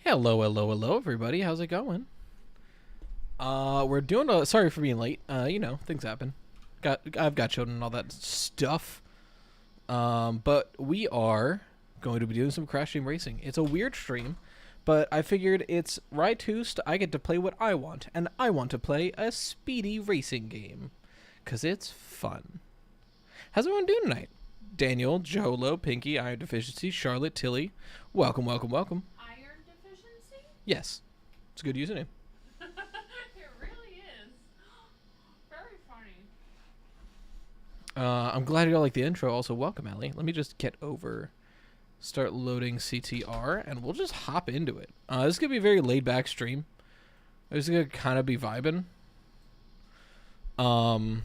Hello, hello, hello, everybody. How's it going? We're doing a. Sorry for being late. Things happen. I've got children and all that stuff. But we are going to be doing some Crash Team Racing. It's a weird stream, but I figured it's RyeTwost. I get to play what I want, and I want to play a speedy racing game, cause it's fun. How's everyone doing tonight? Daniel, Jolo, Pinky, Iron Deficiency, Charlotte, Tilly. Welcome, welcome, welcome. Iron deficiency? Yes, it's a good username. It really is. Very funny. I'm glad you all like the intro. Also, welcome, Allie. Let me just start loading CTR, and we'll just hop into it. This is going to be a very laid-back stream. This is going to kind of be vibing. And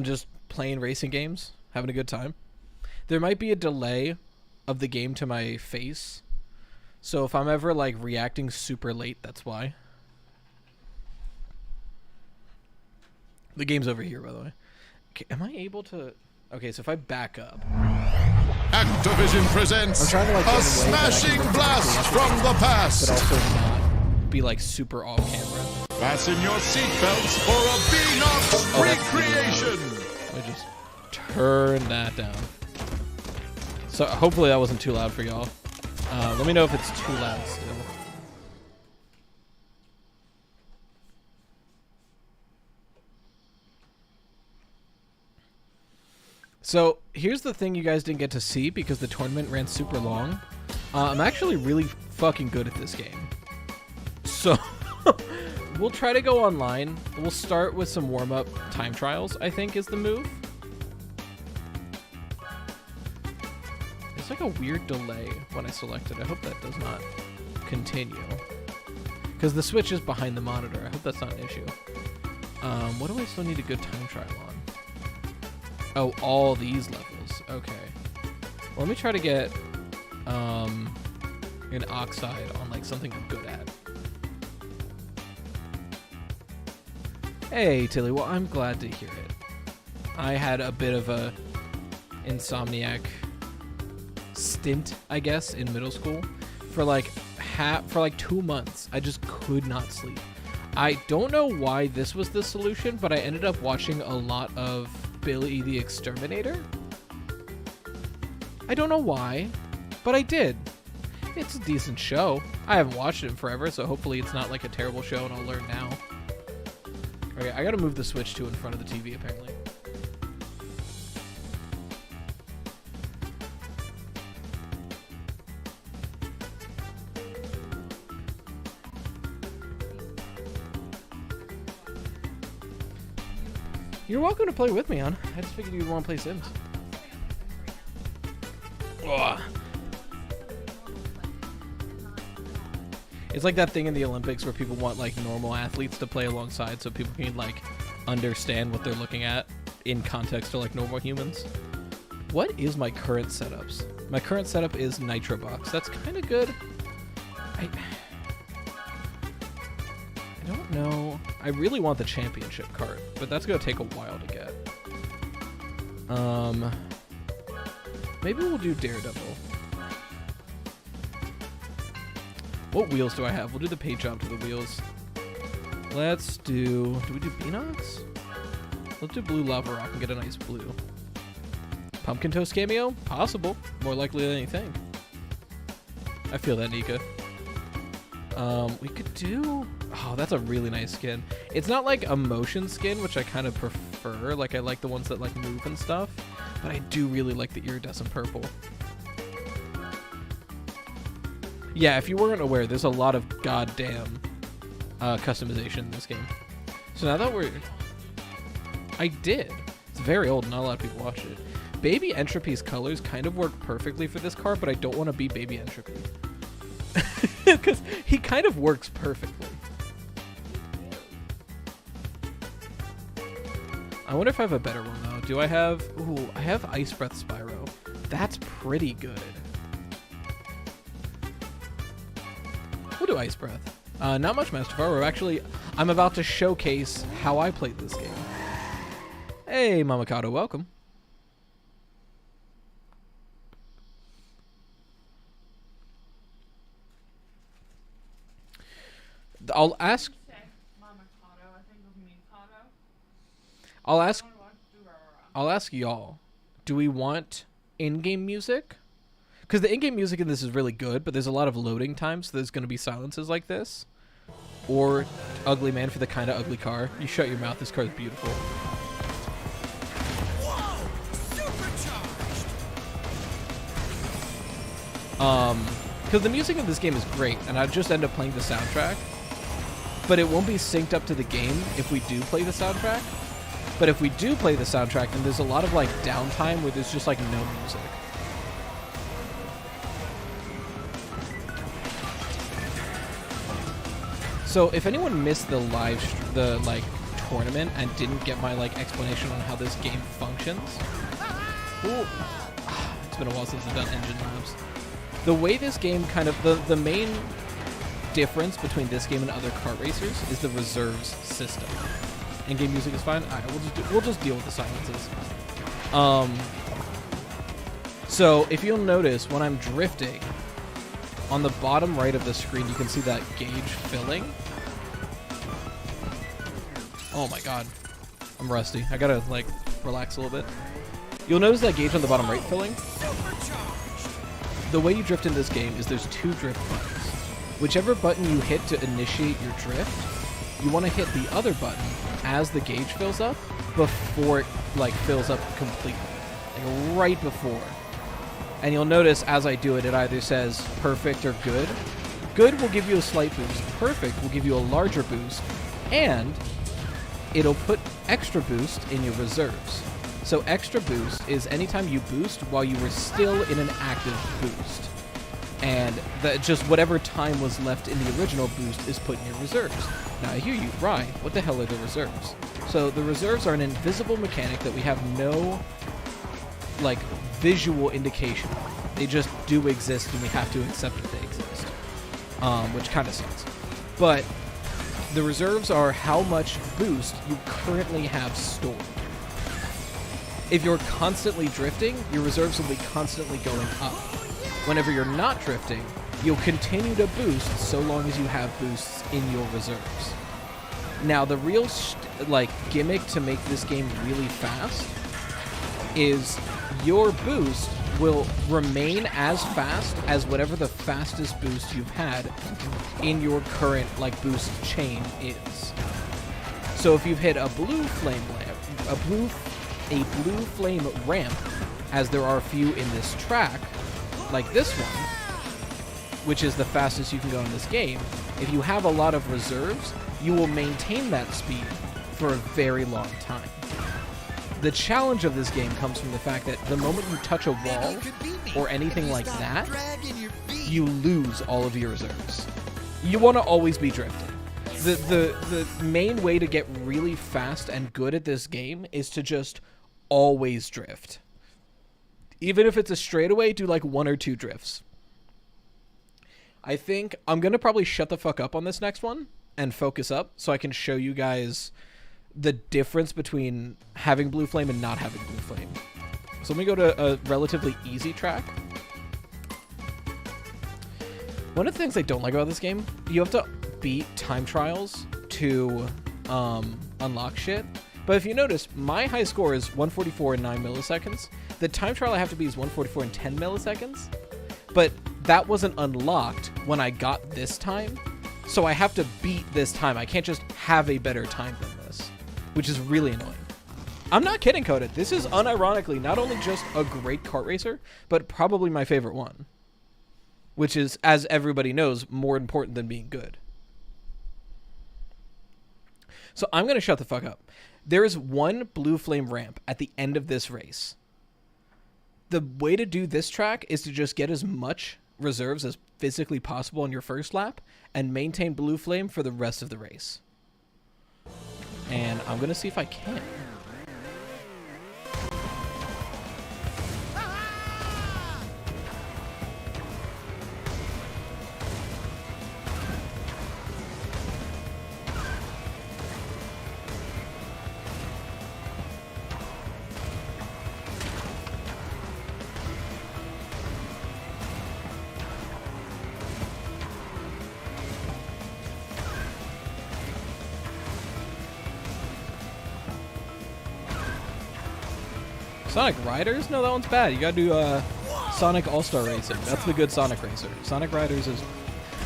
just playing racing games, having a good time. There might be a delay of the game to my face. So if I'm ever, like, reacting super late, that's why. The game's over here, by the way. Okay, am I able to... Okay, so if I back up... Activision presents a smashing blast from the past. But also not be, like, super off-camera. Fasten your seatbelts for a BEENOX recreation. Let me just turn that down. So hopefully that wasn't too loud for y'all. Let me know if it's too loud still. So here's the thing you guys didn't get to see because the tournament ran super long. I'm actually really fucking good at this game. So we'll try to go online. We'll start with some warm-up time trials, I think is the move. There's like a weird delay when I select it. I hope that does not continue. Because the switch is behind the monitor. I hope that's not an issue. What do I still need a good time trial on? Oh, all these levels. Okay. Well, let me try to get an oxide on like something I'm good at. Hey, Tilly. Well, I'm glad to hear it. I had a bit of a insomniac stint, I guess, in middle school for like 2 months. I just could not sleep. I don't know why this was the solution, but I ended up watching a lot of Billy the Exterminator. I don't know why, but I did. It's a decent show. I haven't watched it in forever, so hopefully it's not like a terrible show and I'll learn now. Okay, I gotta move the Switch to in front of the TV, apparently. You're welcome to play with me, hon. I just figured you'd want to play Sims. Ugh. It's like that thing in the Olympics where people want like normal athletes to play alongside so people can like understand what they're looking at in context to like normal humans. What is my current setups? My current setup is Nitro Box. That's kind of good. I don't know. I really want the championship cart, but that's gonna take a while to get. Maybe we'll do Daredevil. What wheels do I have? We'll do the paint job to the wheels. Let's do we do BEENOX? Let's do Blue Lava Rock and get a nice blue. Pumpkin Toast cameo? Possible. More likely than anything. I feel that, Nika. We could do... Oh, that's a really nice skin. It's not like a motion skin, which I kind of prefer. Like, I like the ones that like move and stuff. But I do really like the iridescent purple. Yeah, if you weren't aware, there's a lot of goddamn customization in this game. So now that we're... I did. It's very old. Not a lot of people watch it. Baby Entropy's colors kind of work perfectly for this car, but I don't want to be Baby Entropy. Because he kind of works perfectly. I wonder if I have a better one, though. Do I have... Ooh, I have Ice Breath Spyro. That's pretty good. We'll do Ice Breath. Not much, Master Far. Actually, I'm about to showcase how I played this game. Hey, Mamakato, welcome. I'll ask. Say Mamakato, I think of Mikado. I'll ask. I don't know what to do. I'll ask y'all. Do we want in-game music? Because the in-game music in this is really good, but there's a lot of loading time, so there's going to be silences like this. Or Ugly Man for the kind of ugly car. You shut your mouth. This car is beautiful. Because the music in this game is great, and I just end up playing the soundtrack. But it won't be synced up to the game if we do play the soundtrack. But if we do play the soundtrack, then there's a lot of like downtime where there's just like no music. So if anyone missed the tournament and didn't get my like explanation on how this game functions, ooh, it's been a while since I've done engine labs. The way this game kind of the main difference between this game and other kart racers is the reserves system. In-game music is fine. All right, we'll just deal with the silences. So if you'll notice when I'm drifting, on the bottom right of the screen, you can see that gauge filling. Oh my god, I'm rusty. I gotta like relax a little bit. You'll notice that gauge on the bottom right filling. The way you drift in this game is there's two drift buttons. Whichever button you hit to initiate your drift, you want to hit the other button as the gauge fills up before it like fills up completely, like right before. And you'll notice as I do it, it either says perfect or good. Good will give you a slight boost. Perfect will give you a larger boost, and it'll put extra boost in your reserves. So extra boost is anytime you boost while you were still in an active boost. And just whatever time was left in the original boost is put in your reserves. Now I hear you, Rye, what the hell are the reserves? So the reserves are an invisible mechanic that we have no like visual indication of. They just do exist and we have to accept that they exist. Which kind of sucks. But the reserves are how much boost you currently have stored. If you're constantly drifting, your reserves will be constantly going up. Whenever you're not drifting, you'll continue to boost so long as you have boosts in your reserves. Now, the real gimmick to make this game really fast is your boost will remain as fast as whatever the fastest boost you've had in your current boost chain is. So if you've hit a blue flame ramp, as there are a few in this track, like this one, which is the fastest you can go in this game, if you have a lot of reserves, you will maintain that speed for a very long time. The challenge of this game comes from the fact that the moment you touch a wall or anything like that, you lose all of your reserves. You want to always be drifting. The main way to get really fast and good at this game is to just always drift. Even if it's a straightaway, do like one or two drifts. I think I'm going to probably shut the fuck up on this next one and focus up so I can show you guys the difference between having blue flame and not having blue flame. So let me go to a relatively easy track. One of the things I don't like about this game, you have to beat time trials to unlock shit. But if you notice, my high score is 144 in 9 milliseconds. The time trial I have to beat is 144 in 10 milliseconds. But that wasn't unlocked when I got this time. So I have to beat this time. I can't just have a better time than this, which is really annoying. I'm not kidding, Coda. This is unironically not only just a great kart racer, but probably my favorite one. Which is, as everybody knows, more important than being good. So I'm going to shut the fuck up. There is one blue flame ramp at the end of this race. The way to do this track is to just get as much reserves as physically possible on your first lap and maintain blue flame for the rest of the race. And I'm going to see if I can. Sonic Riders? No, that one's bad. You gotta do Sonic All-Star Racing. That's the good Sonic racer. Sonic Riders is...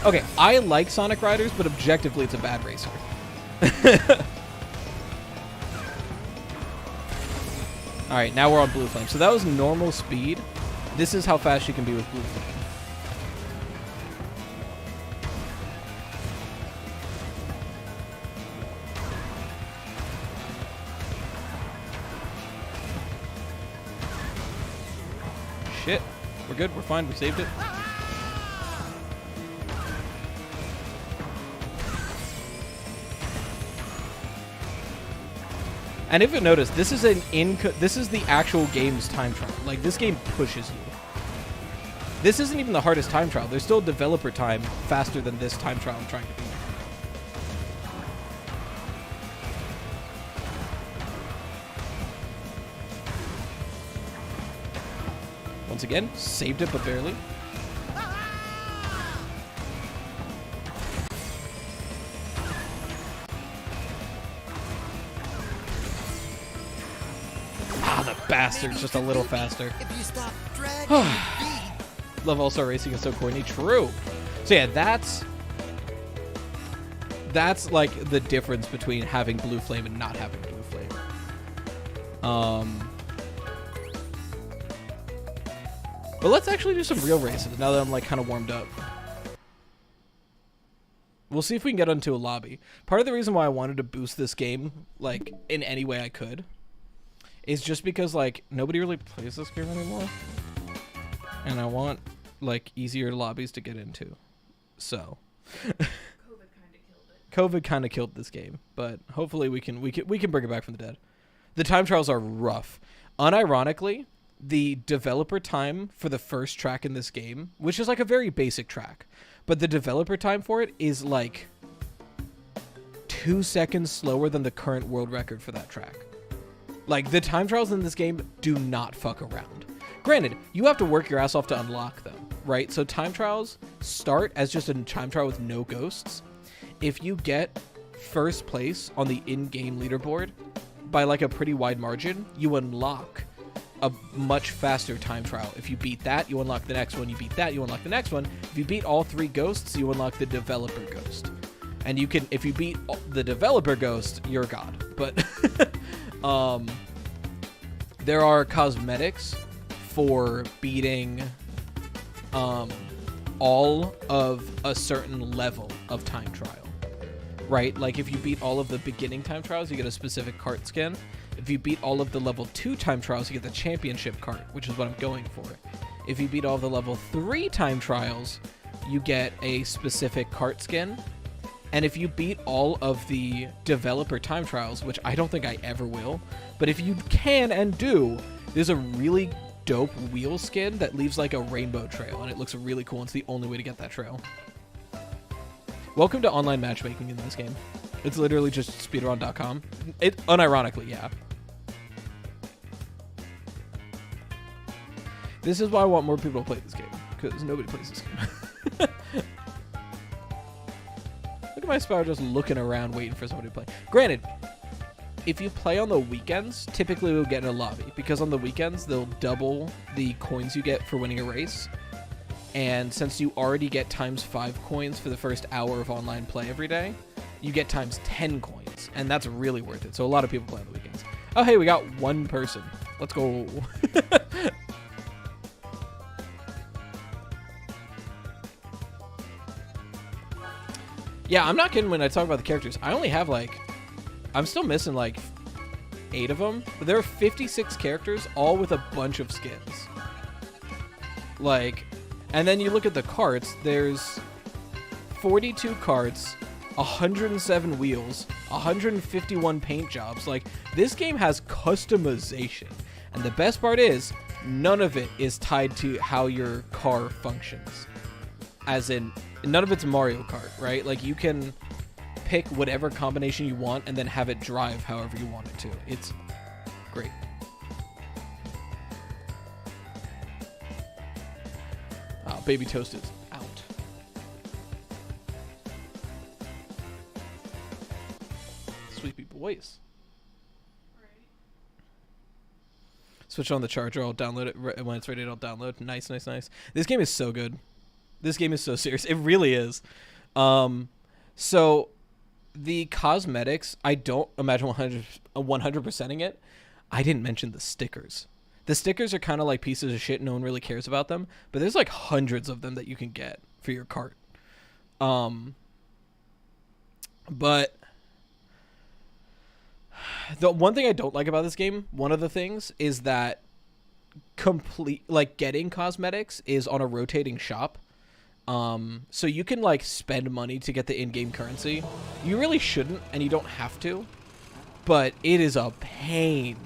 Okay, I like Sonic Riders, but objectively it's a bad racer. Alright, now we're on Blue Flame. So that was normal speed. This is how fast you can be with Blue Flame. Shit. We're good. We're fine. We saved it. And if you notice, this is this is the actual game's time trial. Like, this game pushes you. This isn't even the hardest time trial. There's still developer time faster than this time trial I'm trying to beat. Once again, saved it, but barely. Bastard, just a little faster. Love All-Star Racing is so corny. True. So yeah, that's like the difference between having Blue Flame and not having Blue Flame. But let's actually do some real races now that I'm like kind of warmed up. We'll see if we can get onto a lobby. Part of the reason why I wanted to boost this game, like, in any way I could, is just because, like, nobody really plays this game anymore. And I want, like, easier lobbies to get into. So. COVID kind of killed this game. But hopefully we can bring it back from the dead. The time trials are rough. Unironically, the developer time for the first track in this game, which is like a very basic track, but the developer time for it is like 2 seconds slower than the current world record for that track. Like, the time trials in this game do not fuck around. Granted, you have to work your ass off to unlock them, right? So time trials start as just a time trial with no ghosts. If you get first place on the in-game leaderboard by like a pretty wide margin, you unlock a much faster time trial. If you beat that, you unlock the next one. You beat that, you unlock the next one. If you beat all 3 ghosts, you unlock the developer ghost. And you can, if you beat the developer ghost, you're God. But there are cosmetics for beating all of a certain level of time trial, right? Like, if you beat all of the beginning time trials, you get a specific kart skin. If you beat all of the level 2 time trials, you get the championship kart, which is what I'm going for. If you beat all the level 3 time trials, you get a specific kart skin. And if you beat all of the developer time trials, which I don't think I ever will, but if you can and do, there's a really dope wheel skin that leaves like a rainbow trail, and it looks really cool. It's the only way to get that trail. Welcome to online matchmaking in this game. It's literally just speedrun.com. It unironically, yeah. This is why I want more people to play this game, because nobody plays this game. Look at my Spyro just looking around waiting for somebody to play. Granted, if you play on the weekends, typically we'll get in a lobby, because on the weekends they'll double the coins you get for winning a race. And since you already get ×5 coins for the first hour of online play every day, you get ×10 coins, and that's really worth it. So a lot of people play on the weekends. Oh, hey, we got one person. Let's go. Yeah, I'm not kidding when I talk about the characters. I only have like, I'm still missing like 8 of them. But there are 56 characters, all with a bunch of skins. Like, and then you look at the karts, there's 42 karts, 107 wheels, 151 paint jobs. Like, this game has customization. And the best part is, none of it is tied to how your car functions. As in, none of it's Mario Kart, right? Like, you can pick whatever combination you want and then have it drive however you want it to. It's great. Oh, Baby Toast is out. Sleepy boys. Right. Switch on the charger. I'll download it when it's ready. I'll download. Nice. This game is so good. This game is so serious. It really is. So the cosmetics, I don't imagine 100%ing it. I didn't mention the stickers. The stickers are kind of like pieces of shit. No one really cares about them. But there's like hundreds of them that you can get for your cart. But the one thing I don't like about this game, one of the things, is that getting cosmetics is on a rotating shop. So you can like spend money to get the in-game currency. You really shouldn't, and you don't have to. But it is a pain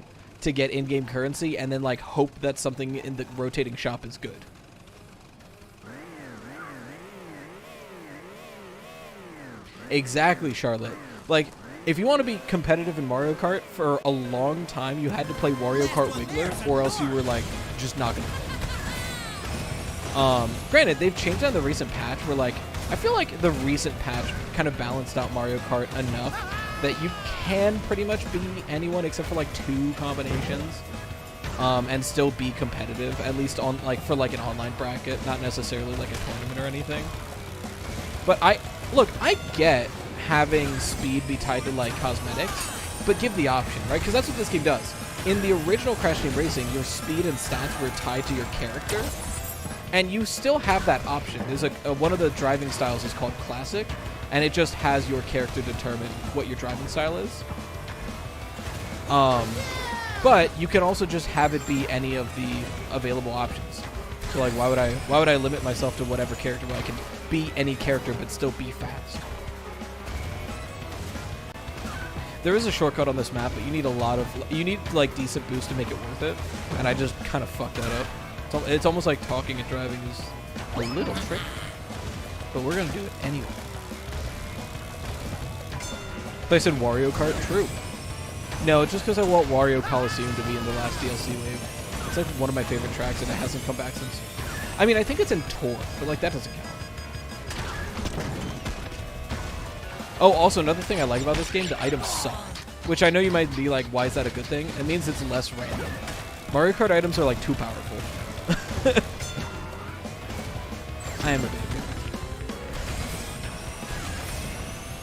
to get in-game currency and then like hope that something in the rotating shop is good. Exactly, Charlotte. Like, if you want to be competitive in Mario Kart, for a long time you had to play Wario Kart Wiggler, or else you were like just not gonna play. Granted, they've changed on the recent patch where like I feel like the recent patch kind of balanced out Mario Kart enough that you can pretty much be anyone except for like 2 combinations, and still be competitive, at least on like for like an online bracket, not necessarily like a tournament or anything. But I get having speed be tied to like cosmetics, but give the option, right? Because that's what this game does. In the original Crash Team Racing, your speed and stats were tied to your character, and you still have that option. There's one of the driving styles is called Classic, and it just has your character determine what your driving style is. But you can also just have it be any of the available options. So like, why would I limit myself to whatever character where I can be any character but still be fast? There is a shortcut on this map, but you need like decent boost to make it worth it, and I just kind of fucked that up. It's almost like talking and driving is a little tricky, but we're gonna do it anyway. But I said Wario Kart, true. No, it's just because I want Wario Coliseum to be in the last DLC wave. It's like one of my favorite tracks, and it hasn't come back since. I mean, I think it's in Tour, but like that doesn't count. Oh, also another thing I like about this game, the items suck. Which I know you might be like, why is that a good thing? It means it's less random. Mario Kart items are like too powerful. I am a baby.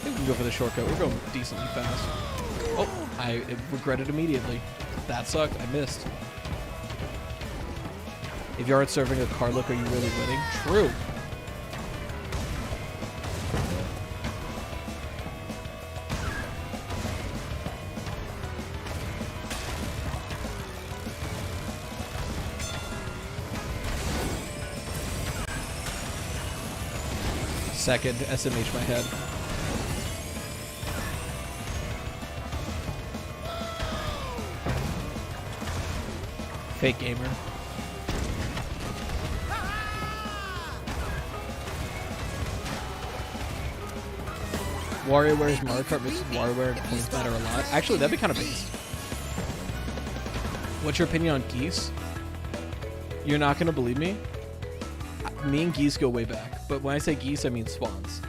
I think we can go for the shortcut. We're going decently fast. Oh, I regret it immediately. That sucked. I missed. If you aren't serving a car look, are you really winning? True. Second, SMH my head. Fake gamer. WarioWare's Mario Kart versus WarioWare points matter a lot. Actually, that'd be kind of based. What's your opinion on geese? You're not gonna believe me? Me and geese go way back, but when I say geese, I mean swans.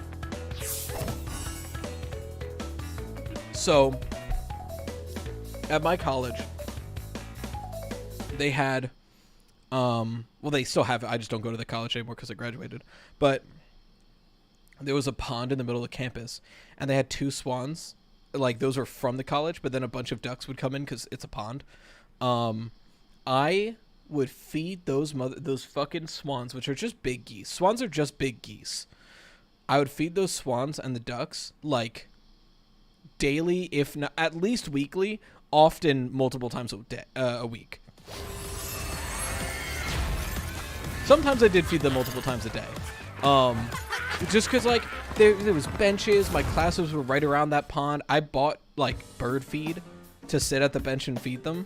So, at my college, they had, well, they still have it. I just don't go to the college anymore because I graduated. But there was a pond in the middle of the campus, and they had 2 swans. Like, those were from the college, but then a bunch of ducks would come in because it's a pond. I would feed those fucking swans, which are just big geese. Swans are just big geese. I would feed those swans and the ducks like daily, if not at least weekly, often multiple times a week. Sometimes I did feed them multiple times a day. Just because like there was benches, my classes were right around that pond. I bought like bird feed to sit at the bench and feed them.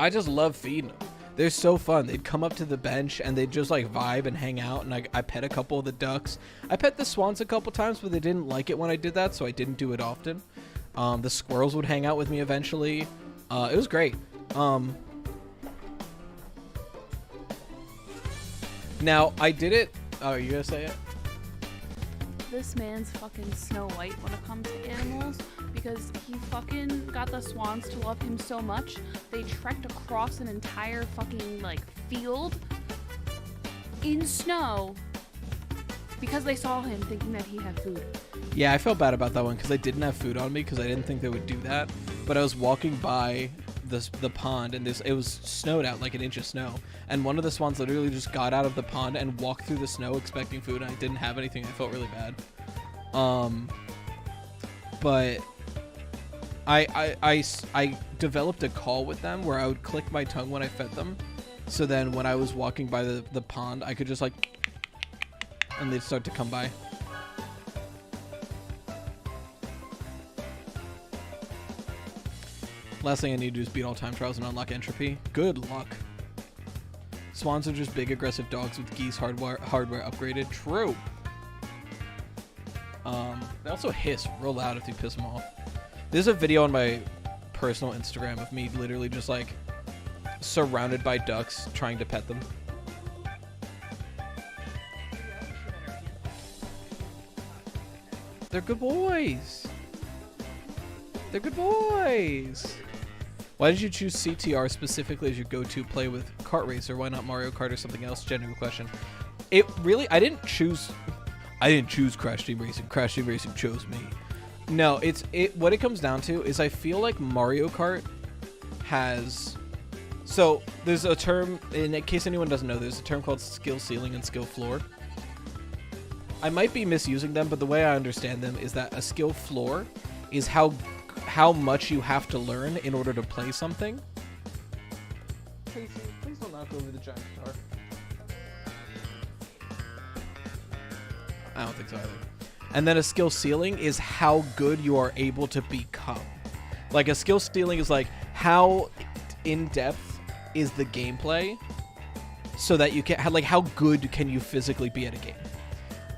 I just love feeding them. They're so fun. They'd come up to the bench and they'd just like vibe and hang out, and I pet a couple of the ducks. I pet the swans a couple times, but they didn't like it when I did that, so I didn't do it often. The squirrels would hang out with me eventually. It was great. Now, I did it... Oh, are you gonna say it? this man's fucking Snow White when it comes to animals, because he fucking got the swans to love him so much, they trekked across an entire fucking, like, field in snow because they saw him thinking that he had food. Yeah, I felt bad about that one because I didn't have food on me because I didn't think they would do that. But I was walking by the pond and it was snowed out, like an inch of snow. And one of the swans literally just got out of the pond and walked through the snow expecting food, and I didn't have anything. I felt really bad. But I developed a call with them where I would click my tongue when I fed them. So then when I was walking by the pond, I could just like, and they'd start to come by. Last thing I need to do is beat all time trials and unlock entropy. Good luck. Swans are just big aggressive dogs with geese hardware upgraded. True. They also hiss real loud if you piss them off. There's a video on my personal Instagram of me literally just like surrounded by ducks trying to pet them. They're good boys. They're good boys. Why did you choose CTR specifically as your go-to play with kart racer? Why not Mario Kart or something else? Genuine question. It really, I didn't choose Crash Team Racing. Crash Team Racing chose me. No, what it comes down to is I feel like Mario Kart has, so there's a term, in case anyone doesn't know, there's a term called skill ceiling and skill floor. I might be misusing them, but the way I understand them is that a skill floor is how much you have to learn in order to play something. Tracy, please don't knock over the giant guitar. I don't think so either. And then a skill ceiling is how good you are able to become. Like a skill ceiling is like how in depth is the gameplay so that you can, like how good can you physically be at a game.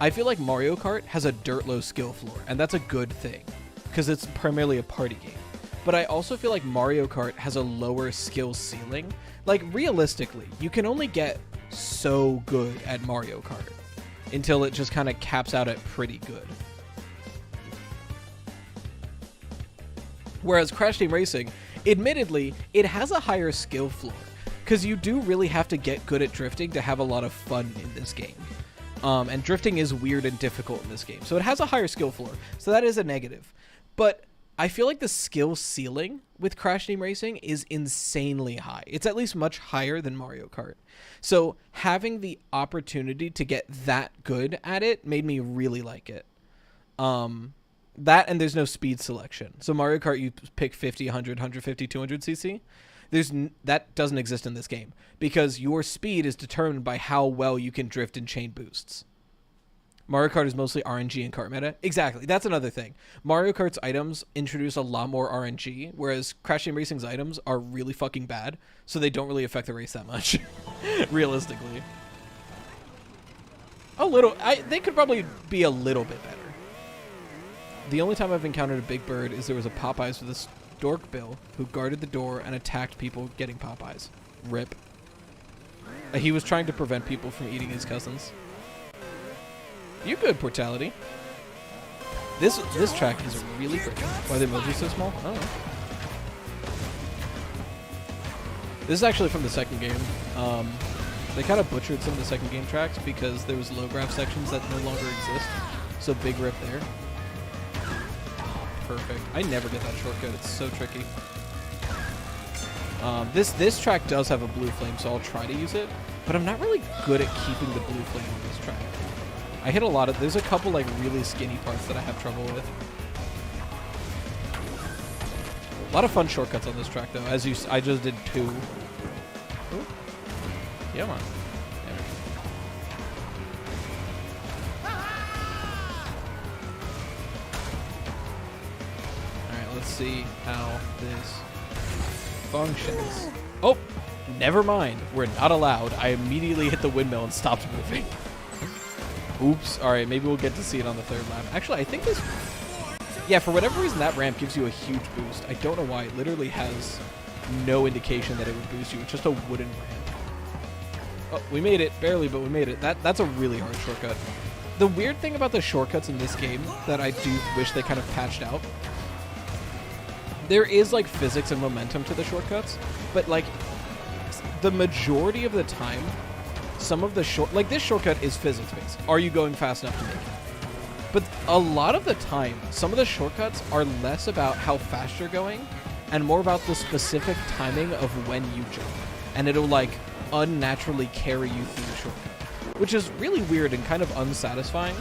I feel like Mario Kart has a dirt low skill floor, and that's a good thing because it's primarily a party game. But I also feel like Mario Kart has a lower skill ceiling. Like realistically, you can only get so good at Mario Kart until it just kind of caps out at pretty good. Whereas Crash Team Racing, admittedly, it has a higher skill floor because you do really have to get good at drifting to have a lot of fun in this game. And drifting is weird and difficult in this game. So it has a higher skill floor. So that is a negative. But I feel like the skill ceiling with Crash Team Racing is insanely high. It's at least much higher than Mario Kart. So having the opportunity to get that good at it made me really like it. That and there's no speed selection. So Mario Kart, you pick 50, 100, 150, 200 cc. That doesn't exist in this game because your speed is determined by how well you can drift in chain boosts. Mario Kart is mostly RNG and kart meta. Exactly. That's another thing. Mario Kart's items introduce a lot more RNG, whereas Crash Team Racing's items are really fucking bad, so they don't really affect the race that much, realistically. They could probably be a little bit better. The only time I've encountered a big bird is there was a Popeyes with a stork bill who guarded the door and attacked people getting Popeyes. Rip. He was trying to prevent people from eating his cousins. You good, Portality. This track is really pretty. Why are the emojis so small? I don't know. This is actually from the second game. They kind of butchered some of the second game tracks because there was low graph sections that no longer exist. So big rip there. Perfect. I never get that shortcut. It's so tricky. This track does have a blue flame, so I'll try to use it. But I'm not really good at keeping the blue flame on this track. I hit a lot of... There's a couple like really skinny parts that I have trouble with. A lot of fun shortcuts on this track though. I just did 2. Ooh. Yeah, man. Alright, let's see how this functions. Oh! Never mind. We're not allowed. I immediately hit the windmill and stopped moving. Oops. Alright, maybe we'll get to see it on the third lap. Actually, I think this... Yeah, for whatever reason, that ramp gives you a huge boost. I don't know why. It literally has no indication that it would boost you. It's just a wooden ramp. Oh, we made it. Barely, but we made it. That's a really hard shortcut. the weird thing about the shortcuts in this game that I do wish they kind of patched out, there is like physics and momentum to the shortcuts, but like the majority of the time, some of the like this shortcut is physics based. Are you going fast enough to make it? But a lot of the time, some of the shortcuts are less about how fast you're going and more about the specific timing of when you jump. And it'll like unnaturally carry you through the shortcut, which is really weird and kind of unsatisfying.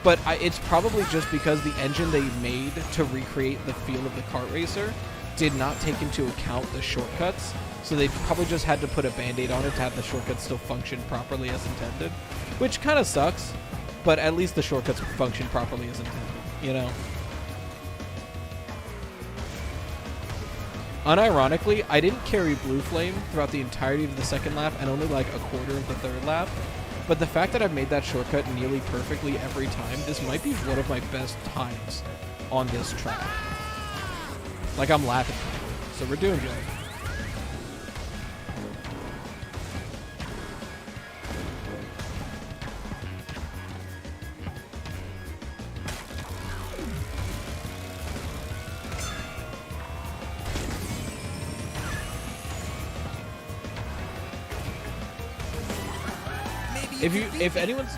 But it's probably just because the engine they made to recreate the feel of the kart racer did not take into account the shortcuts. So they probably just had to put a band-aid on it to have the shortcuts still function properly as intended, which kind of sucks. But at least the shortcuts function properly as intended, you know? Unironically, I didn't carry Blue Flame throughout the entirety of the second lap and only like a quarter of the third lap. But the fact that I've made that shortcut nearly perfectly every time, this might be one of my best times on this track. Like, I'm laughing. So we're doing good. If anyone's,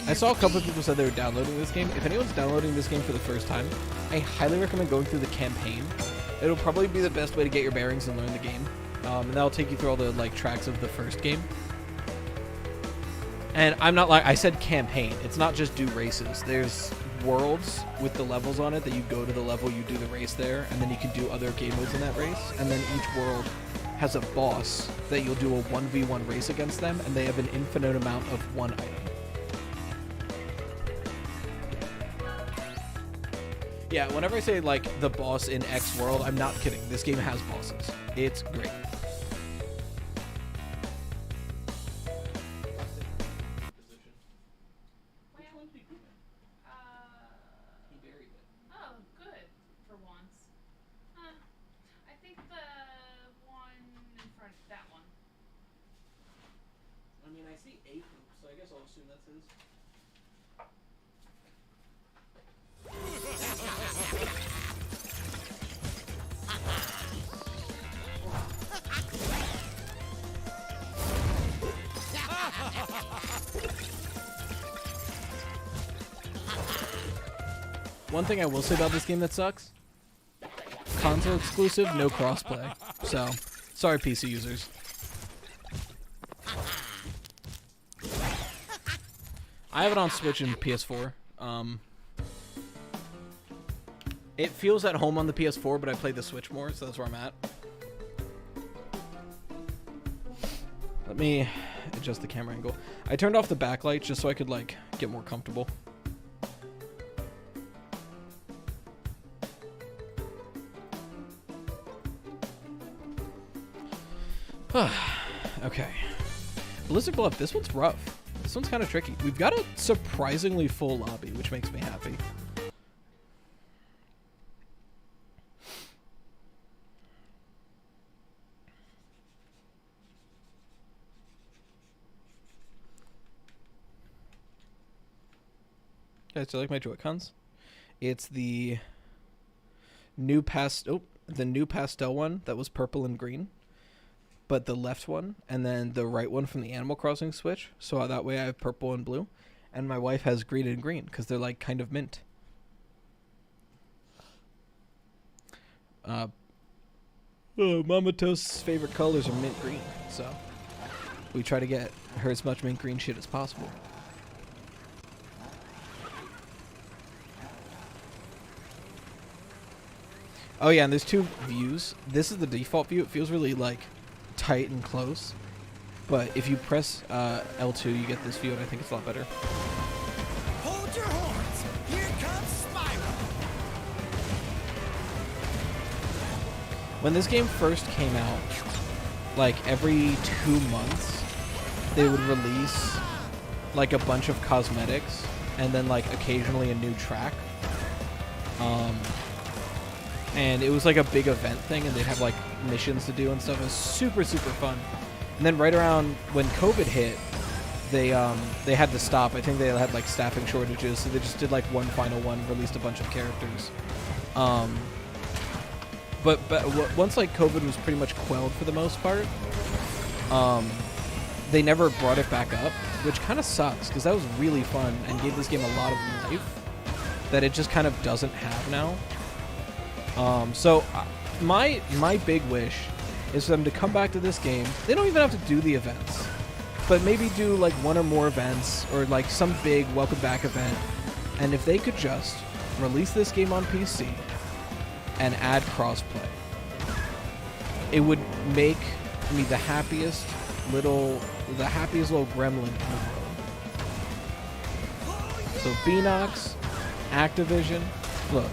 I saw a couple of people said they were downloading this game. If anyone's downloading this game for the first time, I highly recommend going through the campaign. It'll probably be the best way to get your bearings and learn the game. And that'll take you through all the like tracks of the first game. And I'm not like, I said campaign. It's not just do races. There's worlds with the levels on it that you go to the level, you do the race there, and then you can do other game modes in that race. And then each world has a boss that you'll do a 1v1 race against them, and they have an infinite amount of one item. Yeah, whenever I say like the boss in X world, I'm not kidding. This game has bosses. It's great. Oh, good for once. I think the one in front, that one. I mean, I see a poop, so I guess I'll assume that's his. One thing I will say about this game that sucks, console exclusive, no crossplay. So, sorry PC users. I have it on Switch and PS4. It feels at home on the PS4, but I play the Switch more, so that's where I'm at. Let me adjust the camera angle. I turned off the backlight just so I could like get more comfortable. Okay. Blizzard Bluff, this one's rough. This one's kind of tricky. We've got a surprisingly full lobby, which makes me happy. Guys, do you like my Joy-Cons? It's the new pastel one that was purple and green. But the left one, and then the right one from the Animal Crossing Switch. So that way I have purple and blue. And my wife has green and green, because they're like kind of mint. Mama Toast's favorite colors are mint green. So we try to get her as much mint green shit as possible. Oh yeah, and there's two views. This is the default view. It feels really like tight and close, but if you press L2 you get this view, and I think it's a lot better. Hold your horns. Here comes Spiral. When this game first came out, like every 2 months they would release like a bunch of cosmetics and then like occasionally a new track, and it was like a big event thing, and they'd have like missions to do and stuff. It was super, super fun. And then right around when COVID hit, they had to stop. I think they had like staffing shortages, so they just did like one final one, released a bunch of characters. But once like COVID was pretty much quelled for the most part, they never brought it back up, which kind of sucks because that was really fun and gave this game a lot of life that it just kind of doesn't have now. So my big wish is for them to come back to this game. They don't even have to do the events, but maybe do like one or more events or like some big welcome back event. And if they could just release this game on PC and add crossplay, it would make me the happiest little gremlin in the world. So BEENOX, Activision, look,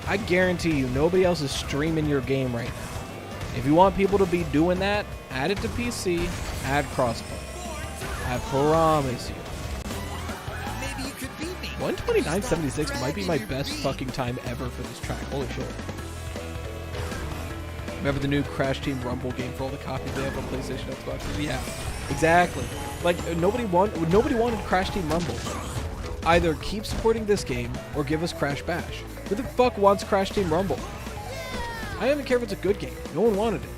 I guarantee you, nobody else is streaming your game right now. If you want people to be doing that, add it to PC, add crossplay. I promise you. Maybe you could beat me. 129.76 might be my best fucking time ever for this track. Holy shit. Remember the new Crash Team Rumble game for all the copies they have on PlayStation, Xbox? Yeah, exactly. Like, nobody wanted Crash Team Rumble. Either keep supporting this game or give us Crash Bash. Who the fuck wants Crash Team Rumble? I don't even care if it's a good game. No one wanted it.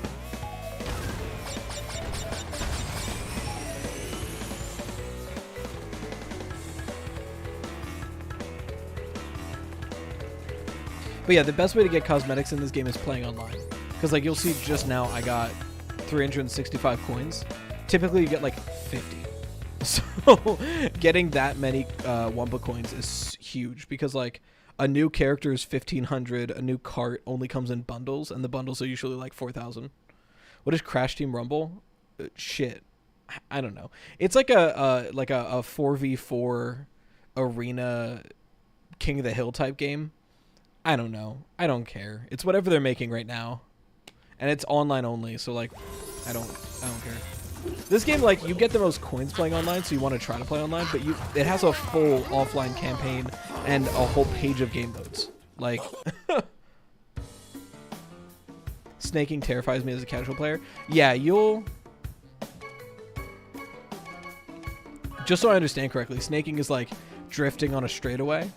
But yeah, the best way to get cosmetics in this game is playing online. Because like you'll see just now I got 365 coins. Typically you get like 50. So getting that many Wumpa coins is huge because like a new character is 1,500. A new cart only comes in bundles, and the bundles are usually like 4,000. What is Crash Team Rumble? Shit, I don't know. It's like a 4v4 arena King of the Hill type game. I don't know. I don't care. It's whatever they're making right now, and it's online only. So like, I don't care. This game, like, you get the most coins playing online, so you want to try to play online, but it has a full offline campaign and a whole page of game modes. Like, snaking terrifies me as a casual player. Yeah, just so I understand correctly, snaking is like drifting on a straightaway.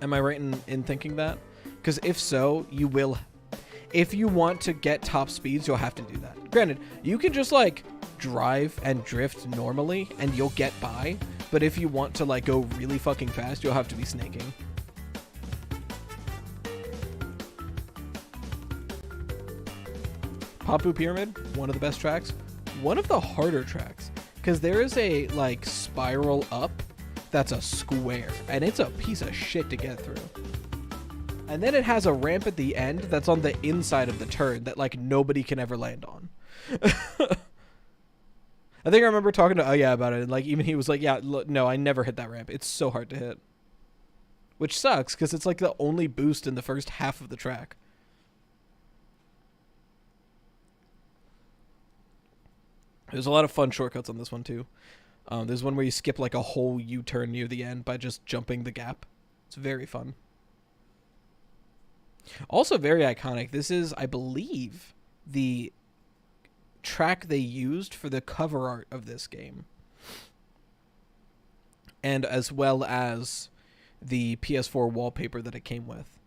Am I right in thinking that? Because if so, you will... If you want to get top speeds, you'll have to do that. Granted, you can just like drive and drift normally and you'll get by. But if you want to like go really fucking fast, you'll have to be snaking. Papu Pyramid, one of the best tracks. One of the harder tracks. Because there is a like spiral up that's a square. And it's a piece of shit to get through. And then it has a ramp at the end that's on the inside of the turn that, like, nobody can ever land on. I think I remember talking to Aya about it, and, like, even he was like, yeah, no, I never hit that ramp. It's so hard to hit. Which sucks, because it's, like, the only boost in the first half of the track. There's a lot of fun shortcuts on this one, too. There's one where you skip, like, a whole U-turn near the end by just jumping the gap. It's very fun. Also very iconic. This is, I believe, the track they used for the cover art of this game. And as well as the PS4 wallpaper that it came with.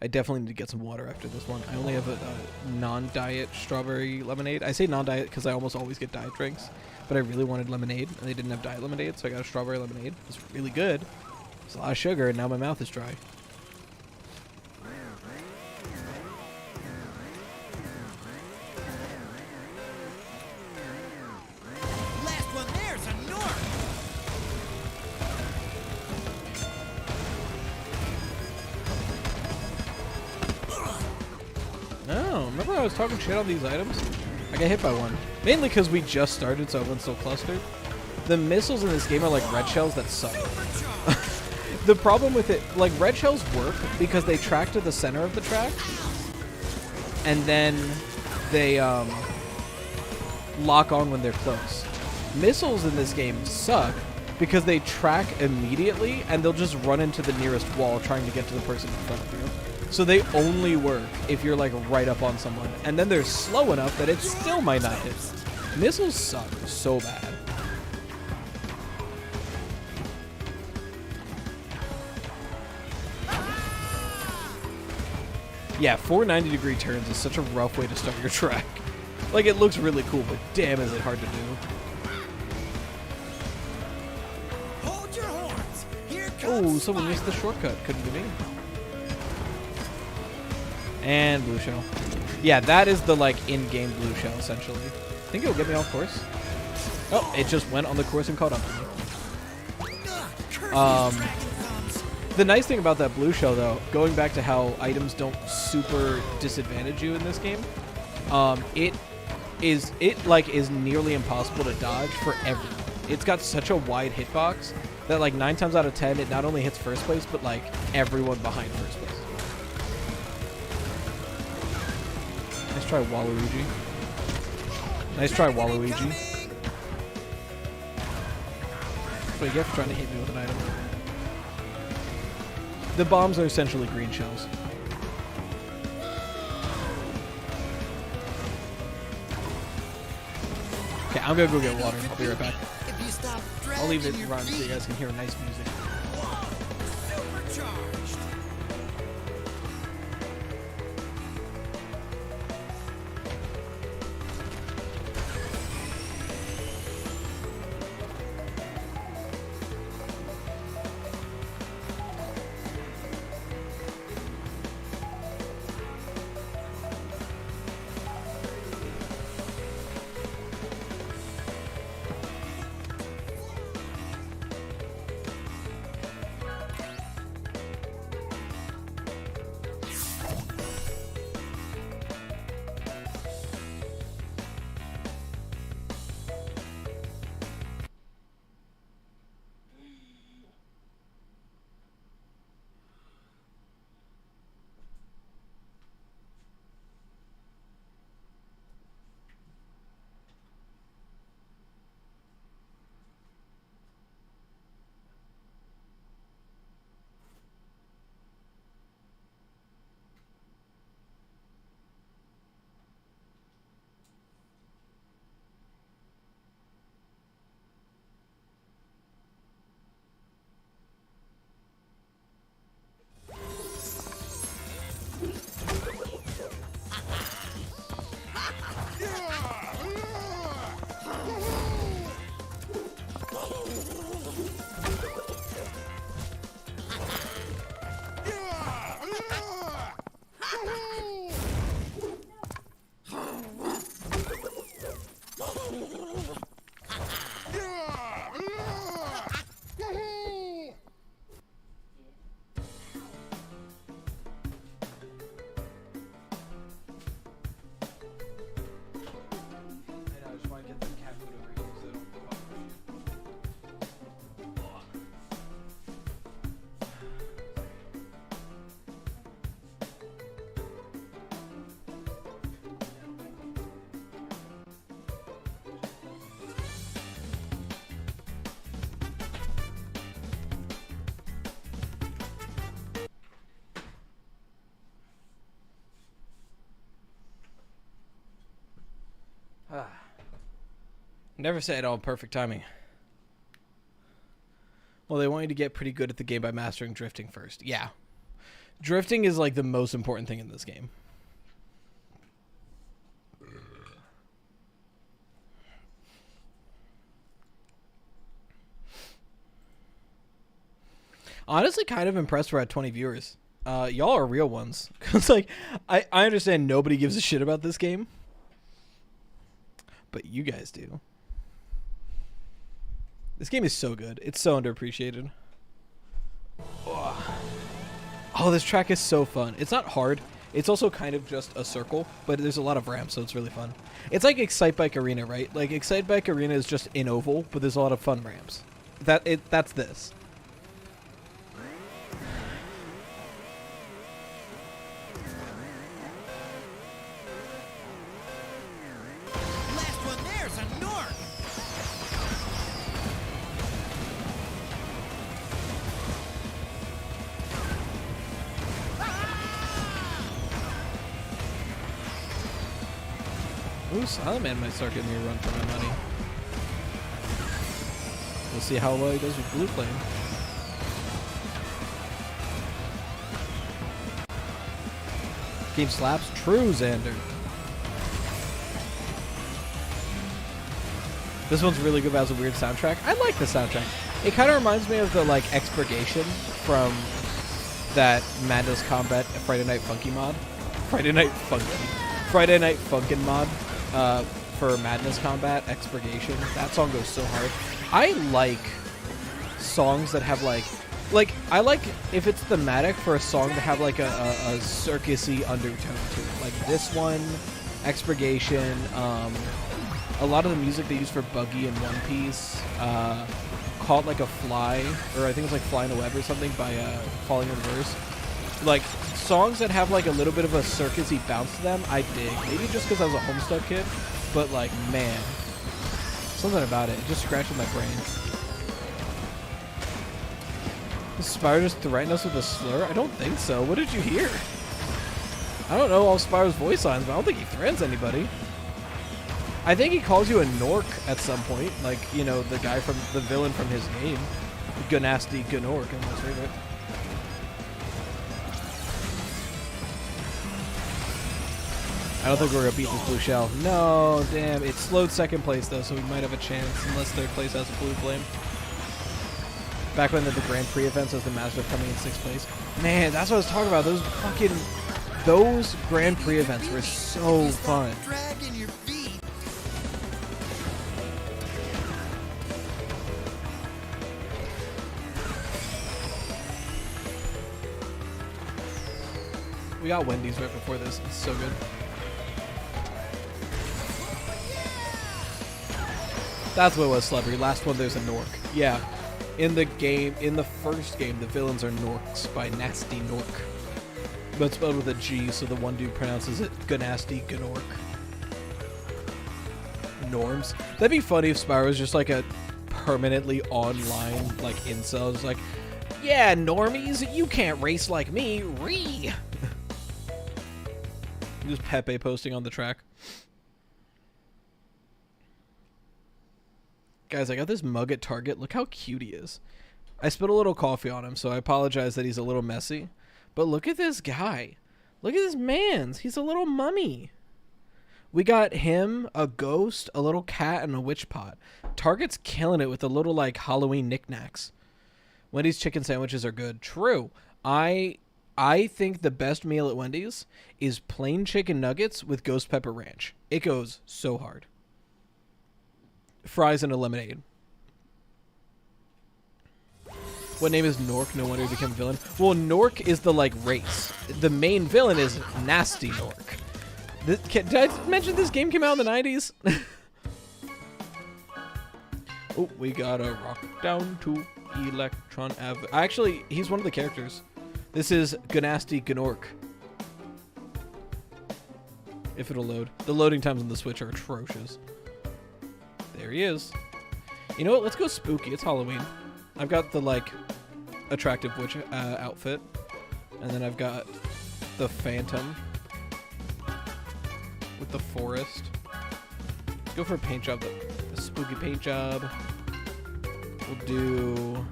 I definitely need to get some water after this one. I only have a non-diet strawberry lemonade. I say non-diet because I almost always get diet drinks. But I really wanted lemonade, and they didn't have diet lemonade, so I got a strawberry lemonade. It's really good. It's a lot of sugar, and now my mouth is dry. Last one there's a north. Oh, remember I was talking shit on these items? I got hit by one. Mainly because we just started, so everyone's still clustered. The missiles in this game are like red shells that suck. The problem with it, like, red shells work because they track to the center of the track, and then they lock on when they're close. Missiles in this game suck because they track immediately, and they'll just run into the nearest wall trying to get to the person in front of you. So they only work if you're like right up on someone. And then they're slow enough that it still might not hit. Missiles suck so bad. Yeah, 490-degree turns is such a rough way to start your track. Like, it looks really cool, but damn is it hard to do. Hold your horns. Here Oh, comes someone missed the shortcut. Couldn't be me. And blue shell. Yeah, that is the, like, in-game blue shell, essentially. I think it'll get me off course. Oh, it just went on the course and caught up to me. The nice thing about that blue shell, though, going back to how items don't super disadvantage you in this game, it is nearly impossible to dodge for everyone. It's got such a wide hitbox that like 9 times out of 10 it not only hits first place but like everyone behind first place. Nice try, Waluigi. Nice try, Waluigi. That's what you get for trying to hit me with an item. The bombs are essentially green shells. Okay, I'm gonna go get water. I'll be right back. I'll leave it run so you guys can hear nice music. supercharged. Never say it all perfect timing. Well, they want you to get pretty good at the game by mastering drifting first. Yeah. Drifting is like the most important thing in this game. Honestly, kind of impressed we're at 20 viewers. Y'all are real ones. Cause like, I understand nobody gives a shit about this game. But you guys do. This game is so good. It's so underappreciated. Oh, this track is so fun. It's not hard. It's also kind of just a circle, but there's a lot of ramps, so it's really fun. It's like Excite Bike Arena, right? Like Excite Bike Arena is just an oval, but there's a lot of fun ramps. That's this. Last one there's a Nork. Ooh, Silent Man might start getting me a run for my money. We'll see how well he does with Blue Flame. Game slaps. True, Xander. This one's really good, but has a weird soundtrack. I like the soundtrack. It kind of reminds me of the, like, Expurgation from that Madness Combat Friday Night Funky mod. Friday Night Funkin' mod for Madness Combat Expurgation. That song goes so hard. I like songs that have, like, I like if it's thematic for a song to have, like, a circusy undertone to it. Like this one, Expurgation, a lot of the music they use for Buggy and One Piece, called like a Fly, or I think it's like Fly in a Web or something by Falling in Reverse. Like, songs that have like a little bit of a circusy bounce to them, I dig. Maybe just because I was a Homestuck kid, but like, man, something about it just scratches my brain. Does Spyro just threaten us with a slur? I don't think so. What did you hear? I don't know all Spyro's voice lines, but I don't think he threatens anybody. I think he calls you a Gnorc at some point, like, you know, the guy from the villain from his game, Gnasty Gnorc. I almost heard it. I don't think we're gonna beat this blue shell. No, damn. It slowed second place though, so we might have a chance unless third place has a blue flame. Back when the Grand Prix events was the Master coming in 6th place. Man, that's what I was talking about. Those Grand Prix events were so fun. We got Wendy's right before this. It's so good. That's what it was, Celebrity. Last one, there's a Gnorc. Yeah. In the game, in the first game, the villains are Gnorcs by Nasty Gnorc. But it's spelled with a G, so the one dude pronounces it Gnasty Gnorc. Norms. That'd be funny if Spyro was just like a permanently online, like, incel. Just like, yeah, normies, you can't race like me. Ree! Just Pepe posting on the track. Guys, I got this mug at Target. Look how cute he is. I spilled a little coffee on him, so I apologize that he's a little messy. But look at this guy. Look at this man. He's a little mummy. We got him, a ghost, a little cat, and a witch pot. Target's killing it with the little, like, Halloween knickknacks. Wendy's chicken sandwiches are good. True. I think the best meal at Wendy's is plain chicken nuggets with ghost pepper ranch. It goes so hard. Fries and a lemonade. What name is Gnorc? No wonder he became a villain. Well, Gnorc is the, like, race. The main villain is Nasty Gnorc. Did I mention this game came out in the 90s? Oh, we gotta rock down to Electron Ave. Actually, he's one of the characters. This is Gnasty Gnorc. If it'll load. The loading times on the Switch are atrocious. There he is. You know what? Let's go spooky. It's Halloween. I've got the, like, attractive witch outfit. And then I've got the Phantom with the forest. Let's go for a paint job. A spooky paint job. We'll do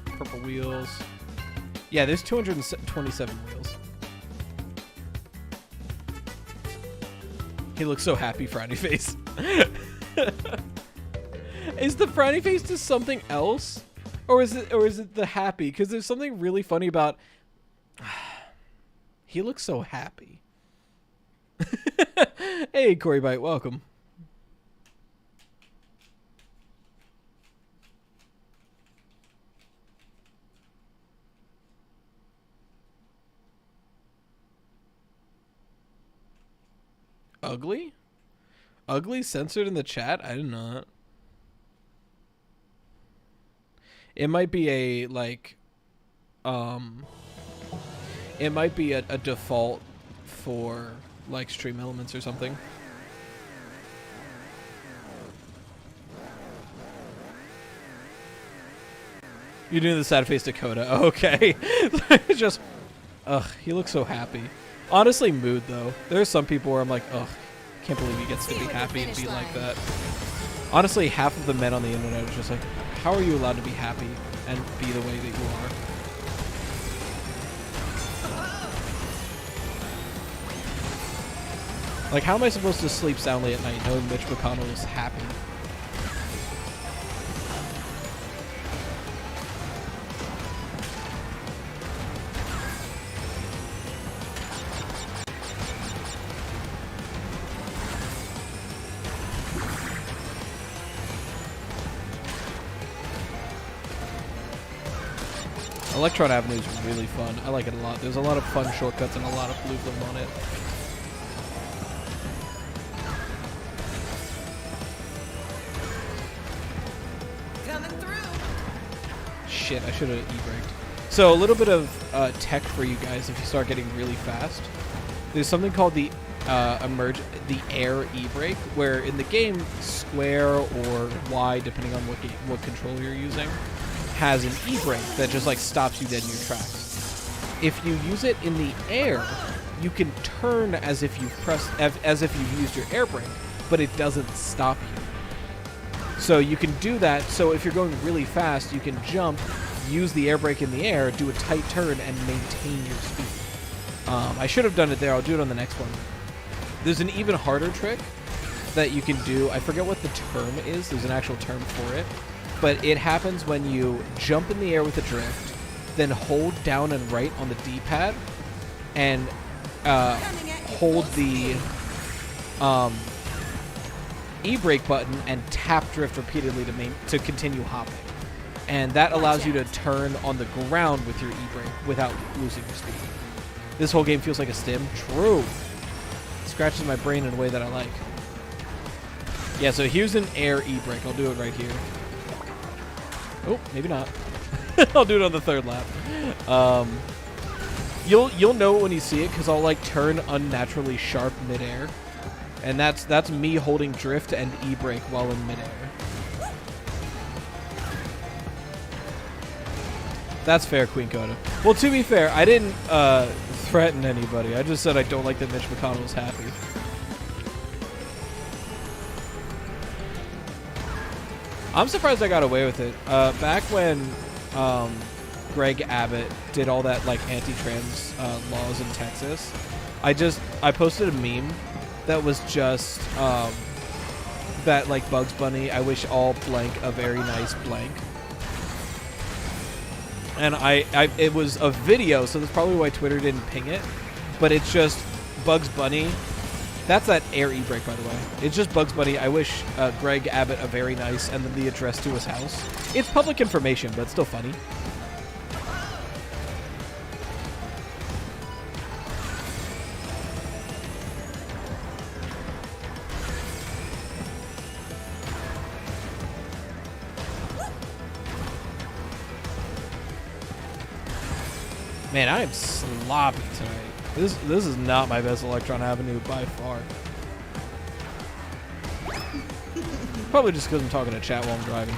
purple wheels. Yeah, there's 227 wheels. He looks so happy, frowny face. Is the frowny face just something else? Or is it the happy? Because there's something really funny about he looks so happy. Hey, Corey Bite, welcome. Ugly? Ugly censored in the chat? I did not. It might be a, like, it might be a default for, like, Stream Elements or something. You're doing the sad face Dakota. Okay. Just, ugh, he looks so happy. Honestly, mood, though. There are some people where I'm like, ugh, can't believe he gets to be happy and be like that. Honestly, half of the men on the internet are just like, how are you allowed to be happy and be the way that you are? Like, how am I supposed to sleep soundly at night knowing Mitch McConnell is happy? Electron Avenue is really fun. I like it a lot. There's a lot of fun shortcuts and a lot of blue bloom on it. Coming through. Shit, I should have e-braked. So a little bit of tech for you guys if you start getting really fast. There's something called the air e-brake, where in the game, square or Y, depending on what controller you're using, has an e-brake that just like stops you dead in your tracks. If you use it in the air, you can turn as if you've used your air brake, but it doesn't stop you. So you can do that. So if you're going really fast, you can jump, use the air brake in the air, do a tight turn, and maintain your speed. I should have done it there. I'll do it on the next one. There's an even harder trick that you can do. I forget what the term is. There's an actual term for it. But it happens when you jump in the air with a drift, then hold down and right on the D-pad, and hold the e-brake button and tap drift repeatedly to continue hopping. And that allows you to turn on the ground with your e-brake without losing your speed. This whole game feels like a stim. True. It scratches my brain in a way that I like. Yeah, so here's an air e-brake. I'll do it right here. Oh, maybe not. I'll do it on the third lap. You'll know when you see it because I'll like turn unnaturally sharp midair, and that's me holding drift and e-brake while in midair. That's fair, Queen Coda. Well, to be fair, I didn't threaten anybody. I just said I don't like that Mitch McConnell's happy. I'm surprised I got away with it. Back when Greg Abbott did all that like anti-trans laws in Texas, I posted a meme that was just that like Bugs Bunny, I wish all blank a very nice blank. And it was a video, so that's probably why Twitter didn't ping it. But it's just Bugs Bunny. That's that air e-brake, by the way. It's just Bugs Bunny. I wish Greg Abbott a very nice, and then the address to his house. It's public information, but it's still funny. Man, I am sloppy tonight. This is not my best Electron Avenue by far. Probably just because I'm talking to chat while I'm driving.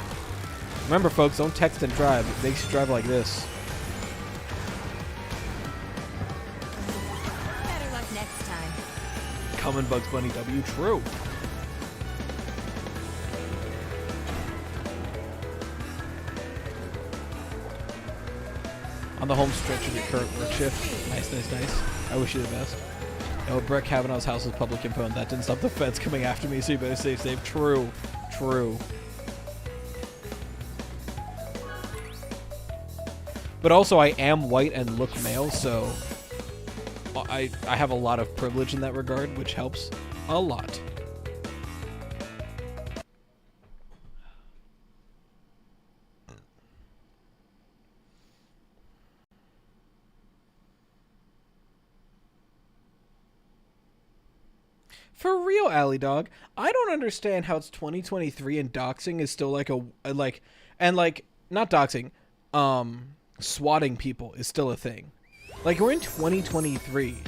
Remember, folks, don't text and drive. It makes you drive like this. Better luck next time. Coming, Bugs Bunny W. True. On the home stretch of your current work shift. Nice, nice, nice. I wish you the best. Oh, Brett Kavanaugh's house is public info, and that didn't stop the feds coming after me, so you better stay safe. True. True. But also, I am white and look male, so I have a lot of privilege in that regard, which helps a lot. For real, Alley Dog, I don't understand how it's 2023 and doxing is still like not doxing, swatting people is still a thing. Like, we're in 2023,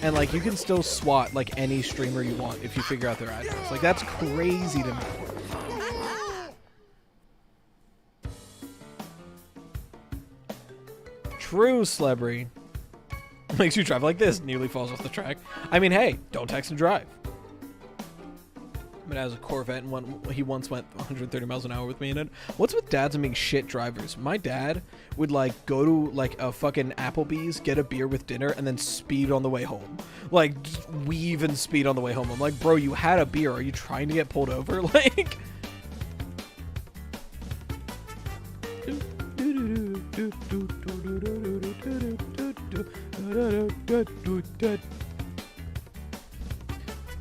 and like you can still swat like any streamer you want if you figure out their address. Like, that's crazy to me. True, Slebry. Makes you drive like this, nearly falls off the track. I mean, hey, don't text and drive. My dad has a Corvette, and he once went 130 miles an hour with me in it. What's with dads and being shit drivers? My dad would like go to like a fucking Applebee's, get a beer with dinner, and then speed on the way home. Like just weave and speed on the way home. I'm like, bro, you had a beer. Are you trying to get pulled over? Like.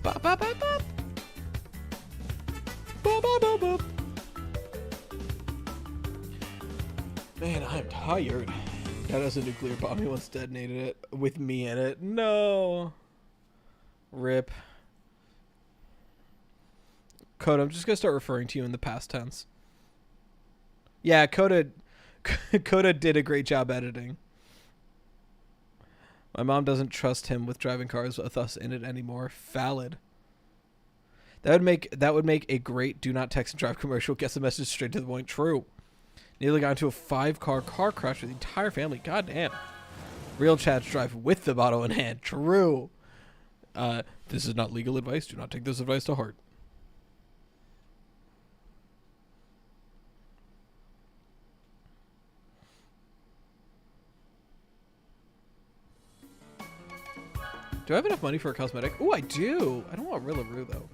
Bop, bop, bop, bop. Bop, bop, bop, bop. Man, I'm tired. That has a nuclear bomb. He once detonated it with me in it. No. Rip. Coda, I'm just gonna start referring to you in the past tense. Yeah, Coda did a great job editing. My mom doesn't trust him with driving cars with us in it anymore. Valid. That would make a great do not text and drive commercial. Gets the message straight to the point. True. Nearly got into a 5-car car crash with the entire family. God damn. Real Chads drive with the bottle in hand. True. This is not legal advice. Do not take this advice to heart. Do I have enough money for a cosmetic? Oh, I do. I don't want Rillaroo, though.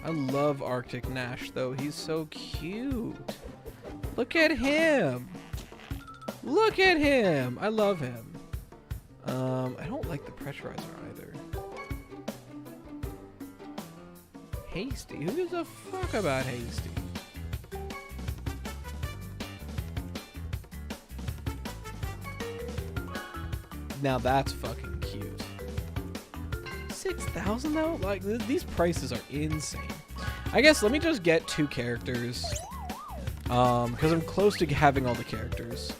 I love Arctic Nash, though. He's so cute. Look at him. Look at him. I love him. I don't like the pressurizer either. Hasty. Who gives a fuck about Hasty? Now that's fucking cute. 6,000 though? Like these prices are insane. I guess let me just get 2 characters. Because I'm close to having all the characters.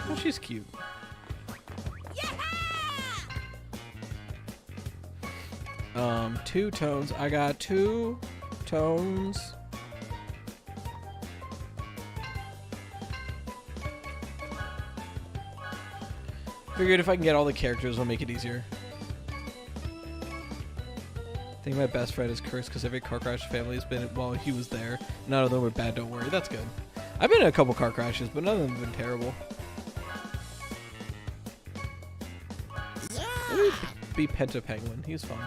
Oh, she's cute. Yeah! 2 tones. I got 2 tones. Figured if I can get all the characters, it'll make it easier. I think my best friend is cursed because every car crash family has been while he was there. None of them were bad, don't worry. That's good. I've been in a couple car crashes, but none of them have been terrible. Yeah. Be Penta Penguin. He's fun.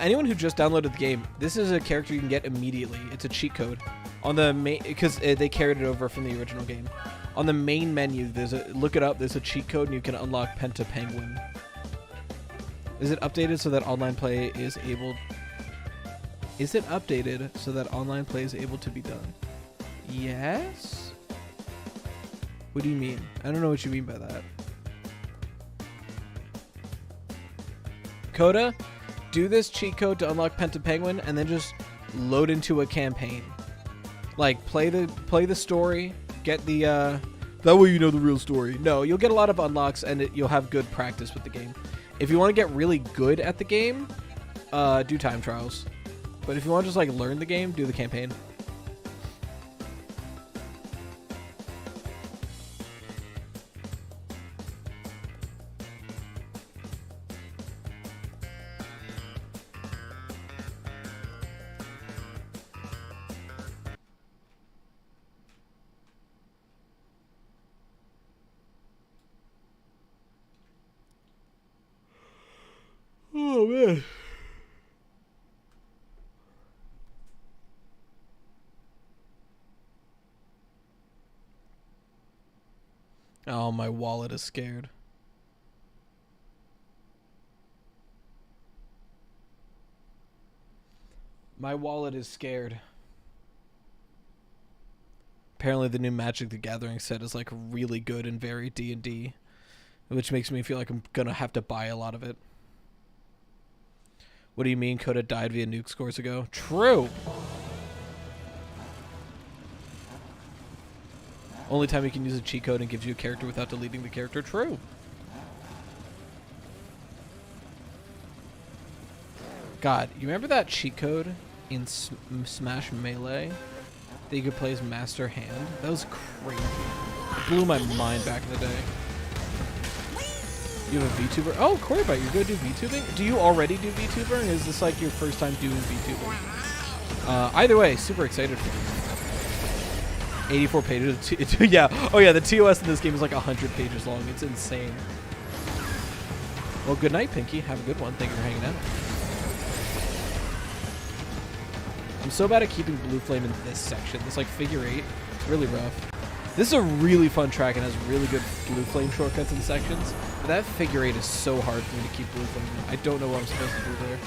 Anyone who just downloaded the game, this is a character you can get immediately. It's a cheat code on the main because they carried it over from the original game. On the main menu, look it up. There's a cheat code, and you can unlock Penta Penguin. Is it updated so that online play is able? Is it updated so that online play is able to be done? Yes. What do you mean? I don't know what you mean by that. Coda, do this cheat code to unlock Penta Penguin, and then just load into a campaign. Like play the story. Get the that way you know the real story. No, you'll get a lot of unlocks and you'll have good practice with the game. If you want to get really good at the game, do time trials. But if you want to just like learn the game, do the campaign. Oh, man. Oh, my wallet is scared. My wallet is scared. Apparently the new Magic the Gathering set is like really good and very D&D, which makes me feel like I'm gonna have to buy a lot of it. What do you mean Coda died via nuke scores ago? True! Only time you can use a cheat code and gives you a character without deleting the character. True! God, you remember that cheat code in Smash Melee that you could play as Master Hand? That was crazy. It blew my mind back in the day. You have a VTuber? Oh, Corey, but you're going to do VTubing? Do you already do VTuber? And is this like your first time doing VTubing? Either way, super excited for you. 84 pages. Yeah. Oh, yeah. The TOS in this game is like 100 pages long. It's insane. Well, good night, Pinky. Have a good one. Thank you for hanging out. I'm so bad at keeping Blue Flame in this section. This like figure 8. It's really rough. This is a really fun track and has really good Blue Flame shortcuts and sections. But that figure 8 is so hard for me to keep Blue Flame in. I don't know what I'm supposed to do there.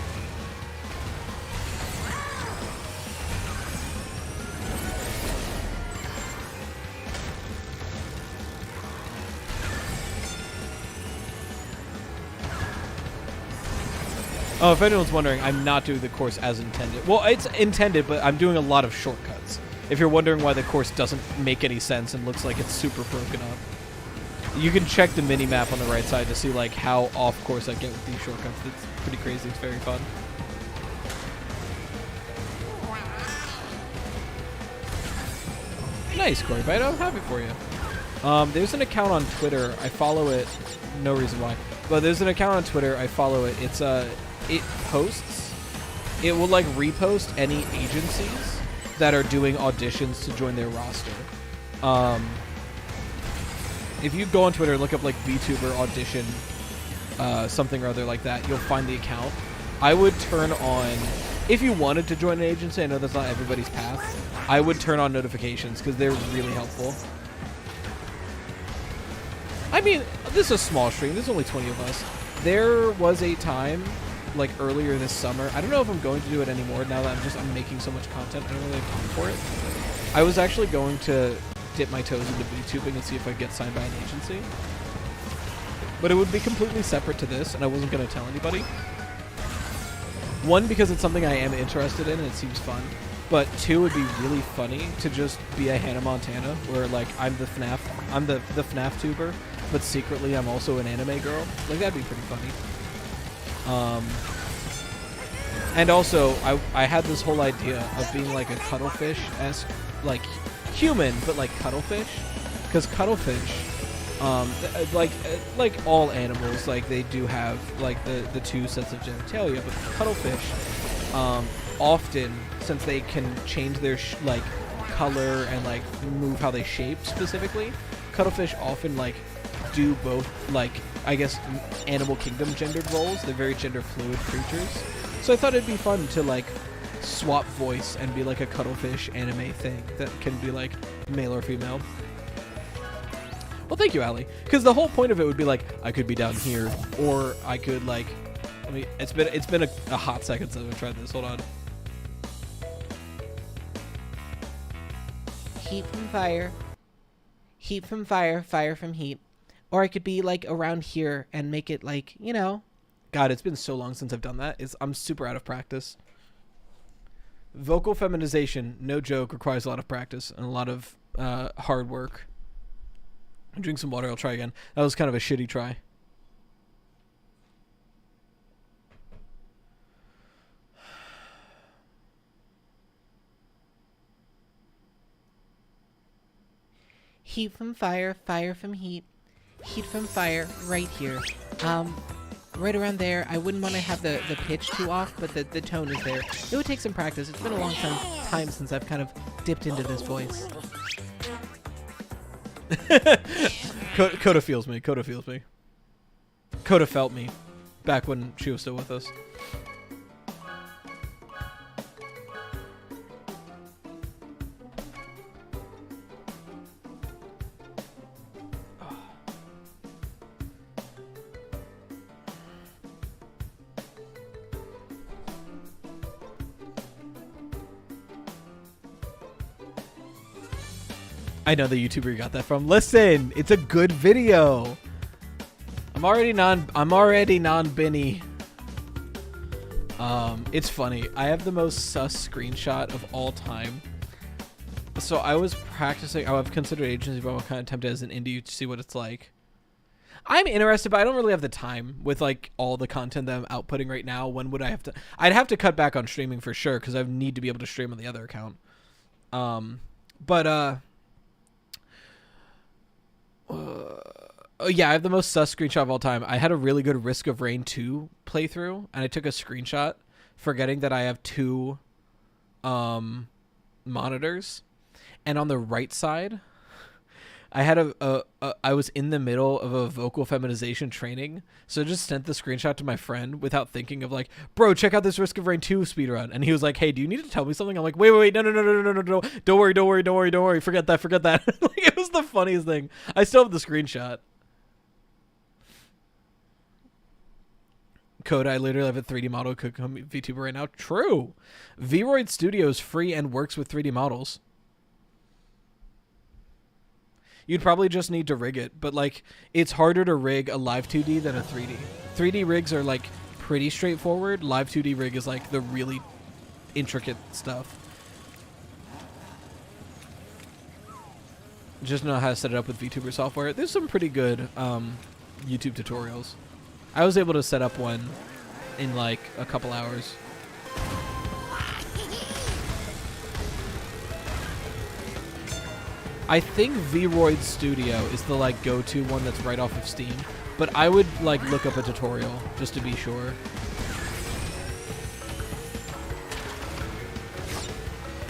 Oh, if anyone's wondering, I'm not doing the course as intended. Well, it's intended, but I'm doing a lot of shortcuts. If you're wondering why the course doesn't make any sense and looks like it's super broken up. You can check the mini-map on the right side to see like how off course I get with these shortcuts. It's pretty crazy. It's very fun. Nice, Corey Bite. I'm happy for you. There's an account on Twitter. I follow it. No reason why. But there's an account on Twitter. I follow it. It's it posts. It will like repost any agencies that are doing auditions to join their roster. If you go on Twitter and look up like VTuber audition, something or other like that, you'll find the account. I would turn on, if you wanted to join an agency, I know that's not everybody's path, I would turn on notifications because they're really helpful. I mean, this is a small stream. There's only 20 of us. There was a time, like earlier this summer. I don't know if I'm going to do it anymore now that I'm making so much content. I don't really have time for it. I was actually going to dip my toes into VTubing and see if I could get signed by an agency. But it would be completely separate to this, and I wasn't going to tell anybody. One, because it's something I am interested in and it seems fun. But two, it would be really funny to just be a Hannah Montana, where like I'm the FNAF tuber, but secretly I'm also an anime girl. Like that'd be pretty funny. And also, I had this whole idea of being like a cuttlefish-esque, like human, but like cuttlefish, because cuttlefish, like all animals, like they do have like the two sets of genitalia, but cuttlefish, often, since they can change their like color and like move how they shape specifically, cuttlefish often like do both, like I guess animal kingdom gendered roles. They're very gender fluid creatures, so I thought it'd be fun to like swap voice and be like a cuttlefish anime thing that can be like male or female. Well, thank you, Allie, because the whole point of it would be like I could be down here, or I could like, I mean, it's been a hot second since I've tried this. Hold on. Heat from fire. Heat from fire. Fire from heat. Or I could be like around here and make it like, you know. God, it's been so long since I've done that. I'm super out of practice. Vocal feminization, no joke, requires a lot of practice and a lot of hard work. Drink some water. I'll try again. That was kind of a shitty try. Heat from fire. Fire from heat. Heat from fire right here. Right around there. I wouldn't want to have the pitch too off, but the tone is there. It would take some practice. It's been a long time since I've kind of dipped into this voice. Coda feels me. Coda feels me. Coda felt me back when she was still with us. I know the YouTuber you got that from. Listen, it's a good video. I'm already non-Benny. It's funny. I have the most sus screenshot of all time. So I was practicing. I've considered agency, but I'm kind of tempted as an indie to see what it's like. I'm interested, but I don't really have the time with like all the content that I'm outputting right now. When would I have to? I'd have to cut back on streaming for sure because I need to be able to stream on the other account. Oh yeah, I have the most sus screenshot of all time. I had a really good Risk of Rain 2 playthrough, and I took a screenshot, forgetting that I have two monitors, and on the right side, I had I was in the middle of a vocal feminization training, so I just sent the screenshot to my friend without thinking of like, bro, check out this Risk of Rain 2 speedrun. And he was like, hey, do you need to tell me something? I'm like, wait, no, don't worry, forget that. Like, it was the funniest thing. I still have the screenshot. Code, I literally have a 3D model could come VTuber right now. True. Vroid Studio is free and works with 3D models. You'd probably just need to rig it, but like it's harder to rig a live 2D than a 3D. 3D rigs are like pretty straightforward. Live 2D rig is like the really intricate stuff. Just know how to set it up with VTuber software. There's some pretty good YouTube tutorials. I was able to set up one in like a couple hours. I think Vroid Studio is the like go-to one that's right off of Steam, but I would like look up a tutorial just to be sure.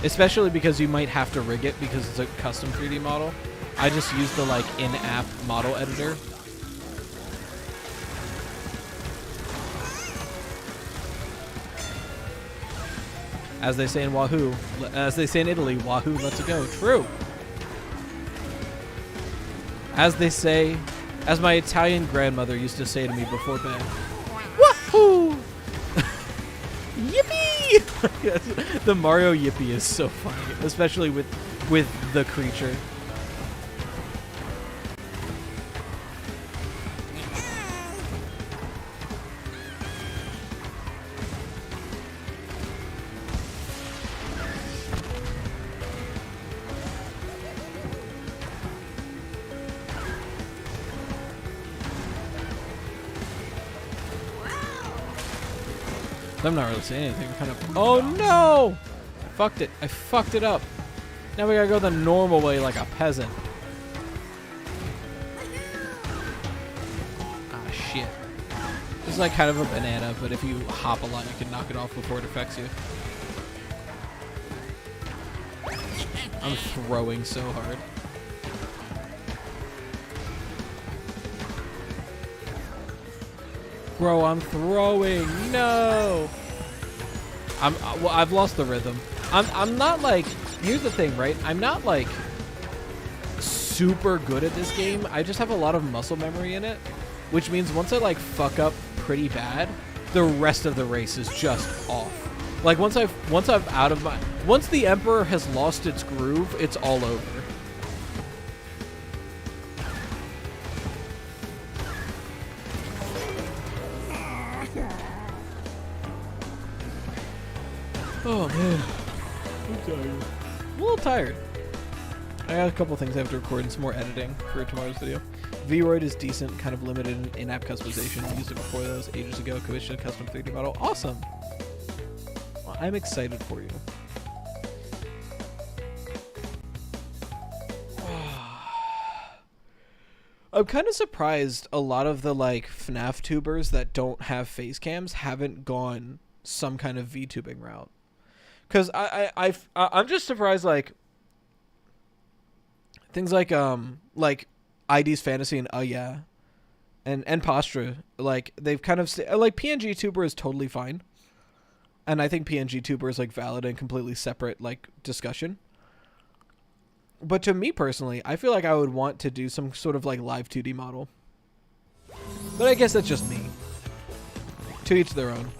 Especially because you might have to rig it because it's a custom 3D model. I just use the like in-app model editor. As they say in Wahoo, as they say in Italy, Wahoo, let's go. True. As they say, as my Italian grandmother used to say to me before bed, Wahoo! Yippee! The Mario yippee is so funny, especially with the creature. I'm not really saying anything. Kind of. Oh no! Fucked it. I fucked it up. Now we gotta go the normal way like a peasant. Ah, shit. This is like kind of a banana, but if you hop a lot, you can knock it off before it affects you. I'm throwing so hard. Bro, I'm throwing. No. Well, I've lost the rhythm. I'm not like. Here's the thing, right? I'm not like super good at this game. I just have a lot of muscle memory in it, which means once I like fuck up pretty bad, the rest of the race is just off. Like once the Emperor has lost its groove, it's all over. Oh man, I'm tired. I'm a little tired. I got a couple things I have to record and some more editing for tomorrow's video. Vroid is decent, kind of limited in app customization. I used it before, that was ages ago. Commissioned a custom 3D model. Awesome. Well, I'm excited for you. I'm kind of surprised a lot of the like FNAF tubers that don't have face cams haven't gone some kind of VTubing route. Cause I'm just surprised like things like ID's Fantasy and yeah, and Postra, like they've kind of like PNG Tuber is totally fine, and I think PNG Tuber is like valid and completely separate like discussion. But to me personally, I feel like I would want to do some sort of like live 2D model. But I guess that's just me. To each their own.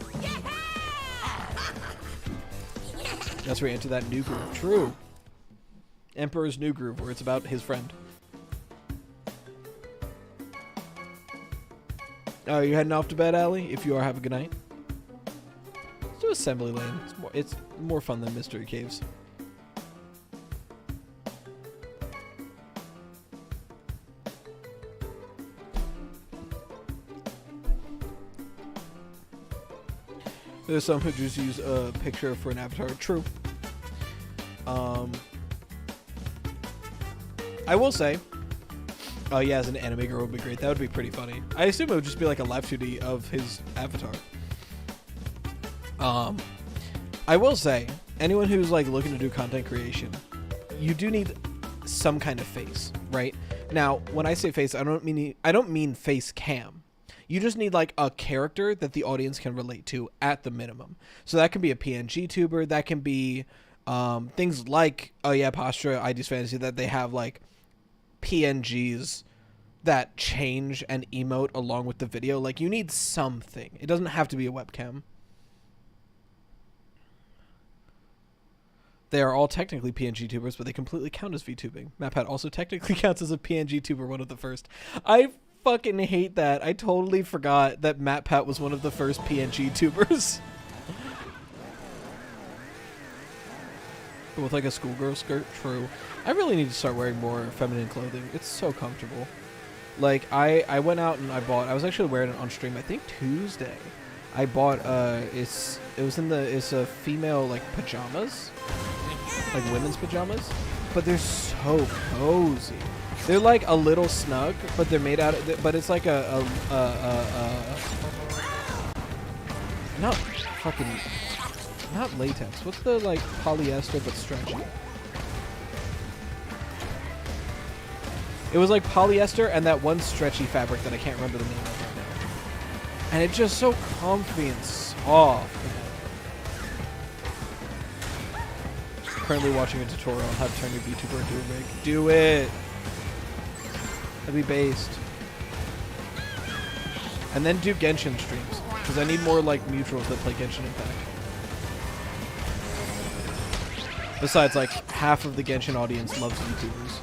That's where you enter that new groove. True. Emperor's New Groove, where it's about his friend. Oh, you're heading off to bed, Allie? If you are, have a good night. Let's do Assembly Lane. It's more fun than Mystery Caves. There's some who just use a picture for an avatar. True. I will say, Oh yeah, as an anime girl would be great. That would be pretty funny. I assume it would just be like a live 2D of his avatar. I will say, anyone who's like looking to do content creation, you do need some kind of face, right? Now, when I say face, I don't mean face cam. You just need like a character that the audience can relate to at the minimum. So that can be a PNG tuber, that can be things like, oh yeah, Postura, ID's Fantasy, that they have like PNGs that change and emote along with the video. Like, you need something. It doesn't have to be a webcam. They are all technically PNG tubers, but they completely count as VTubing. MatPat also technically counts as a PNG tuber, one of the first. I fucking hate that. I totally forgot that MatPat was one of the first PNG tubers. With like a schoolgirl skirt, true. I really need to start wearing more feminine clothing. It's so comfortable. Like, I went out and I was actually wearing it on stream, I think Tuesday. I bought it's a female like pajamas, like women's pajamas, but they're so cozy. They're like a little snug, but they're made out of, but it's like not latex. What's the like polyester but stretchy? It was like polyester and that one stretchy fabric that I can't remember the name of right now. And it's just so comfy and soft. Currently watching a tutorial on how to turn your VTuber into a rig. Do it! That'd be based. And then do Genshin streams, because I need more like mutuals that play Genshin Impact. Besides, like, half of the Genshin audience loves VTubers.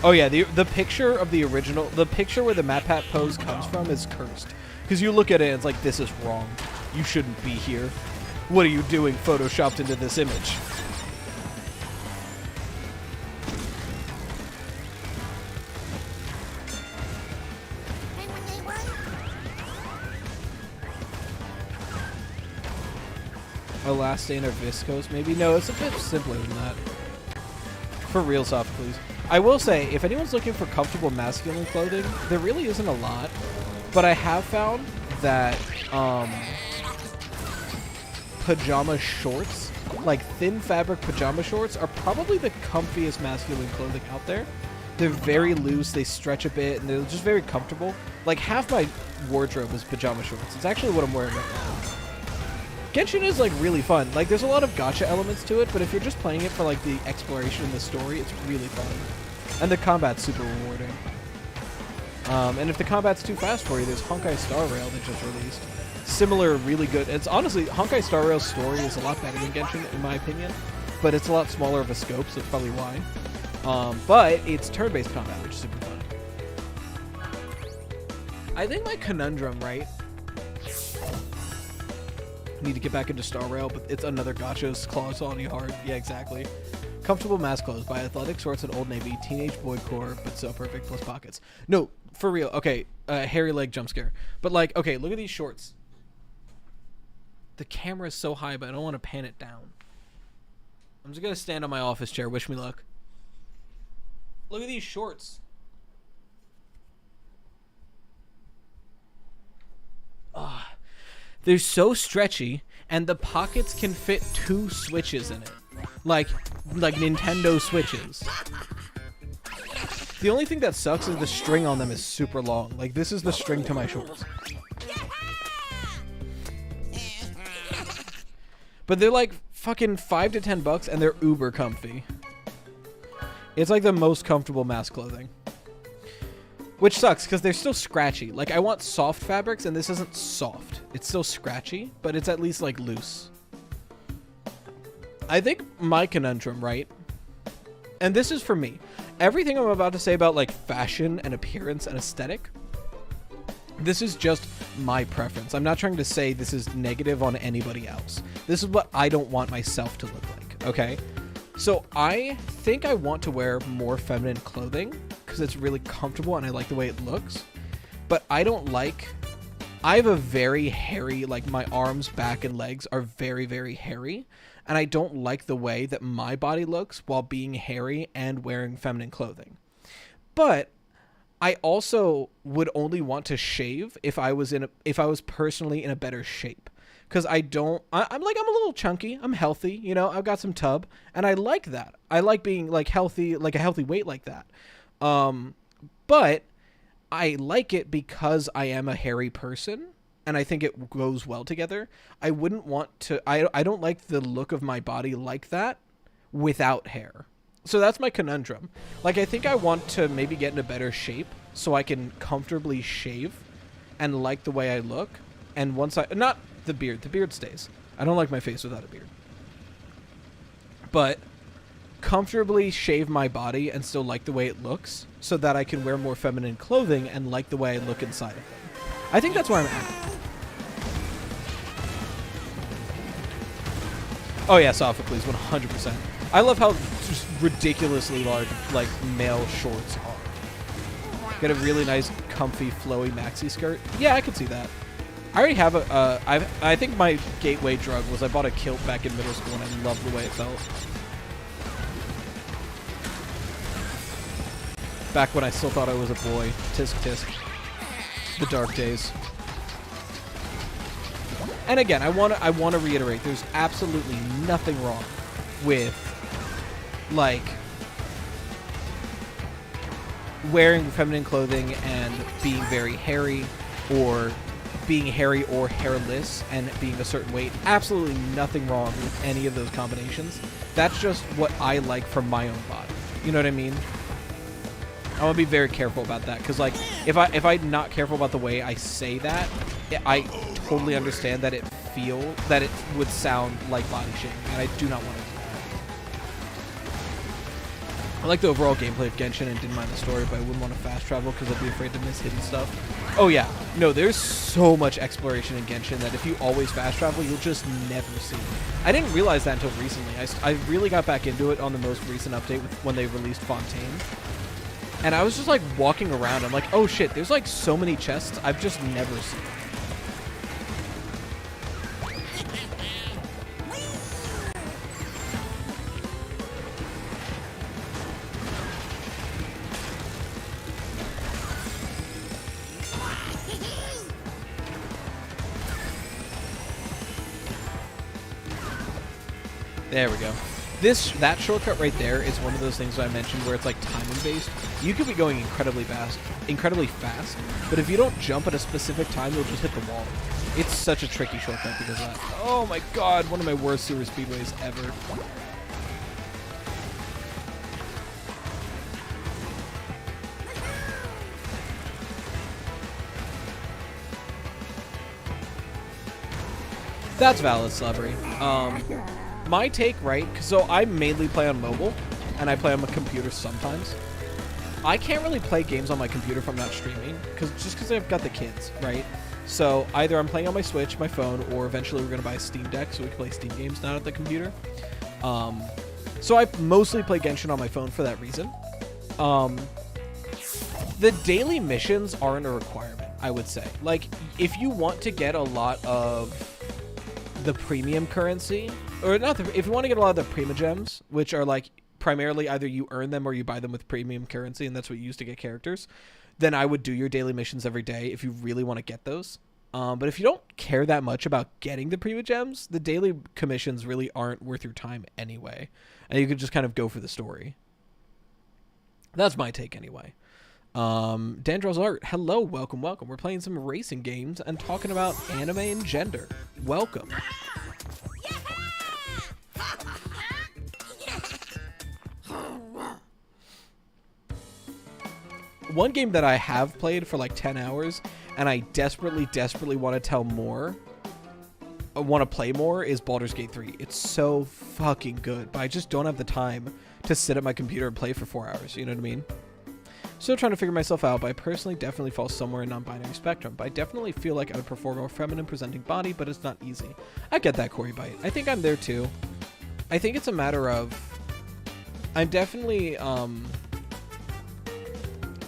Oh yeah, the picture of the original, the picture where the MatPat pose comes from is cursed. Because you look at it and it's like, this is wrong. You shouldn't be here. What are you doing photoshopped into this image? Elastane or viscose, maybe? No, it's a bit simpler than that. For real soft, please. I will say, if anyone's looking for comfortable masculine clothing, there really isn't a lot. But I have found that pajama shorts, like thin fabric pajama shorts, are probably the comfiest masculine clothing out there. They're very loose, they stretch a bit, and they're just very comfortable. Like, half my wardrobe is pajama shorts. It's actually what I'm wearing right now. Genshin is, like, really fun. Like, there's a lot of gacha elements to it, but if you're just playing it for, like, the exploration and the story, it's really fun. And the combat's super rewarding. And if the combat's too fast for you, there's Honkai Star Rail that just released. Similar, really good. It's honestly, Honkai Star Rail's story is a lot better than Genshin, in my opinion. But it's a lot smaller of a scope, so that's probably why. But it's turn-based combat, which is super fun. I think my conundrum, right? Need to get back into Star Rail, but it's another gacha's claws on you hard. Yeah, exactly. Comfortable mask clothes. Buy athletic shorts at Old Navy. Teenage boy core, but so perfect, plus pockets. No, for real. Okay, hairy leg jump scare. But like, okay, look at these shorts. The camera is so high, but I don't want to pan it down. I'm just gonna stand on my office chair. Wish me luck. Look at these shorts. Ah. They're so stretchy, and the pockets can fit 2 Switches in it. Like Nintendo Switches. The only thing that sucks is the string on them is super long. Like, this is the string to my shorts. But they're like fucking $5 to $10, and they're uber comfy. It's like the most comfortable mask clothing. Which sucks, because they're still scratchy. Like, I want soft fabrics, and this isn't soft. It's still scratchy, but it's at least, like, loose. I think my conundrum, right? And this is for me. Everything I'm about to say about, like, fashion and appearance and aesthetic, this is just my preference. I'm not trying to say this is negative on anybody else. This is what I don't want myself to look like, okay? So I think I want to wear more feminine clothing because it's really comfortable and I like the way it looks. But I don't like I have a very hairy, like my arms, back, and legs are very, very hairy. And I don't like the way that my body looks while being hairy and wearing feminine clothing. But I also would only want to shave if I was personally in a better shape. Because I'm a little chunky. I'm healthy, you know. I've got some tub, and I like that. I like being like healthy, like a healthy weight like that. But I like it because I am a hairy person, and I think it goes well together. I wouldn't want to. I don't like the look of my body like that without hair. So that's my conundrum. Like, I think I want to maybe get in a better shape so I can comfortably shave and like the way I look. And once not the beard stays. I don't like my face without a beard. But comfortably shave my body and still like the way it looks so that I can wear more feminine clothing and like the way I look inside of them. I think that's where I'm at. Oh yeah, Sophocles, 100%. I love how just ridiculously large, like, male shorts are. Get a really nice, comfy, flowy maxi skirt. Yeah, I could see that. I already have I think my gateway drug was I bought a kilt back in middle school and I loved the way it felt. Back when I still thought I was a boy. Tisk tisk. The dark days. And again, I want to reiterate, there's absolutely nothing wrong with, like, wearing feminine clothing and being very hairy, or being hairy or hairless and being a certain weight. Absolutely nothing wrong with any of those combinations. That's just what I like for my own body. You know what I mean? I want to be very careful about that, because, like, if I'm not careful about the way I say that, I totally understand that it would sound like body shaming, and I do not want to do that. I like the overall gameplay of Genshin and didn't mind the story, but I wouldn't want to fast travel because I'd be afraid to miss hidden stuff. Oh yeah, no, there's so much exploration in Genshin that if you always fast travel, you'll just never see. I didn't realize that until recently. I really got back into it on the most recent update when they released Fontaine. And I was just like walking around. I'm like, oh shit, there's like so many chests I've just never seen. There we go. That shortcut right there is one of those things that I mentioned where it's like timing based. You could be going incredibly fast, but if you don't jump at a specific time, you'll just hit the wall. It's such a tricky shortcut because of that. Oh my god, one of my worst sewer speedways ever. That's valid, Slubbery. My take, right? So I mainly play on mobile, and I play on my computer sometimes. I can't really play games on my computer if I'm not streaming, because I've got the kids, right? So either I'm playing on my Switch, my phone, or eventually we're going to buy a Steam Deck so we can play Steam games not at the computer. So I mostly play Genshin on my phone for that reason. The daily missions aren't a requirement, I would say. Like, if you want to get a lot of the premium currency, or not, if you want to get a lot of the Primogems, which are like primarily either you earn them or you buy them with premium currency, and that's what you use to get characters, then I would do your daily missions every day if you really want to get those. But if you don't care that much about getting the Primogems, the daily commissions really aren't worth your time anyway, and you could just kind of go for the story. That's my take anyway. Dandrel's Art, hello, welcome. We're playing some racing games and talking about anime and gender. Welcome. One game that I have played for like 10 hours and I desperately want to play more is Baldur's Gate 3. It's so fucking good, but I just don't have the time to sit at my computer and play for 4 hours, you know what I mean? Still trying to figure myself out, but I personally definitely fall somewhere in non-binary spectrum. But I definitely feel like I would prefer a more feminine presenting body, but it's not easy. I get that, Corey Bite. I think I'm there too. I think it's a matter of... I'm definitely...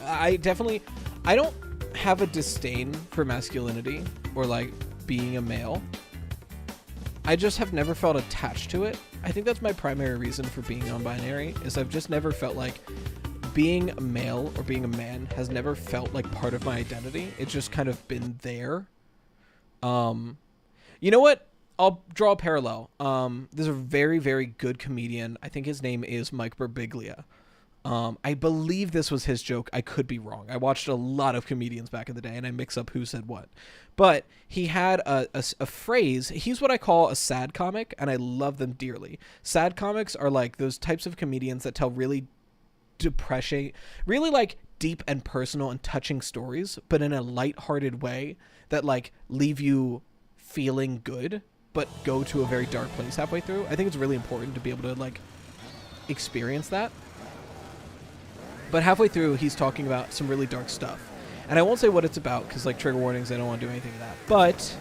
I don't have a disdain for masculinity. or like being a male. I just have never felt attached to it. I think that's my primary reason for being non-binary, is I've just never felt like being a male or being a man has never felt like part of my identity. It's just kind of been there. You know what? I'll draw a parallel. There's a very, very good comedian. I think his name is Mike Birbiglia. I believe this was his joke. I could be wrong. I watched a lot of comedians back in the day, and I mix up who said what. But he had a phrase. He's what I call a sad comic, and I love them dearly. Sad comics are like those types of comedians that tell really depressing, really like deep and personal and touching stories, but in a lighthearted way that like leave you feeling good, but go to a very dark place halfway through. I think it's really important to be able to like experience that. But halfway through, he's talking about some really dark stuff. And I won't say what it's about, because, like, trigger warnings, I don't want to do anything to that. But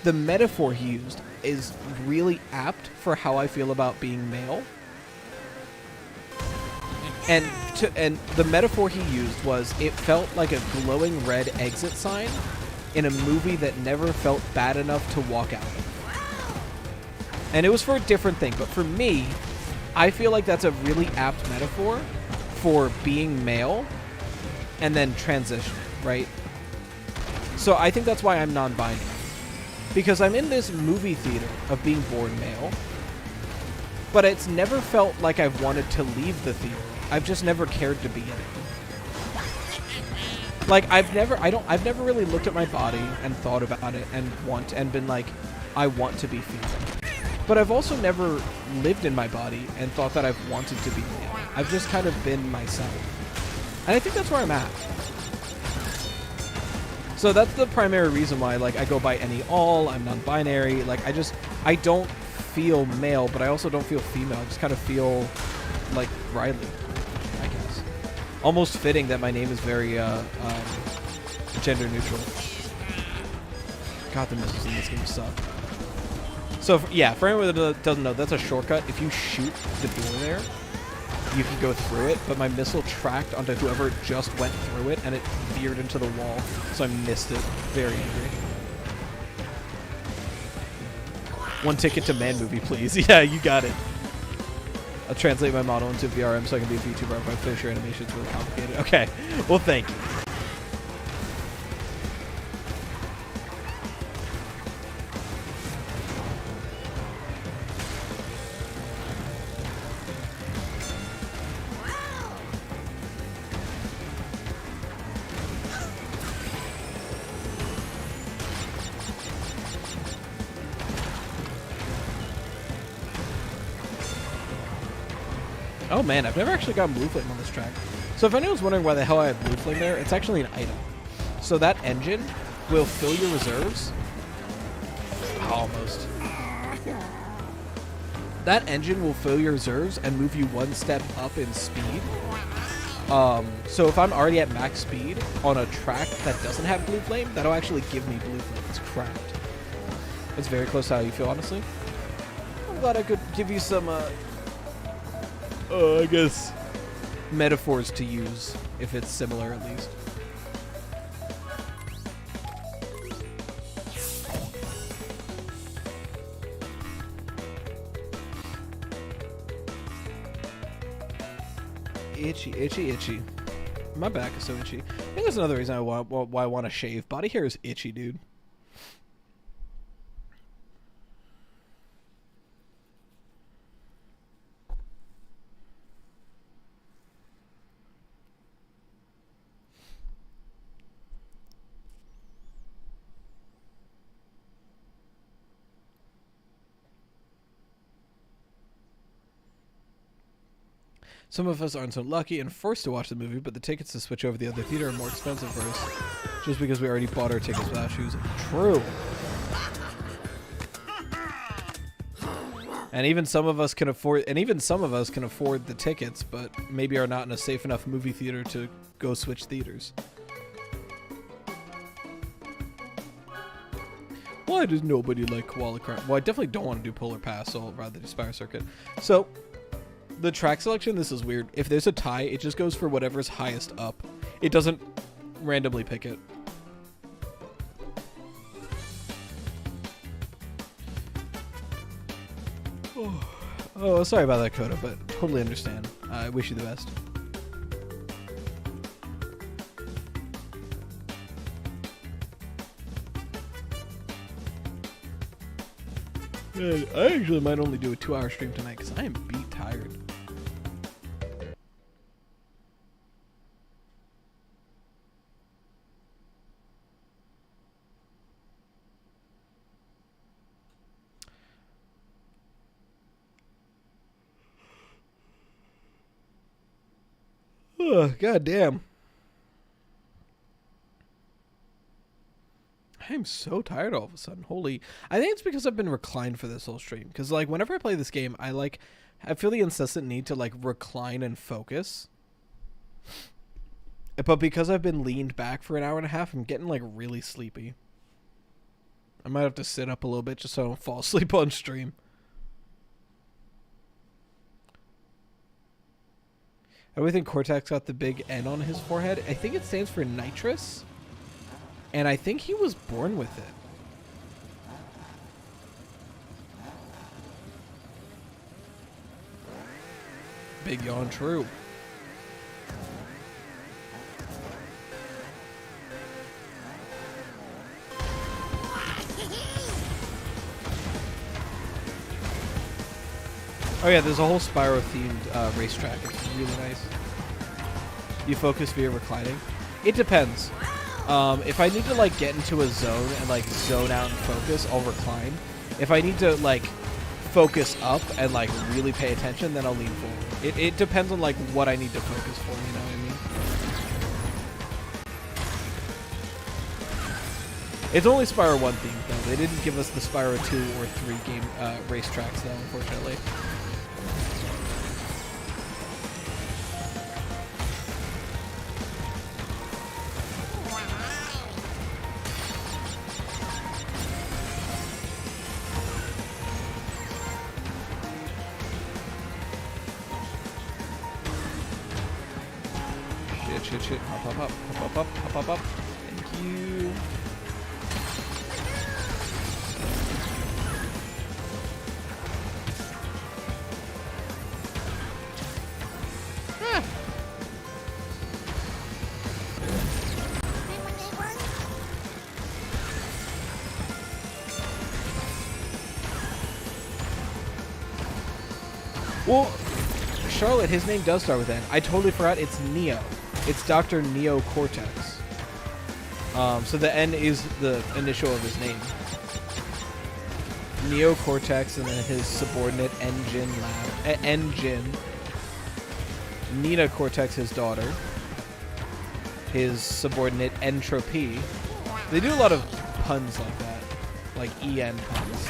the metaphor he used is really apt for how I feel about being male. And the metaphor he used was, it felt like a glowing red exit sign in a movie that never felt bad enough to walk out of. And it was for a different thing. But for me, I feel like that's a really apt metaphor for being male and then transitioning, right? So I think that's why I'm non-binary, because I'm in this movie theater of being born male, but it's never felt like I've wanted to leave the theater. I've just never cared to be in it. Like I've never really looked at my body and thought about it and been like, I want to be female. But I've also never lived in my body and thought that I've wanted to be male. I've just kind of been myself. And I think that's where I'm at. So that's the primary reason why, like, I go by any all, I'm non-binary. Like, I don't feel male, but I also don't feel female. I just kind of feel like Riley, I guess. Almost fitting that my name is very gender neutral. God, the missiles in this game suck. So, yeah, for anyone that doesn't know, that's a shortcut. If you shoot the door there, you can go through it, but my missile tracked onto whoever just went through it, and it veered into the wall, so I missed it. Very angry. One ticket to Man Movie, please. Yeah, you got it. I'll translate my model into VRM so I can be a VTuber. If I finish your animation, it's really complicated. Okay, well, thank you. Oh man, I've never actually gotten blue flame on this track. So if anyone's wondering why the hell I have blue flame there, it's actually an item. So that engine will fill your reserves. Almost. That engine will fill your reserves and move you one step up in speed. So if I'm already at max speed on a track that doesn't have blue flame, that'll actually give me blue flame. It's cracked. It's very close to how you feel, honestly. I'm glad I could give you some, I guess, metaphors to use, if it's similar at least. Itchy, itchy, itchy. My back is so itchy. I think that's another reason why I want to shave. Body hair is itchy, dude. Some of us aren't so lucky and forced to watch the movie, but the tickets to switch over the other theater are more expensive for us, just because we already bought our tickets without choosing. True. And even some of us can afford, the tickets, but maybe are not in a safe enough movie theater to go switch theaters. Why does nobody like Koala Crab? Well, I definitely don't want to do Polar Pass, so I'll rather do Spire Circuit. So, the track selection, this is weird. If there's a tie, it just goes for whatever's highest up. It doesn't randomly pick it. Oh, sorry about that, Coda, but totally understand. I wish you the best. Man, I actually might only do a 2-hour stream tonight because I am beat tired. God damn. I'm so tired all of a sudden. Holy. I think it's because I've been reclined for this whole stream. Because, like, whenever I play this game, I feel the incessant need to, like, recline and focus. But because I've been leaned back for an hour and a half, I'm getting, like, really sleepy. I might have to sit up a little bit just so I don't fall asleep on stream. I think Cortex got the big N on his forehead. I think it stands for nitrous. And I think he was born with it. Big yawn, true. Oh yeah, there's a whole Spyro themed racetrack. It's really nice. You focus via reclining. It depends. If I need to like get into a zone and like zone out and focus, I'll recline. If I need to like focus up and like really pay attention, then I'll lean forward. It depends on like what I need to focus for, you know what I mean? It's only Spyro 1 themed though. They didn't give us the Spyro 2 or 3 game racetracks though, unfortunately. Shit. Hop up. Thank you. Ah. Well, Charlotte, his name does start with N. I totally forgot. It's Neo. It's Dr. Neo Cortex. So the N is the initial of his name. Neo Cortex, and then his subordinate Engine. Nina Cortex, his daughter. His subordinate Entropy. They do a lot of puns like that, like EN puns.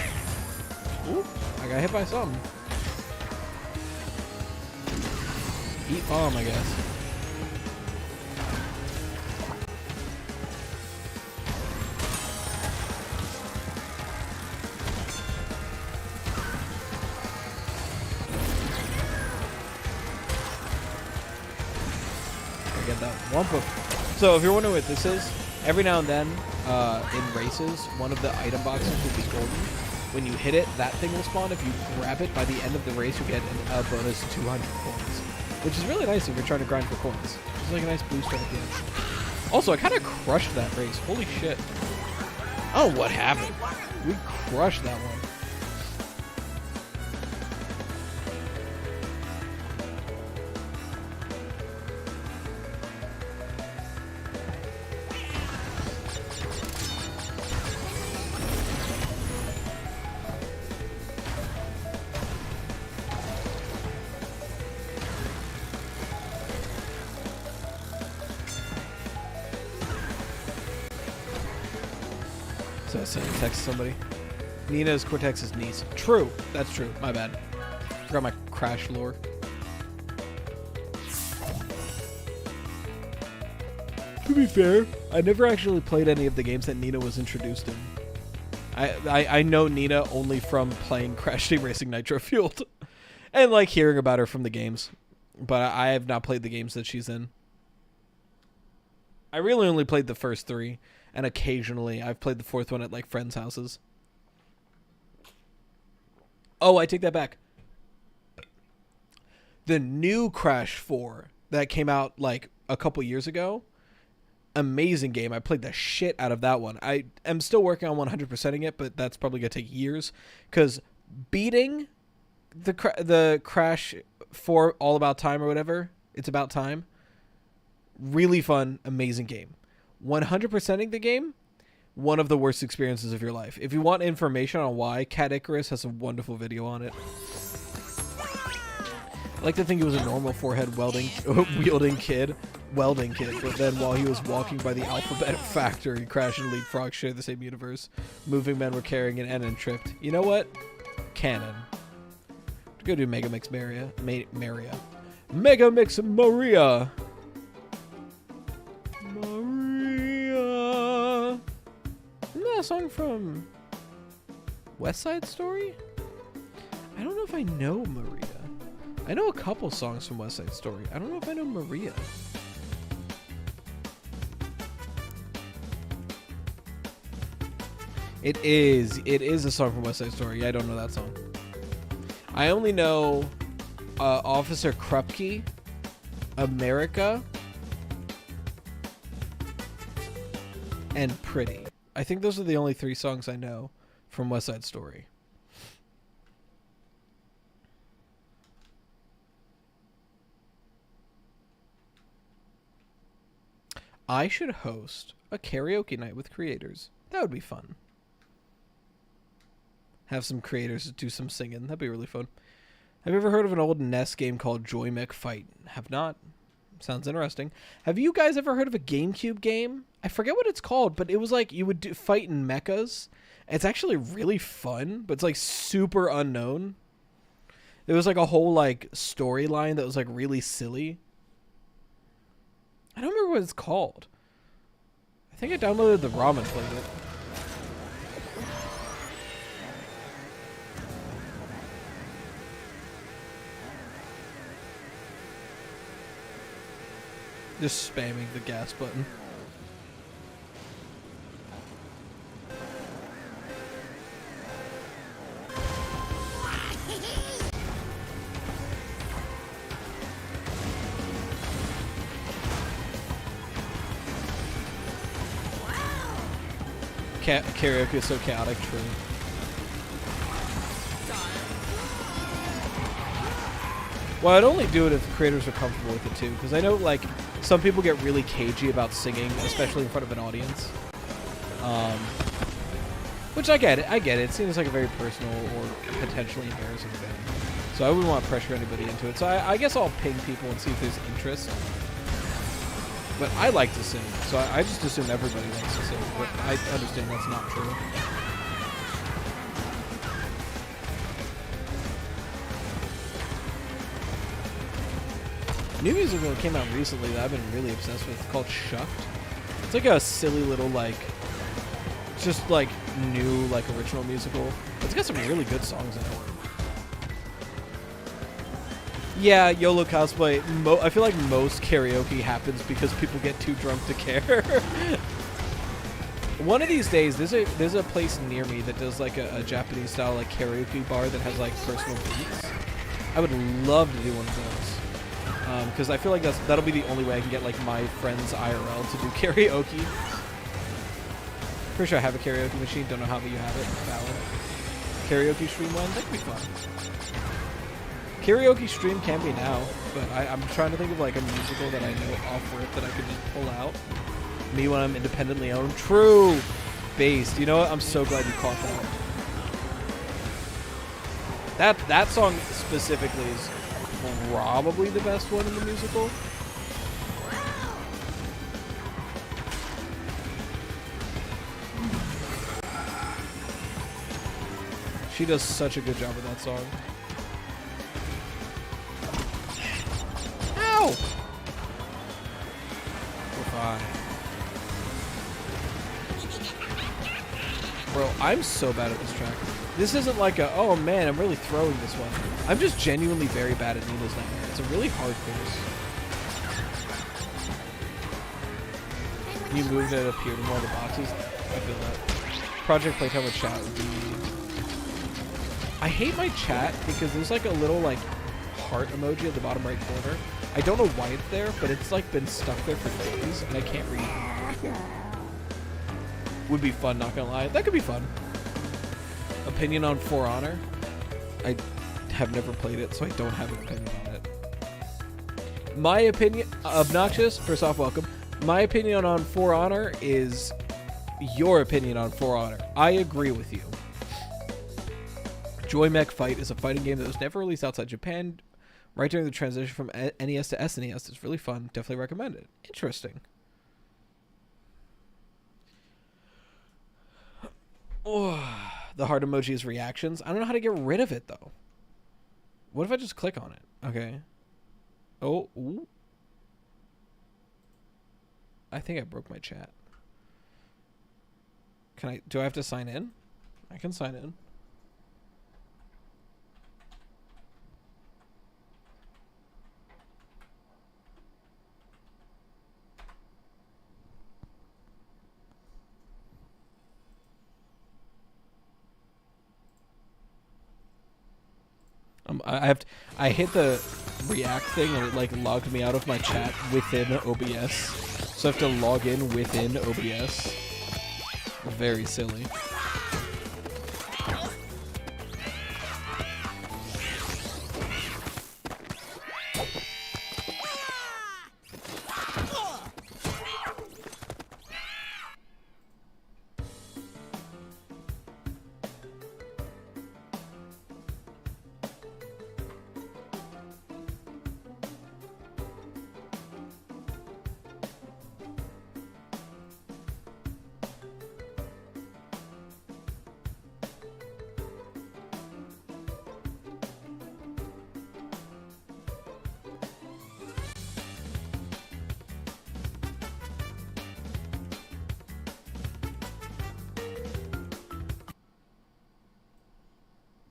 Ooh, I got hit by something. Eat bomb, I guess. So if you're wondering what this is, every now and then in races, one of the item boxes will be golden. When you hit it, that thing will spawn. If you grab it, by the end of the race, you get a bonus 200 coins, which is really nice if you're trying to grind for coins. It's like a nice booster at the end. Also, I kind of crushed that race. Holy shit. I don't know what happened. We crushed that one. Text somebody. Nina is Cortex's niece. True. That's true. My bad. Forgot my Crash lore. To be fair, I never actually played any of the games that Nina was introduced in. I know Nina only from playing Crash Team Racing Nitro Fueled and like hearing about her from the games, but I have not played the games that she's in. I really only played the first 3. And occasionally, I've played the 4th one at, like, friends' houses. Oh, I take that back. The new Crash 4 that came out like a couple years ago, amazing game. I played the shit out of that one. I am still working on 100%ing it, but that's probably going to take years because beating the Crash 4 All About Time or whatever, it's about time. Really fun, amazing game. 100%ing the game, one of the worst experiences of your life. If you want information on why, Cat Icarus has a wonderful video on it. I like to think he was a normal forehead wielding kid, but then while he was walking by the Alphabet factory, Crash and Leapfrog share the same universe. Moving men were carrying an N and tripped. You know what? Canon. Go do Mega Mix Maria. Mega Mix Maria. Maria. Isn't that a song from West Side Story? I don't know if I know Maria. I know a couple songs from West Side Story. I don't know if I know Maria. It is a song from West Side Story. Yeah, I don't know that song. I only know Officer Krupke, America, and Pretty. I think those are the only 3 songs I know from West Side Story. I should host a karaoke night with creators. That would be fun. Have some creators do some singing. That'd be really fun. Have you ever heard of an old NES game called Joy Mech Fight? Have not. Sounds interesting. Have you guys ever heard of a GameCube game? I forget what it's called, but it was like you would fight in mechas. It's actually really fun, but it's like super unknown. There was like a whole like storyline that was like really silly. I don't remember what it's called. I think I downloaded the ROM and played it. Just spamming the gas button. Karaoke is so chaotic, true. Well, I'd only do it if creators are comfortable with it too, because I know like some people get really cagey about singing, especially in front of an audience. Which I get it. It seems like a very personal or potentially embarrassing thing. So I wouldn't want to pressure anybody into it. So I guess I'll ping people and see if there's interest. But I like to sing, so I just assume everybody likes to sing. But I understand that's not true. New musical that came out recently that I've been really obsessed with, called Shucked. It's like a silly little like, just like new like original musical. It's got some really good songs in it. Yeah, YOLO cosplay. I feel like most karaoke happens because people get too drunk to care. One of these days, there's a place near me that does like a Japanese style like karaoke bar that has like personal beats. I would love to do one of those because I feel like that'll be the only way I can get like my friends IRL to do karaoke. Pretty sure I have a karaoke machine. Don't know how, but you have it. Valid. Karaoke stream one. That'd be fun. Karaoke stream can be now, but I'm trying to think of like a musical that I know off rip that I could just pull out. Me when I'm independently owned. True! Based. You know what? I'm so glad you caught that. That song specifically is probably the best one in the musical. She does such a good job with that song. Ow! We're fine. Bro, I'm so bad at this track. This isn't like a, oh man, I'm really throwing this one. I'm just genuinely very bad at Needle's Nightmare. It's a really hard course. You moved it up here to more of the boxes. I feel that. Project Playtime with chat would be I hate my chat because there's like a little like heart emoji at the bottom right corner. I don't know why it's there, but it's like been stuck there for days and I can't read. Would be fun, not gonna lie. That could be fun. Opinion on For Honor? I have never played it, so I don't have an opinion on it. My opinion, Obnoxious, first off, welcome. My opinion on For Honor is your opinion on For Honor. I agree with you. Joy Mech Fight is a fighting game that was never released outside Japan right during the transition from NES to SNES. It's really fun. Definitely recommend it. Interesting. Oh, the heart emoji is reactions. I don't know how to get rid of it, though. What if I just click on it? Okay. Oh, ooh. I think I broke my chat. Do I have to sign in? I can sign in. I hit the react thing and it like logged me out of my chat within OBS. So I have to log in within OBS. Very silly.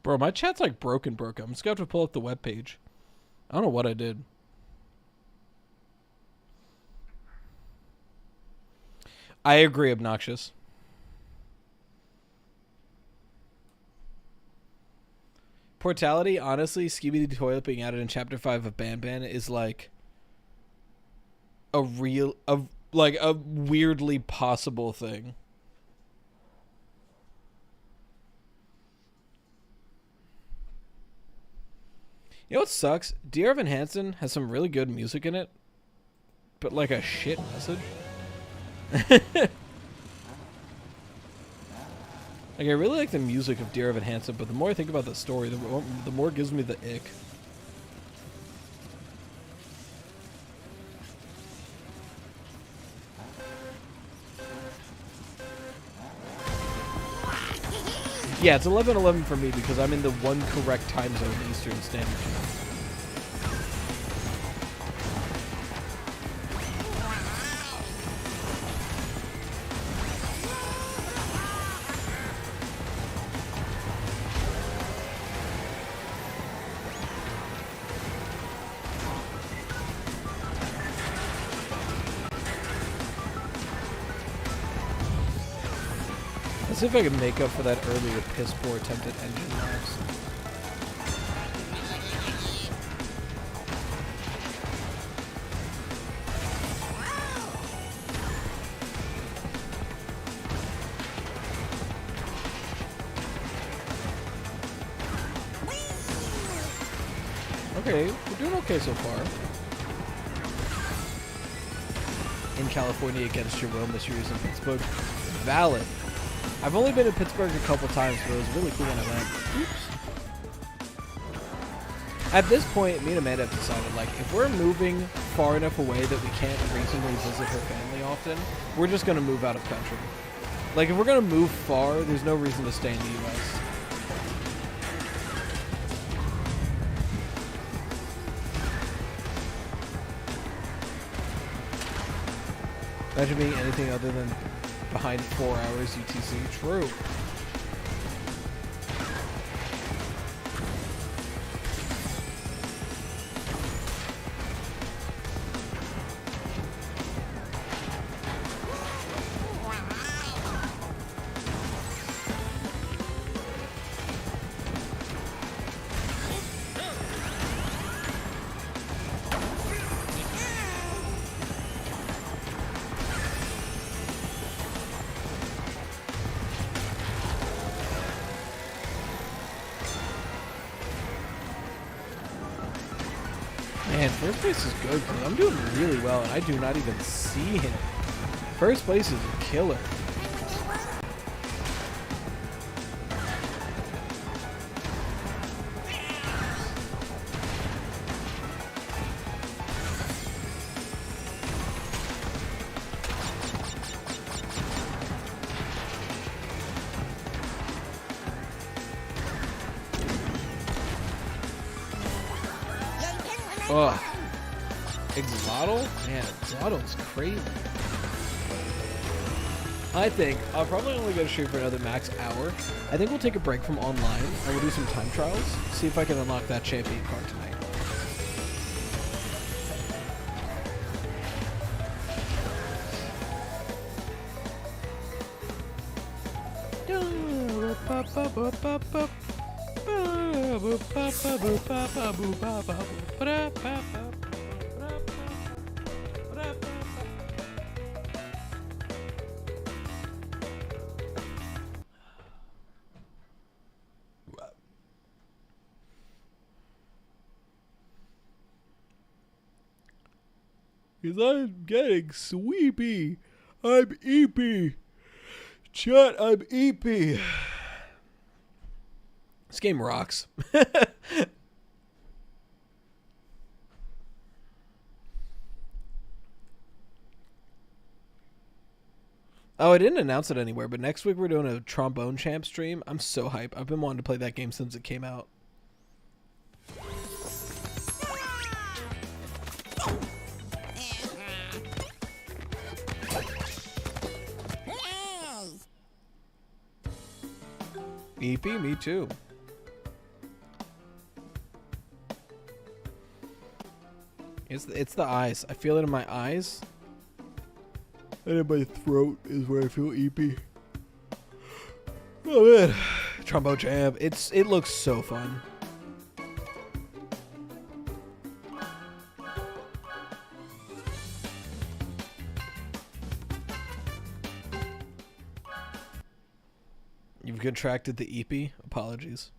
Bro, my chat's like broken. I'm just gonna have to pull up the webpage. I don't know what I did. I agree, Obnoxious. Portality, honestly, Skibidi Toilet being added in Chapter 5 of Ban Ban is like a weirdly possible thing. You know what sucks? Dear Evan Hansen has some really good music in it, but like a shit message. Like I really like the music of Dear Evan Hansen, but the more I think about the story, the more it gives me the ick. Yeah, it's 11:11 for me because I'm in the one correct time zone, Eastern Standard Time. Let's see if I can make up for that earlier piss poor attempt at engine laps. Okay, we're doing okay so far. In California against Jerome this year in Pittsburgh. Valid. I've only been to Pittsburgh a couple times, but it was really cool when I went. Oops. At this point, me and Amanda have decided, like, if we're moving far enough away that we can't reasonably visit her family often, we're just going to move out of country. Like, if we're going to move far, there's no reason to stay in the U.S. Imagine being anything other than behind 4 hours UTC. True. Man, first place is good because I'm doing really well and I do not even see him. First place is a killer. Ugh. Exottle? Man, Exottle's crazy. I think I'll probably only go to stream for another max hour. I think we'll take a break from online and we'll do some time trials. See if I can unlock that champion card tonight. Because I'm getting sweepy. I'm eepy. Chat, I'm eepy. This game rocks. Oh, I didn't announce it anywhere, but next week we're doing a trombone champ stream. I'm so hype. I've been wanting to play that game since it came out. EP, me too. It's the eyes. I feel it in my eyes. And in my throat is where I feel EP. Oh man. Trombone Jam. It looks so fun. You've contracted the EP? Apologies.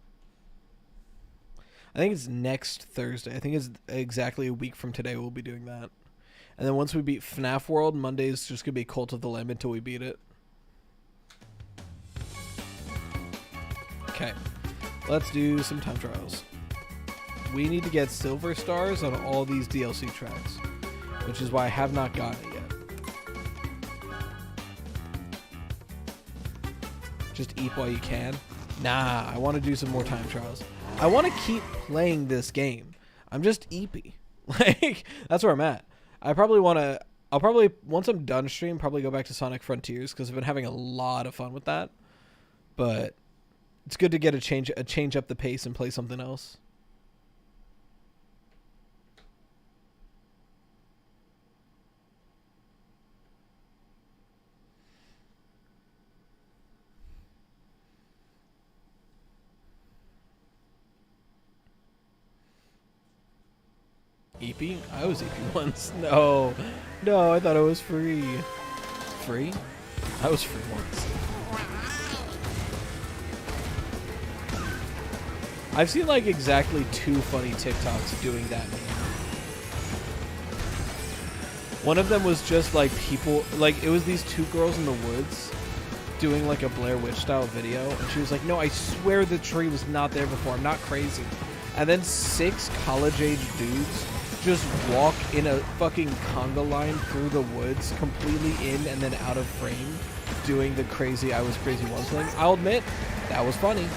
I think it's next Thursday. I think it's exactly a week from today we'll be doing that. And then once we beat FNAF World, Monday's just going to be Cult of the Lamb until we beat it. Okay. Let's do some time trials. We need to get silver stars on all these DLC tracks, which is why I have not gotten it yet. Just eat while you can. Nah, I want to do some more time trials. I want to keep playing this game. I'm just eepy. Like, that's where I'm at. I'll probably, once I'm done stream, probably go back to Sonic Frontiers because I've been having a lot of fun with that. But it's good to get a change up the pace and play something else. EP? I was EP once. No, I thought it was free. Free? I was free once. I've seen like exactly 2 funny TikToks doing that meme. One of them was just like people, like it was these 2 girls in the woods doing like a Blair Witch style video, and she was like, no, I swear the tree was not there before, I'm not crazy. And then 6 college-age dudes just walk in a fucking conga line through the woods, completely in and then out of frame, doing the crazy I was crazy once thing. I'll admit, that was funny.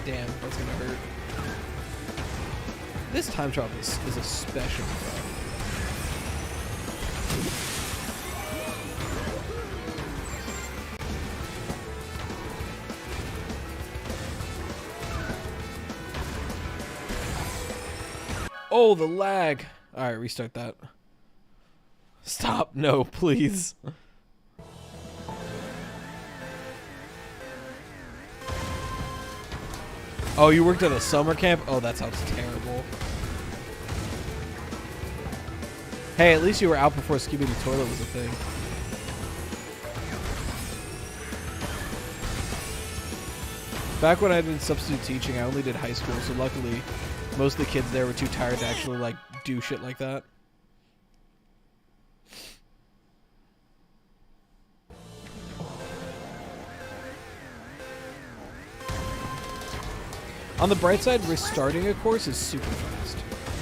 Damn, that's gonna hurt. This time trial is especially fun. Oh, the lag. All right, restart that. Stop. No, please. Oh, you worked at a summer camp? Oh, that sounds terrible. Hey, at least you were out before Skibidi Toilet was a thing. Back when I did substitute teaching, I only did high school, so luckily most of the kids there were too tired to actually like do shit like that. On the bright side, restarting a course is super fast,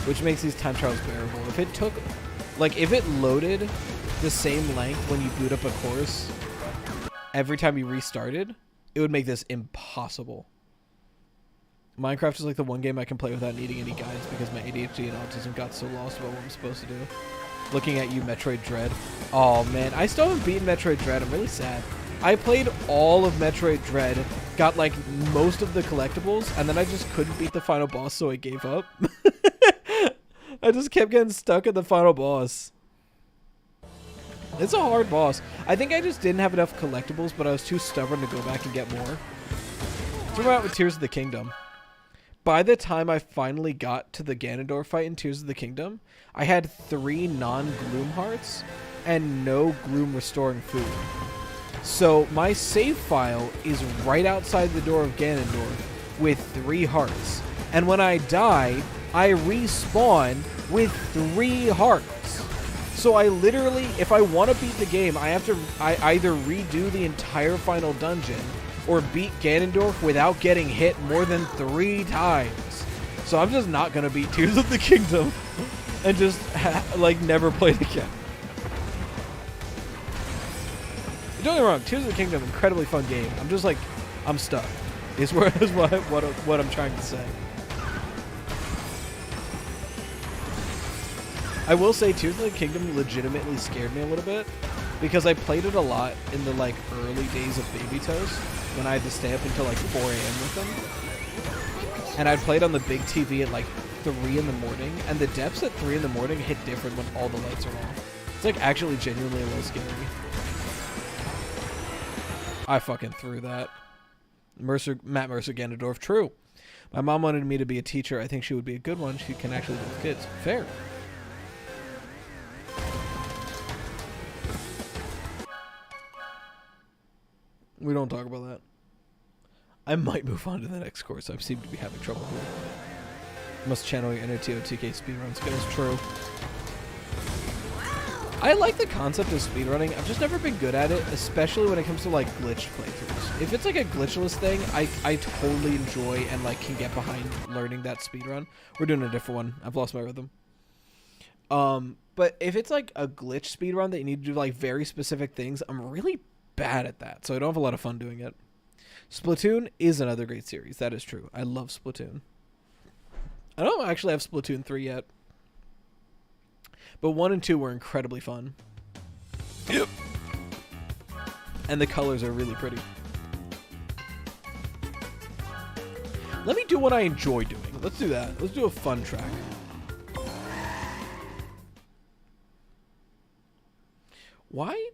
which makes these time trials bearable. If it took, like, if it loaded the same length when you boot up a course every time you restarted, it would make this impossible. Minecraft is like the one game I can play without needing any guides because my ADHD and autism got so lost about what I'm supposed to do. Looking at you, Metroid Dread. Oh, man. I still haven't beaten Metroid Dread. I'm really sad. I played all of Metroid Dread, got like most of the collectibles, and then I just couldn't beat the final boss, so I gave up. I just kept getting stuck at the final boss. It's a hard boss. I think I just didn't have enough collectibles, but I was too stubborn to go back and get more. Threw out with Tears of the Kingdom. By the time I finally got to the Ganondorf fight in Tears of the Kingdom, I had 3 non-Gloom hearts and no Gloom restoring food. So my save file is right outside the door of Ganondorf with 3 hearts. And when I die, I respawn with 3 hearts. So I literally, if I want to beat the game, I either redo the entire final dungeon or beat Ganondorf without getting hit more than 3 times. So I'm just not going to beat Tears of the Kingdom and just, like, never play it again. Don't get me wrong, Tears of the Kingdom, incredibly fun game. I'm just like, I'm stuck. Is what I'm trying to say. I will say Tears of the Kingdom legitimately scared me a little bit because I played it a lot in the like early days of BEENOX when I had to stay up until like 4 a.m. with them. And I'd played on the big TV at like 3 in the morning, and the depths at 3 in the morning hit different when all the lights are off. It's like actually genuinely a little scary. I fucking threw that. Matt Mercer Ganondorf, true. My mom wanted me to be a teacher. I think she would be a good one. She can actually deal with kids. Fair. We don't talk about that. I might move on to the next course. I seem to be having trouble here. Must channel your inner TOTK speedrun skills. True. I like the concept of speedrunning. I've just never been good at it, especially when it comes to like glitched playthroughs. If it's like a glitchless thing, I totally enjoy and like can get behind learning that speedrun. We're doing a different one. I've lost my rhythm. But if it's like a glitch speedrun that you need to do like very specific things, I'm really bad at that, so I don't have a lot of fun doing it. Splatoon is another great series. That is true. I love Splatoon. I don't actually have Splatoon 3 yet. But 1 and 2 were incredibly fun. Yep. And the colors are really pretty. Let me do what I enjoy doing. Let's do that. Let's do a fun track. Why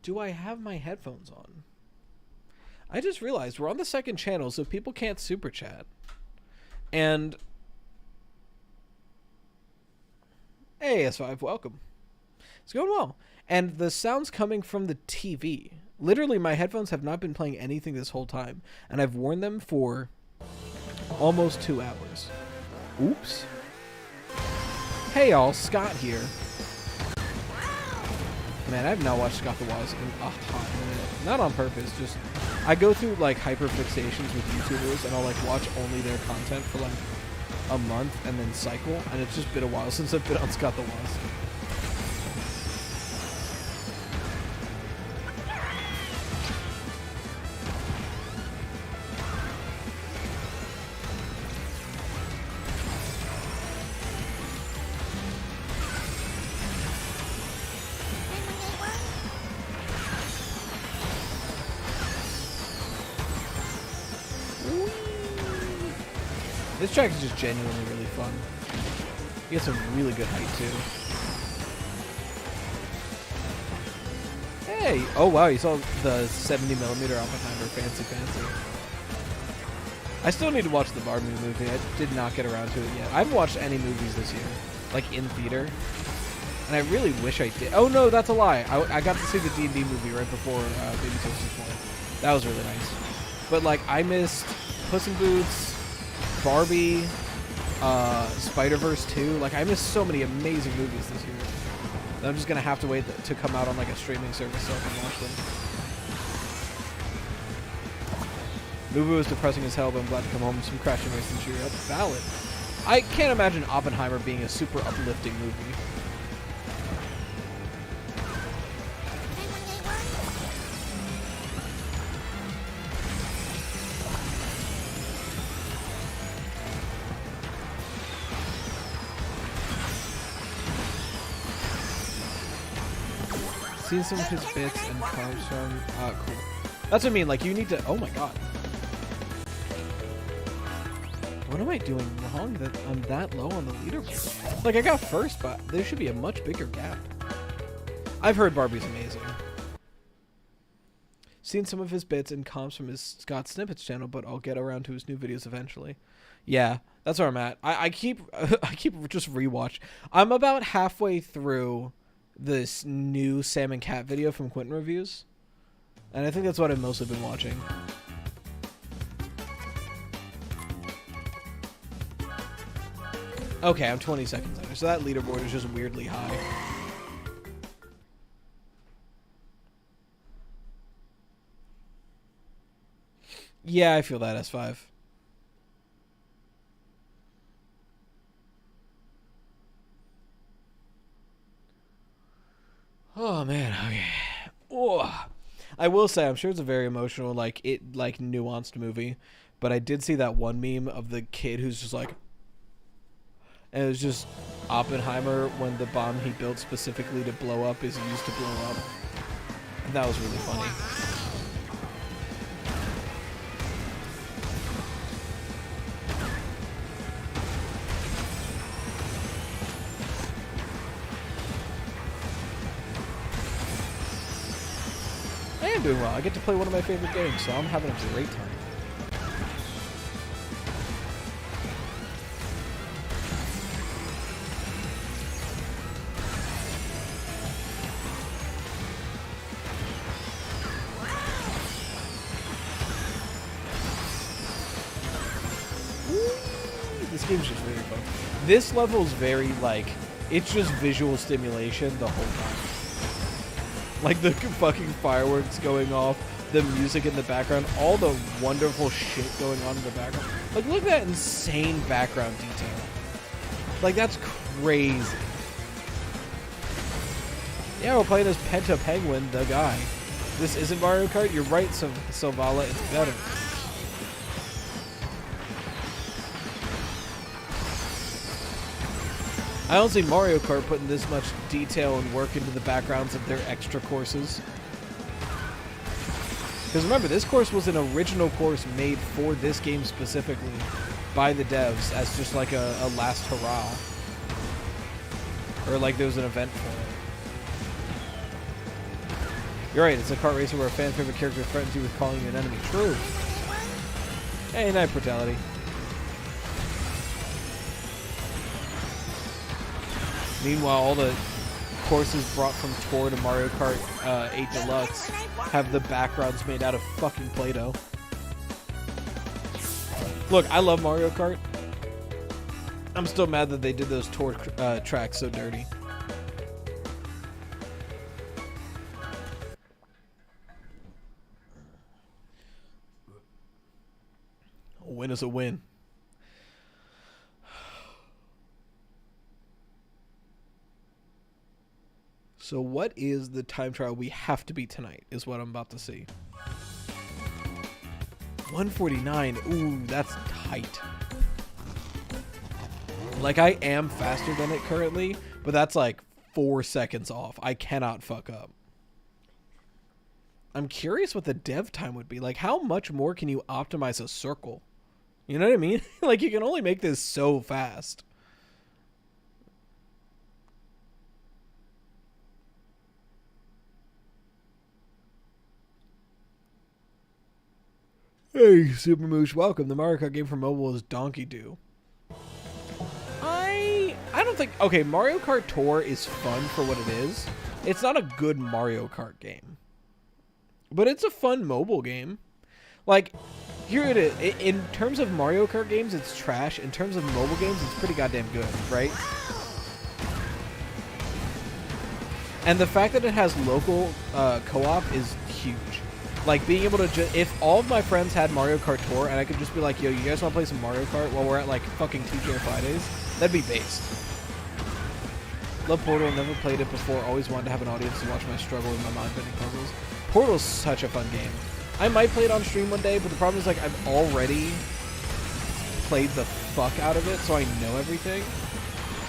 do I have my headphones on? I just realized we're on the second channel, so people can't super chat. And hey, S5, welcome. It's going well. And the sound's coming from the TV. Literally, my headphones have not been playing anything this whole time, and I've worn them for almost 2 hours. Oops. Hey y'all, Scott here. Man, I have not watched Scott the Wild in a hot minute. Not on purpose, just I go through like hyperfixations with YouTubers, and I'll like watch only their content for like a month and then cycle, and it's just been a while since I've been on Scott the Wild. This track is just genuinely really fun. You get some really good height too. Hey! Oh wow, you saw the 70mm Oppenheimer. Fancy. I still need to watch the Barbie movie. I did not get around to it yet. I haven't watched any movies this year, like in theater. And I really wish I did. Oh no, that's a lie. I got to see the D&D movie right before Baby Toast was born. That was really nice. but like I missed Puss in Boots, Barbie, Spider-Verse 2. Like I missed so many amazing movies this year. I'm just gonna have to wait to come out on like a streaming service so I can watch them. Movie was depressing as hell, but I'm glad to come home with some crash and race and cheer up. Valid. I can't imagine Oppenheimer being a super uplifting movie. Seen some of his bits and cars from cool. That's what I mean, like you need to oh my god. What am I doing wrong that I'm that low on the leaderboard? Like I got first, but there should be a much bigger gap. I've heard Barbie's amazing. Seen some of his bits and comps from his Scott Snippets channel, but I'll get around to his new videos eventually. Yeah, that's where I'm at. I keep just rewatch. I'm about halfway through this new Sam and Cat video from Quentin Reviews, and I think that's what I've mostly been watching. Okay, I'm 20 seconds under, so that leaderboard is just weirdly high. Yeah, I feel that, S5. Oh man, okay. Oh. I will say, I'm sure it's a very emotional, like nuanced movie, but I did see that one meme of the kid who's just like, and it was just Oppenheimer when the bomb he built specifically to blow up is used to blow up. And that was really funny. I am doing well. I get to play one of my favorite games, so I'm having a great time. This game's just really fun. This level is very, like, it's just visual stimulation the whole time. Like, the fucking fireworks going off, the music in the background, all the wonderful shit going on in the background. Like, look at that insane background detail. Like, that's crazy. Yeah, we're playing as Penta Penguin, the guy. This isn't Mario Kart? You're right, Silvala, it's better. I don't see Mario Kart putting this much detail and work into the backgrounds of their extra courses. Because remember, this course was an original course made for this game specifically by the devs as just like a last hurrah. Or like there was an event for it. You're right, it's a kart racer where a fan favorite character threatens you with calling you an enemy. True. Hey, night brutality. Meanwhile, all the courses brought from Tour to Mario Kart 8 Deluxe have the backgrounds made out of fucking Play-Doh. Look, I love Mario Kart. I'm still mad that they did those Tour tracks so dirty. A win is a win. So what is the time trial we have to beat tonight is what I'm about to see. 149. Ooh, that's tight. Like, I am faster than it currently, but that's like 4 seconds off. I cannot fuck up. I'm curious what the dev time would be. Like, how much more can you optimize a circle? You know what I mean? Like, you can only make this so fast. Hey, Super Moosh, welcome. The Mario Kart game for mobile is Donkey Do. I don't think... Okay, Mario Kart Tour is fun for what it is. It's not a good Mario Kart game. But it's a fun mobile game. Like, here it is. In terms of Mario Kart games, it's trash. In terms of mobile games, it's pretty goddamn good, right? And the fact that it has local co-op is huge. Like, being able to if all of my friends had Mario Kart Tour and I could just be like, yo, you guys want to play some Mario Kart while we're at, like, fucking TGI Fridays? That'd be based. Love Portal, never played it before, always wanted to have an audience to watch my struggle with my mind-bending puzzles. Portal's such a fun game. I might play it on stream one day, but the problem is, like, I've already played the fuck out of it, so I know everything.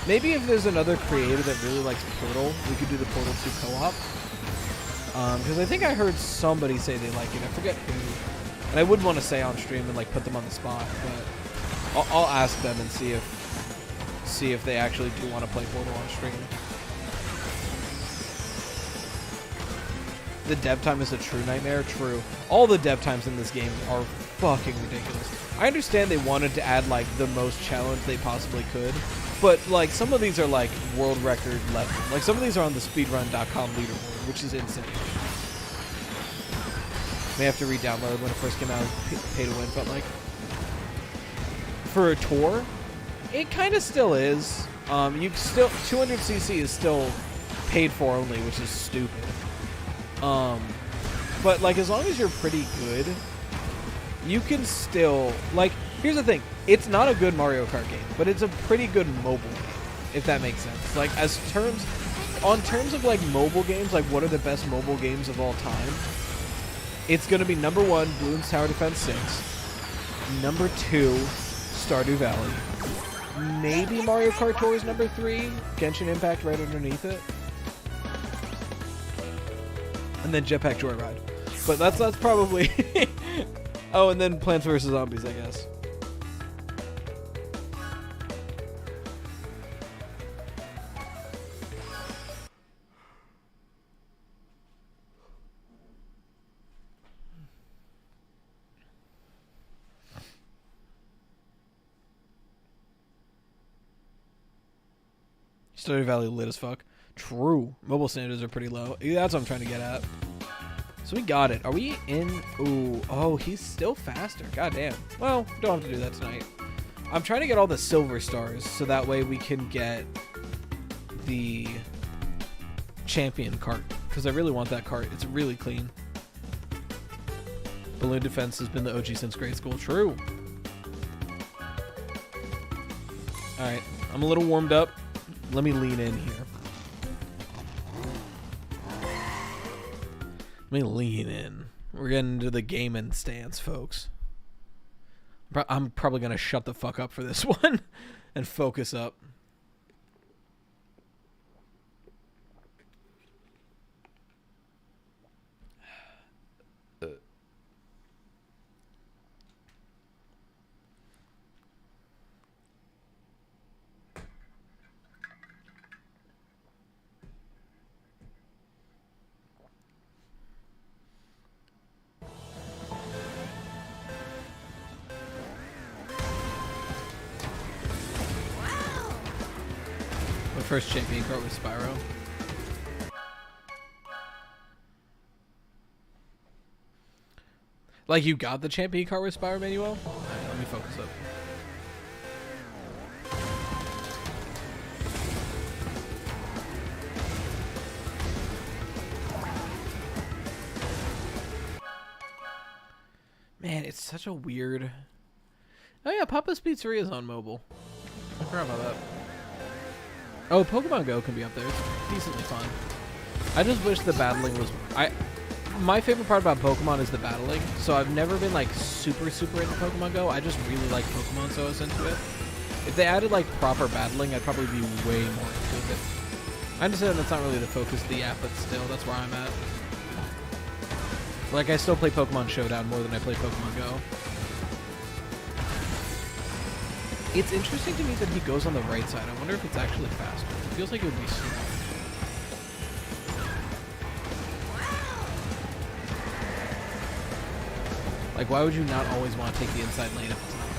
Maybe if there's another creator that really likes Portal, we could do the Portal 2 co-op. Because I think I heard somebody say they like it. I forget who. And I wouldn't want to say on stream and, like, put them on the spot, but I'll ask them and see if they actually do want to play Portal on stream. The dev time is a true nightmare. True. All the dev times in this game are fucking ridiculous. I understand they wanted to add, like, the most challenge they possibly could, but, like, some of these are, like, world record level. Like, some of these are on the speedrun.com leaderboard, which is insane. May have to re-download when it first came out. Pay to win felt like. For a tour, it kind of still is. You still 200cc is still paid for only, which is stupid. But, like, as long as you're pretty good, you can still, like, here's the thing. It's not a good Mario Kart game, but it's a pretty good mobile game, if that makes sense. Like, on terms of, like, mobile games, like, what are the best mobile games of all time? It's going to be number 1, Bloons Tower Defense 6. Number 2, Stardew Valley. Maybe Mario Kart Tour is number 3. Genshin Impact right underneath it. And then Jetpack Joyride. But that's probably... Oh, and then Plants vs. Zombies, I guess. Stardew Valley lit as fuck. True. Mobile standards are pretty low. That's what I'm trying to get at. So we got it. Are we in? Ooh. Oh, he's still faster. Goddamn. Well, don't have to do that tonight. I'm trying to get all the silver stars so that way we can get the champion cart. Because I really want that cart. It's really clean. Balloon Defense has been the OG since grade school. True. Alright. I'm a little warmed up. Let me lean in here. Let me lean in. We're getting into the gaming stance, folks. I'm probably going to shut the fuck up for this one and focus up. First champion cart with Spyro. Like, you got the champion cart with Spyro, Manuel? Alright, let me focus up. Man, it's such a weird... Oh yeah, Papa's Pizzeria is on mobile. I forgot about that. Oh, Pokemon Go can be up there. It's decently fun. I just wish the battling was... My favorite part about Pokemon is the battling, so I've never been, like, super into Pokemon Go. I just really like Pokemon, so I was into it. If they added, like, proper battling, I'd probably be way more into it. I understand that's not really the focus of the app, but still, that's where I'm at. Like, I still play Pokemon Showdown more than I play Pokemon Go. It's interesting to me that he goes on the right side. I wonder if it's actually faster. It feels like it would be slow. Like, why would you not always want to take the inside lane if it's an option?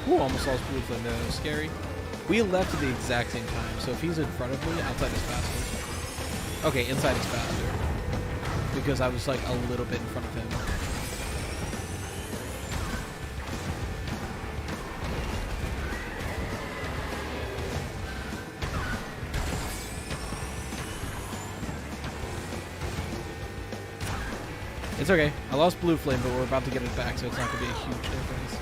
Ooh, almost lost blue flame there. That was scary. We left at the exact same time, so if he's in front of me, outside is faster. Okay, inside is faster. Because I was like a little bit in front of him. It's okay. I lost blue flame, but we're about to get it back, so it's not going to be a huge difference.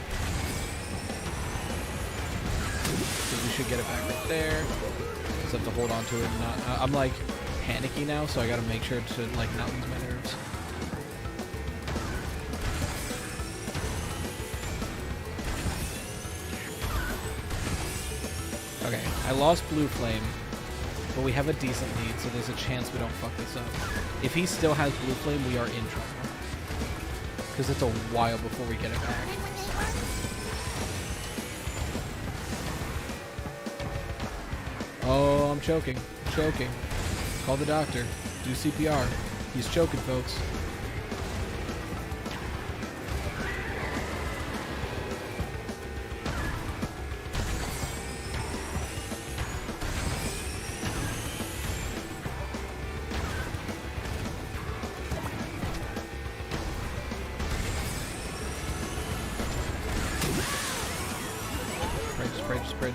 So we should get it back right there. Just have to hold on to it. And not, I'm like panicky now, so I got to make sure to like not lose my nerves. Okay, I lost blue flame, but we have a decent lead, so there's a chance we don't fuck this up. If he still has blue flame, we are in trouble. Because it's a while before we get it back. Oh, I'm choking. Choking. Call the doctor. Do CPR. He's choking, folks. Spray.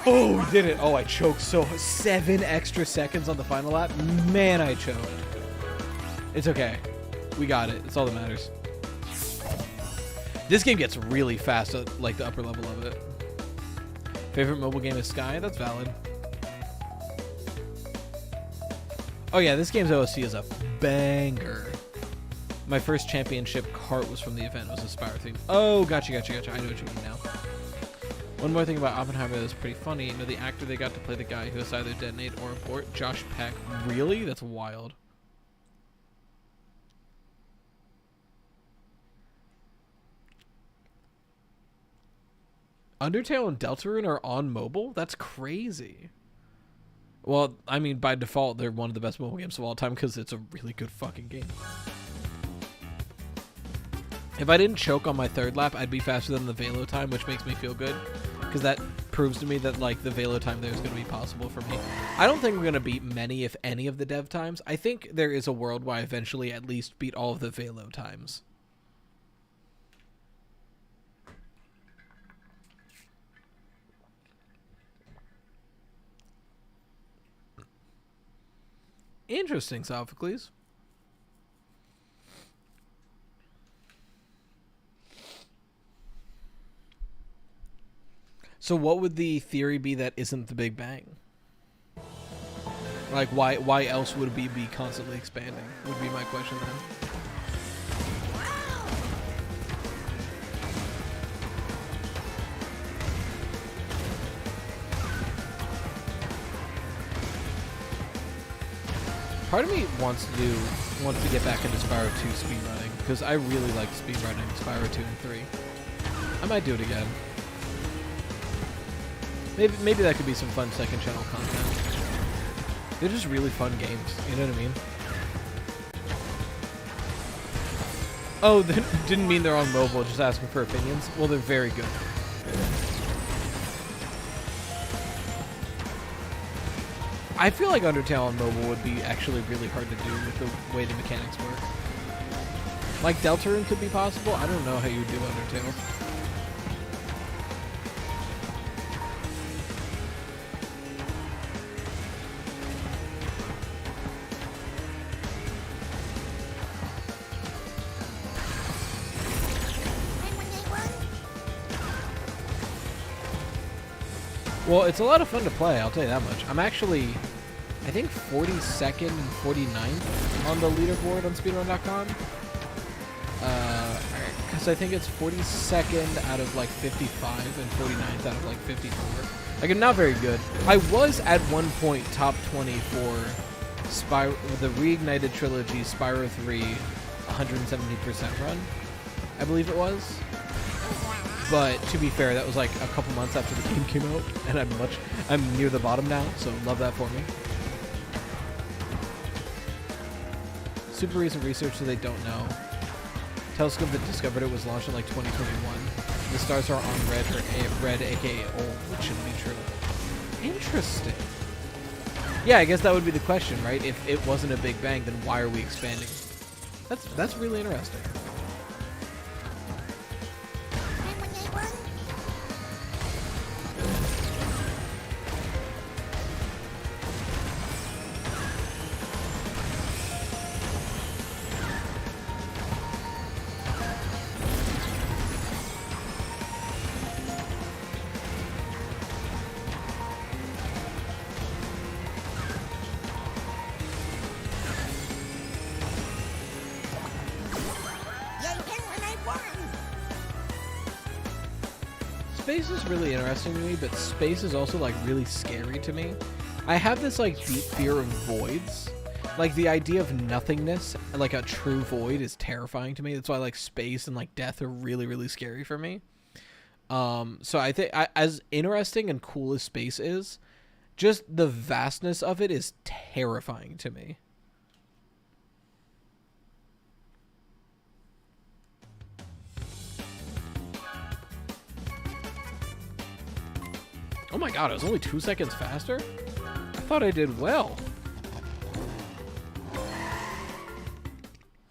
Oh, we did it. Oh, I choked so 7 extra seconds on the final lap. Man, I choked. It's okay. We got it. It's all that matters. This game gets really fast at like the upper level of it. Favorite mobile game is Sky? That's valid. Oh yeah, this game's OSC is a banger. My first championship kart was from the event. It was a Spire theme. Oh, gotcha. I know what you mean now. One more thing about Oppenheimer that was pretty funny. You know, the actor they got to play the guy who has either detonate or abort? Josh Peck. Really? That's wild. Undertale and Deltarune are on mobile? That's crazy. Well, I mean, by default, they're one of the best mobile games of all time because it's a really good fucking game. If I didn't choke on my third lap, I'd be faster than the Velo time, which makes me feel good. Because that proves to me that, like, the Velo time there is going to be possible for me. I don't think we're going to beat many, if any, of the dev times. I think there is a world where I eventually at least beat all of the Velo times. Interesting, Sophocles. So what would the theory be that isn't the Big Bang? Like, why else would it be constantly expanding? Would be my question then. Part of me wants to get back into Spyro 2 speedrunning, because I really like speedrunning Spyro 2 and 3. I might do it again. Maybe that could be some fun second channel content. They're just really fun games, you know what I mean? Oh, they didn't mean they're on mobile, just asking for opinions. Well, they're very good. I feel like Undertale on mobile would be actually really hard to do with the way the mechanics work. Like Deltarune could be possible. I don't know how you do Undertale. Well, it's a lot of fun to play, I'll tell you that much. I'm actually, I think 42nd and 49th on the leaderboard on speedrun.com. Because I think it's 42nd out of like 55 and 49th out of like 54. Like, I'm not very good. I was at one point top 20 for the Reignited Trilogy Spyro 3 170% run, I believe it was. But to be fair, that was like a couple months after the game came out, and I'm near the bottom now, so love that for me. Super recent research, so they don't know. Telescope that discovered it was launched in like 2021. the stars are on red, or red, aka old, which shouldn't be true. Interesting. Yeah, I guess that would be the question, right? If it wasn't a Big Bang, then why are we expanding? That's really interesting. Space is really interesting to me, but space is also like really scary to me. I have this like deep fear of voids. Like the idea of nothingness, like a true void, is terrifying to me. That's why like space and like death are really, really scary for me. So I think as interesting and cool as space is, just the vastness of it is terrifying to me. Oh my god, it was only 2 seconds faster? I thought I did well.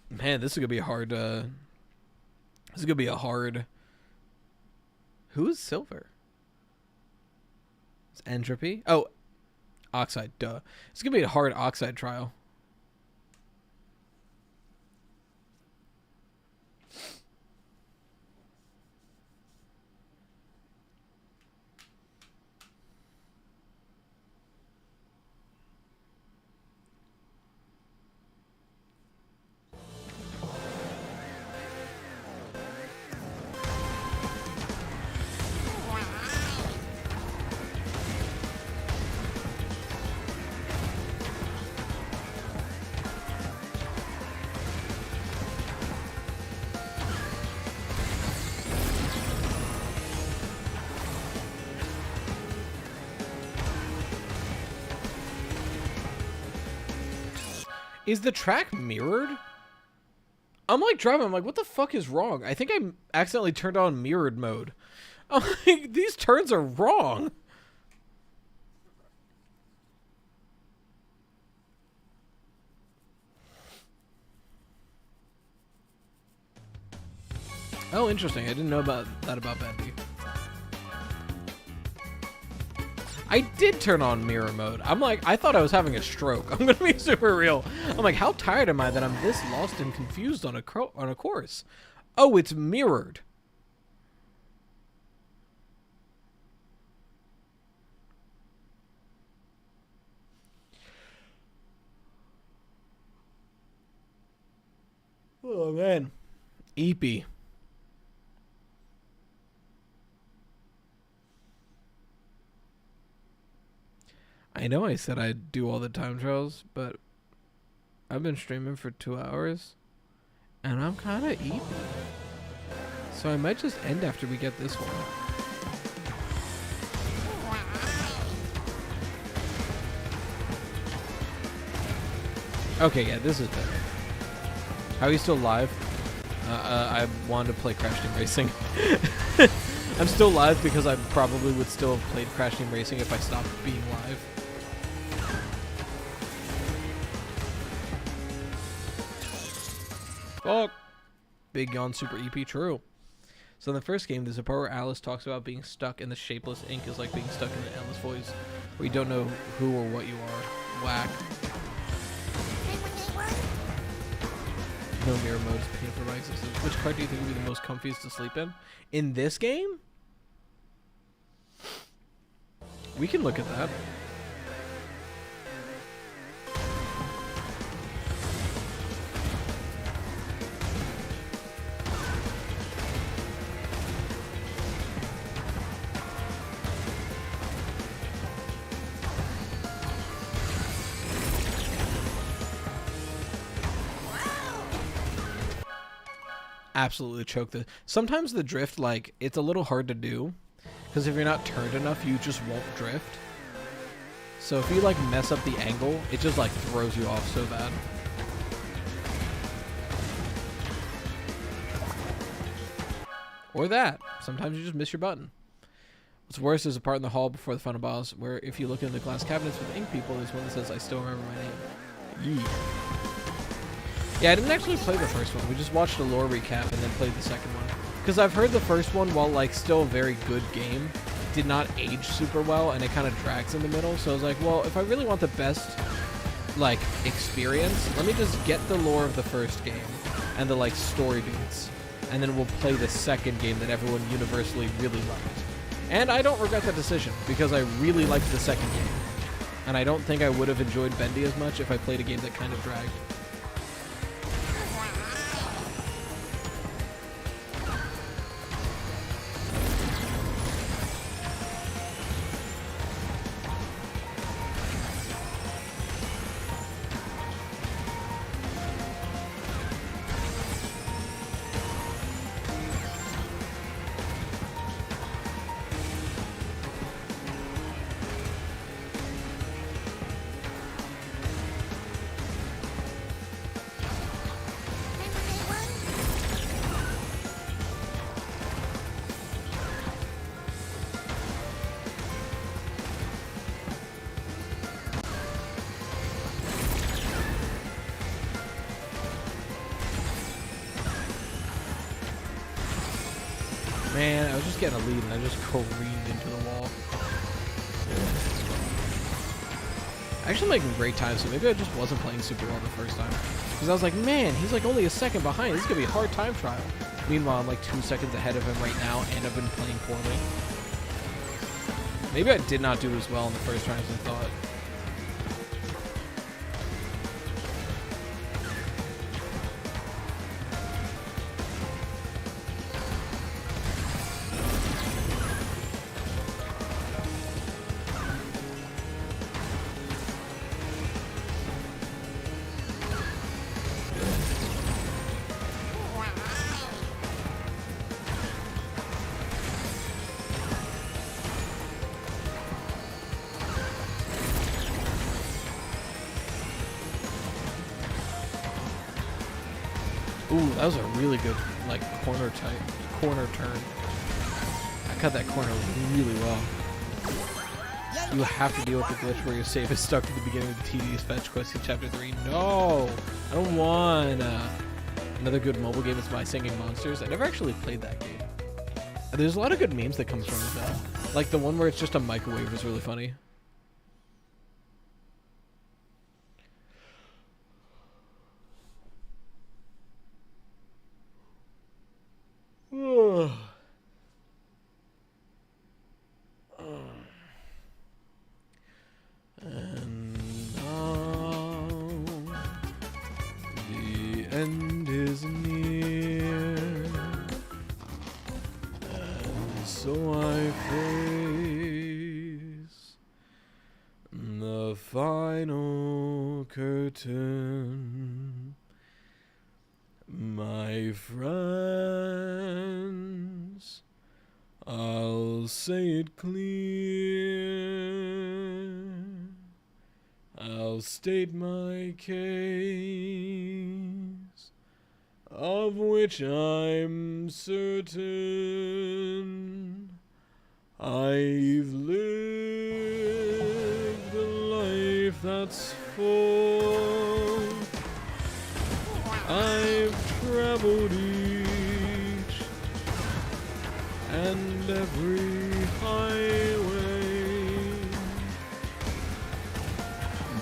Man, this is gonna be a hard, this is gonna be a hard... Who is Silver? It's Entropy? Oh, Oxide, duh. It's gonna be a hard Oxide trial. Is the track mirrored? I'm like driving, I'm like, what the fuck is wrong? I think I accidentally turned on mirrored mode. I'm like, these turns are wrong. Oh, interesting. I didn't know about that about Bendy. I did turn on mirror mode. I'm like, I thought I was having a stroke. I'm gonna be super real. I'm like, how tired am I that I'm this lost and confused on a course? Oh, it's mirrored. Oh man, Eepy. I know I said I'd do all the time trials, but I've been streaming for 2 hours, and I'm kind of eepy. So I might just end after we get this one. Okay, yeah, this is better. How are you still live? I wanted to play Crash Team Racing. I'm still live because I probably would still have played Crash Team Racing if I stopped being live. Fuck. Big Yawn Super EP, true. So in the first game, there's a part where Alice talks about being stuck in the shapeless ink is like being stuck in the endless voids, where you don't know who or what you are. Whack. No mirror mode is painful for my existence. Which card do you think would be the most comfiest to sleep in? In this game? We can look at that. Absolutely choke the... Sometimes the drift, like, it's a little hard to do. Because if you're not turned enough, you just won't drift. So if you, like, mess up the angle, it just, like, throws you off so bad. Or that. Sometimes you just miss your button. What's worse is a part in the hall before the final boss where if you look in the glass cabinets with ink people, there's one that says, I still remember my name. Yeah, I didn't actually play the first one. We just watched a lore recap and then played the second one. Because I've heard the first one, while like still a very good game, did not age super well and it kind of drags in the middle. So I was like, well, if I really want the best like experience, let me just get the lore of the first game and the like story beats, and then we'll play the second game that everyone universally really liked. And I don't regret that decision because I really liked the second game, and I don't think I would have enjoyed Bendy as much if I played a game that kind of dragged. Man, I was just getting a lead and I just careened into the wall. Actually making great time, so maybe I just wasn't playing super well the first time. Because I was like, man, he's like only a second behind. This is going to be a hard time trial. Meanwhile, I'm like 2 seconds ahead of him right now, and I've been playing poorly. Maybe I did not do as well in the first try as I thought. Ooh, that was a really good, like, corner turn. I cut that corner really well. You have to deal with the glitch where your save is stuck at the beginning of the tedious fetch quest in Chapter 3. No! I don't want another good mobile game is My Singing Monsters. I never actually played that game. There's a lot of good memes that come from it, though. Like, the one where it's just a microwave is really funny. And now the end is near, and so I face the final curtain. My friends, I'll say it clear. I'll state my case, of which I'm certain. I've lived a life that's full. I've traveled each and every highway,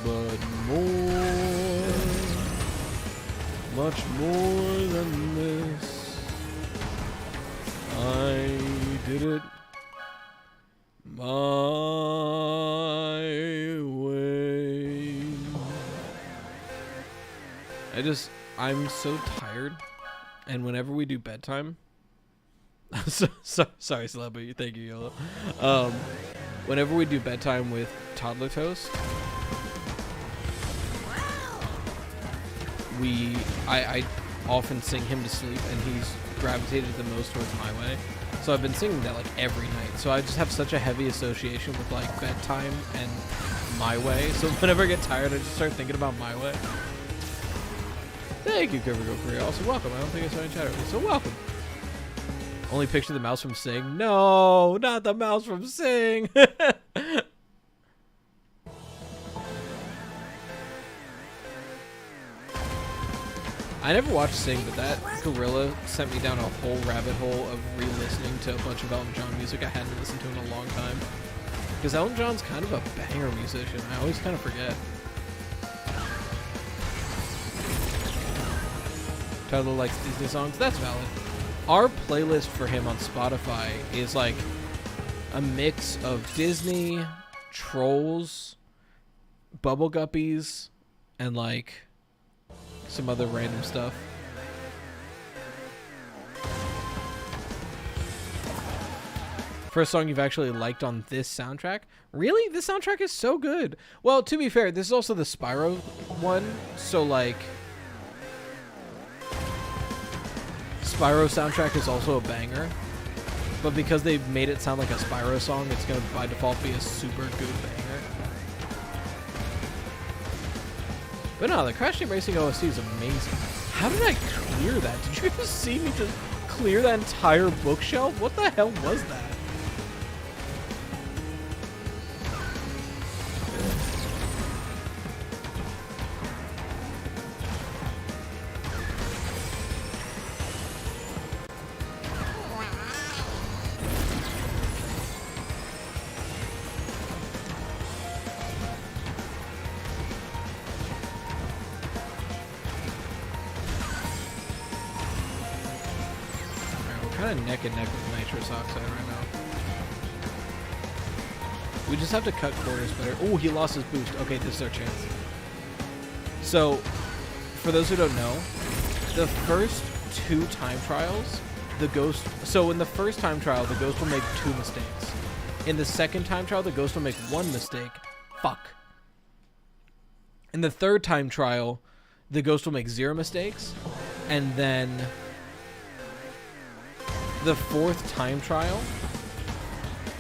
but more, much more than this, I did it my way. I'm so tired, and whenever we do bedtime, sorry, Celebrity, thank you, Yolo. Whenever we do bedtime with Toddler Toast, I often sing him to sleep, and he's gravitated the most towards My Way. So I've been singing that like every night. So I just have such a heavy association with like bedtime and My Way. So whenever I get tired, I just start thinking about My Way. Thank you, Cover Go Korea. Also, welcome. I don't think I saw any chat earlier, so welcome. Only picture the mouse from Sing. No, not the mouse from Sing. I never watched Sing, but that gorilla sent me down a whole rabbit hole of re-listening to a bunch of Elton John music I hadn't listened to in a long time. Because Elton John's kind of a banger musician. I always kind of forget. Tyler likes Disney songs. That's valid. Our playlist for him on Spotify is like a mix of Disney, Trolls, Bubble Guppies, and like some other random stuff. First song you've actually liked on this soundtrack? Really? This soundtrack is so good. Well, to be fair, this is also the Spyro one, so like Spyro soundtrack is also a banger, but because they made it sound like a Spyro song, it's gonna by default be a super good banger. But no, the Crash Team Racing OST is amazing. How did I clear that? Did you guys see me just clear that entire bookshelf? What the hell was that? Kind of neck and neck with nitrous oxide right now. We just have to cut corners better. Oh, he lost his boost. Okay, this is our chance. So, for those who don't know, the first 2 time trials, the Ghost... So, in the first time trial, the Ghost will make 2 mistakes. In the second time trial, the Ghost will make 1 mistake. Fuck. In the third time trial, the Ghost will make 0 mistakes. And then the 4th time trial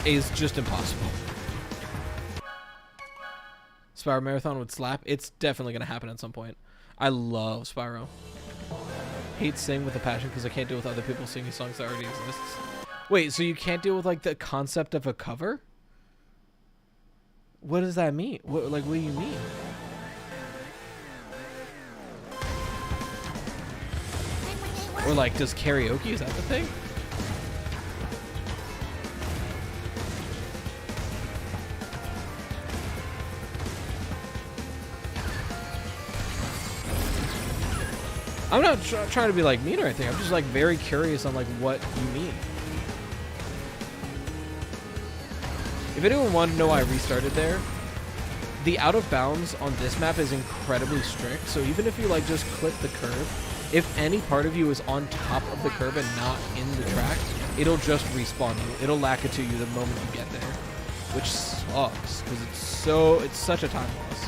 is just impossible. Spyro Marathon would slap. It's definitely going to happen at some point. I love Spyro. Hate Sing with a passion because I can't deal with other people singing songs that already exist. Wait, so you can't deal with like the concept of a cover? What does that mean? What do you mean? Or like, does karaoke, is that the thing? I'm not trying to be like mean or anything. I'm just like very curious on like what you mean. If anyone wanted to know why I restarted there, the out of bounds on this map is incredibly strict. So even if you like just clip the curve, if any part of you is on top of the curve and not in the track, it'll just respawn you. It'll lack it to you the moment you get there, which sucks because it's such a time loss.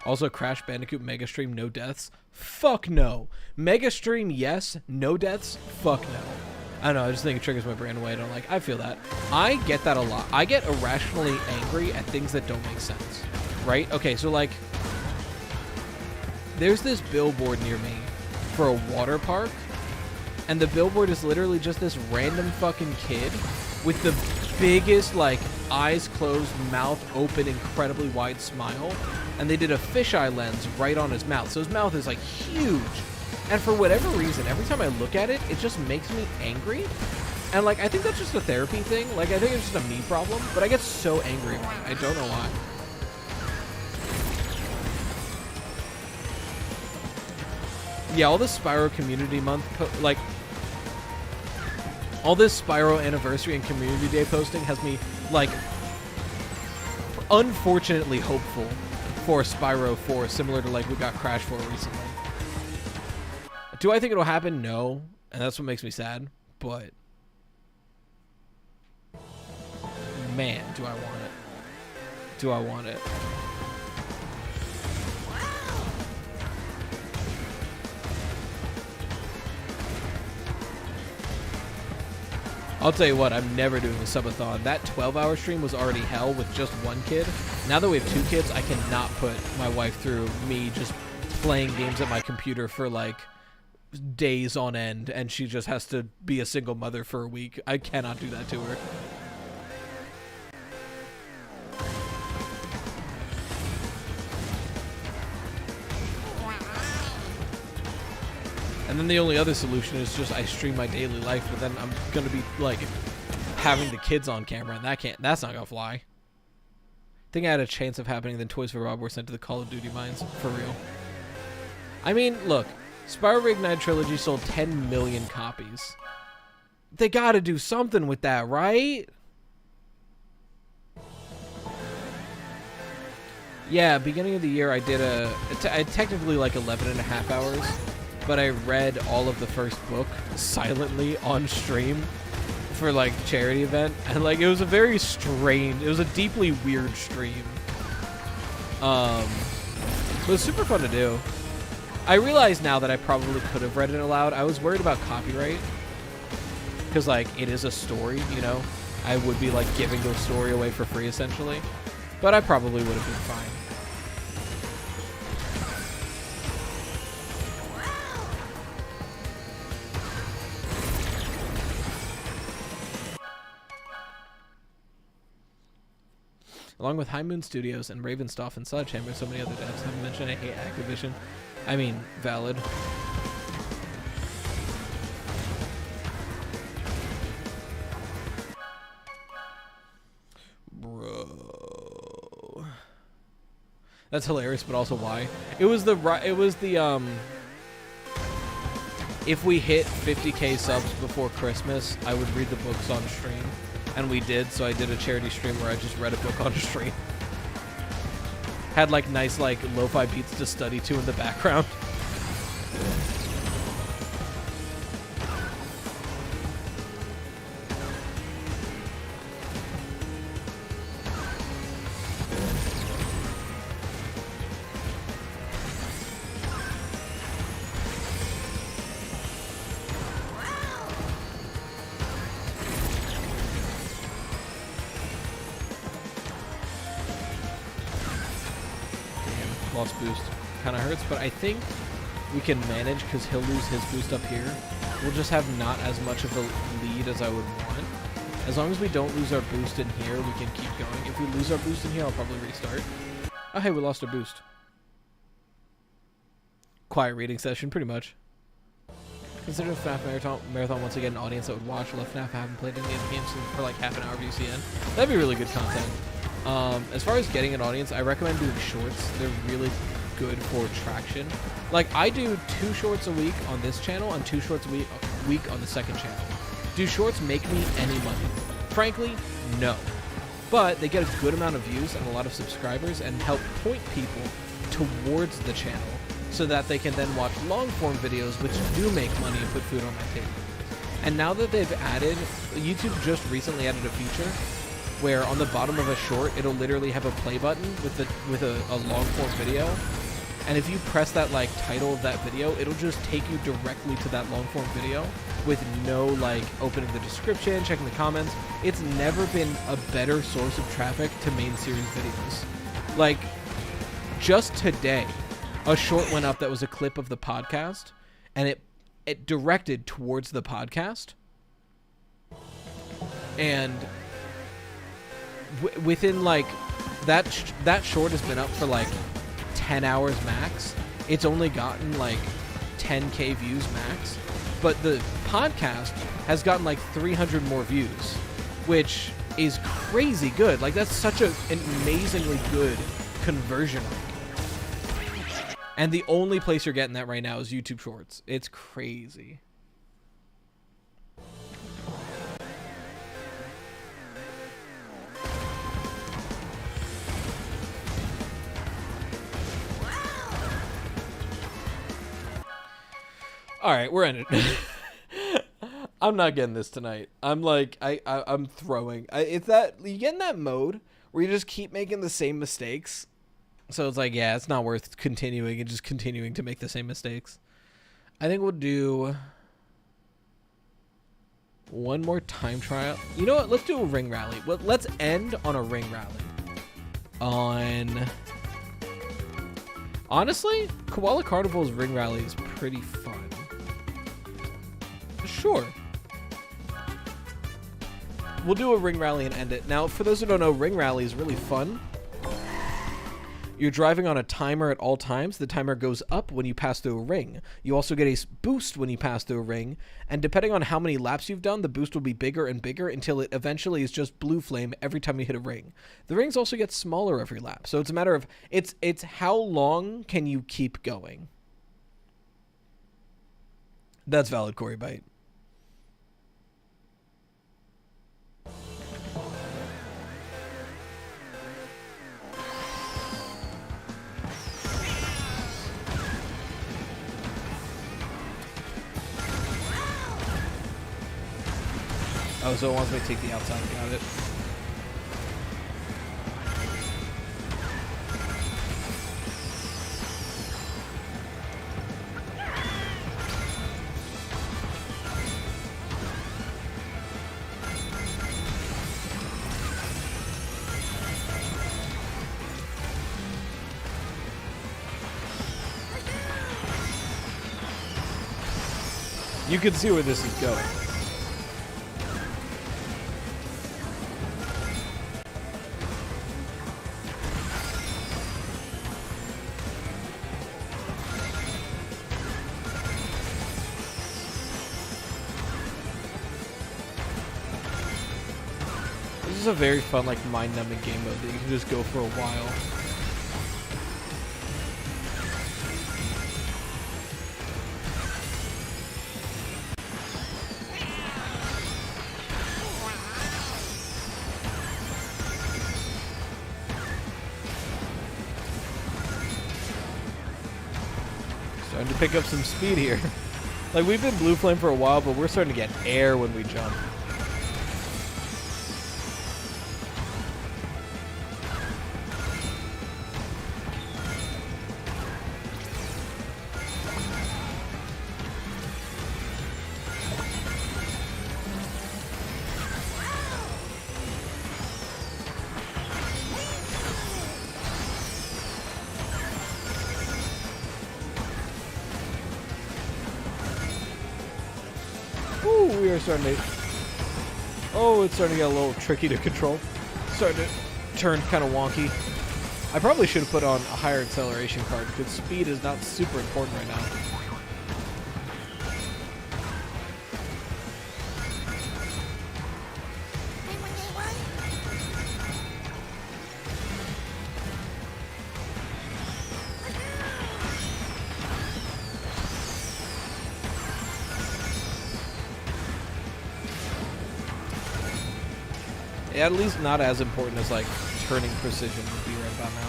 Also, Crash Bandicoot Mega Stream, no deaths? Fuck no. Mega Stream, yes. No deaths? Fuck no. I don't know, I just think it triggers my brain away. I feel that. I get that a lot. I get irrationally angry at things that don't make sense. Right? Okay, so like, there's this billboard near me for a water park, and the billboard is literally just this random fucking kid with the biggest, like, eyes closed, mouth open, incredibly wide smile, and they did a fisheye lens right on his mouth. So his mouth is like huge. And for whatever reason, every time I look at it, it just makes me angry. And like, I think that's just a therapy thing. Like, I think it's just a me problem, but I get so angry about it. I don't know why. Yeah, all this Spyro Community Month, all this Spyro Anniversary and Community Day posting has me, like, unfortunately hopeful for Spyro 4, similar to like we got Crash 4 recently. Do I think it'll happen? No. And that's what makes me sad. But man, do I want it. Do I want it. I'll tell you what, I'm never doing a subathon. That 12-hour stream was already hell with just one kid. Now that we have 2 kids, I cannot put my wife through me just playing games at my computer for like days on end, and she just has to be a single mother for a week. I cannot do that to her. And then the only other solution is just I stream my daily life, but then I'm gonna be like having the kids on camera, and that's not gonna fly. I think I had a chance of happening, then Toys for Bob were sent to the Call of Duty mines, for real. I mean, look, Spyro Reignited Trilogy sold 10 million copies. They gotta do something with that, right? Yeah, beginning of the year I did I technically like 11.5 hours. But I read all of the first book silently on stream for like charity event, and like it was a very strange, it was a deeply weird stream. It was super fun to do. I realize now that I probably could have read it aloud. I was worried about copyright because like it is a story, you know. I would be like giving the story away for free essentially, but I probably would have been fine. Along with High Moon Studios and Ravenstoff and Sledgehammer, so many other devs haven't mentioned. I hate Activision. I mean, valid. Bro. That's hilarious, but also why? It was the if we hit 50k subs before Christmas, I would read the books on stream. And we did, so I did a charity stream where I just read a book on stream. Had like nice like lo-fi beats to study to in the background. Lost boost. Kind of hurts, but I think we can manage because he'll lose his boost up here. We'll just have not as much of a lead as I would want. As long as we don't lose our boost in here, we can keep going. If we lose our boost in here, I'll probably restart. Oh, hey, we lost our boost. Quiet reading session, pretty much. Consider FNAF Marathon once again an audience that would watch. Love FNAF. I haven't played any of the games for like half an hour of UCN. That'd be really good content. As far as getting an audience, I recommend doing shorts. They're really good for traction. Like, I do 2 shorts a week on this channel and 2 shorts a week on the second channel. Do shorts make me any money? Frankly, no. But they get a good amount of views and a lot of subscribers and help point people towards the channel so that they can then watch long-form videos which do make money and put food on my table. And now that they've added, YouTube just recently added a feature where on the bottom of a short, it'll literally have a play button with a long-form video. And if you press that like title of that video, it'll just take you directly to that long-form video with no like opening the description, checking the comments. It's never been a better source of traffic to main series videos. Like, just today, a short went up that was a clip of the podcast, and it directed towards the podcast. And within like that short has been up for like 10 hours max. It's only gotten like 10k views max, but the podcast has gotten like 300 more views, which is crazy good. Like, that's such an amazingly good conversion rate. And the only place you're getting that right now is YouTube Shorts. It's crazy. All right, we're in it. I'm not getting this tonight. I'm like, I'm throwing. It's that, you get in that mode where you just keep making the same mistakes. So it's like, yeah, it's not worth continuing and just continuing to make the same mistakes. I think we'll do One more time trial. You know what? Let's do a ring rally. Well, let's end on a ring rally. Honestly, Koala Carnival's ring rally is pretty fun. Sure. We'll do a ring rally and end it. Now, for those who don't know, ring rally is really fun. You're driving on a timer at all times. The timer goes up when you pass through a ring. You also get a boost when you pass through a ring. And depending on how many laps you've done, the boost will be bigger and bigger until it eventually is just blue flame every time you hit a ring. The rings also get smaller every lap. So it's a matter of, it's how long can you keep going. That's valid, Corey Bite. Oh, so it wants me to take the outside. Got it. You can see where this is going. This is a very fun, like, mind-numbing game mode that you can just go for a while. Starting to pick up some speed here. Like, we've been blue flame for a while, but we're starting to get air when we jump. Ooh, we are starting to... Oh, it's starting to get a little tricky to control. It's starting to turn kind of wonky. I probably should have put on a higher acceleration card because speed is not super important right now. Yeah, at least not as important as, like, turning precision would be right about now.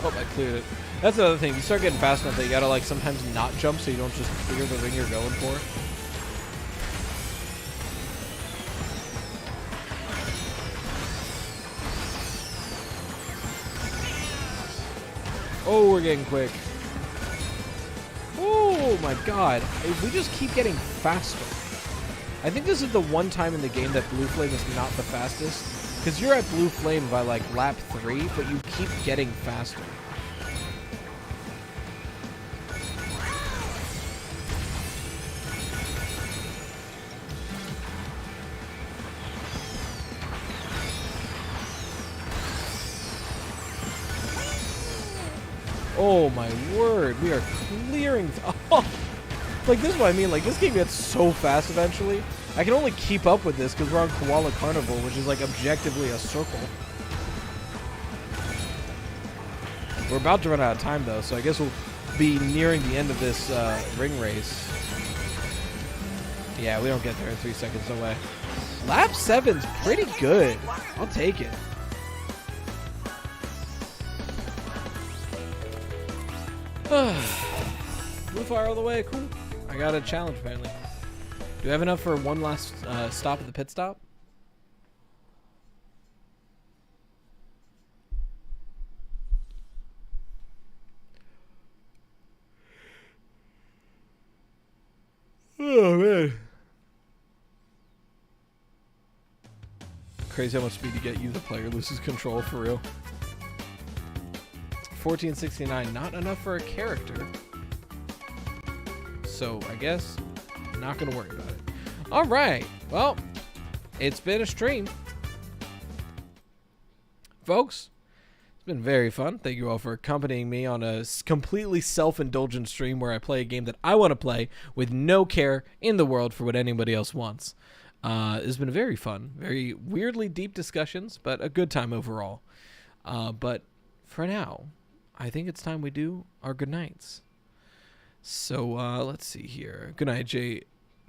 Oh, I cleared it. That's the other thing. You start getting fast enough that you gotta, like, sometimes not jump so you don't just clear the ring you're going for. Oh, we're getting quick. Oh my god. We just keep getting faster. I think this is the one time in the game that blue flame is not the fastest. Because you're at blue flame by like lap 3, but you keep getting faster. Oh my word, we are clearing. Oh, like, this is what I mean. Like, this game gets so fast eventually. I can only keep up with this because we're on Koala Carnival, which is like objectively a circle. We're about to run out of time though, so I guess we'll be nearing the end of this ring race. Yeah, we don't get there in 3 seconds, no way. Lap 7's pretty good. I'll take it. Blue fire all the way, cool. I got a challenge apparently. Do we have enough for one last stop at the pit stop? Oh man. Crazy how much speed you get. You, the player, loses control for real. 1469, not enough for a character. So I guess not gonna worry about it. All right. Well, it's been a stream, folks. It's been very fun. Thank you all for accompanying me on a completely self-indulgent stream where I play a game that I want to play with no care in the world for what anybody else wants. It's been very fun, very weirdly deep discussions, but a good time overall. But for now, I think it's time we do our good nights. So let's see here. Good night,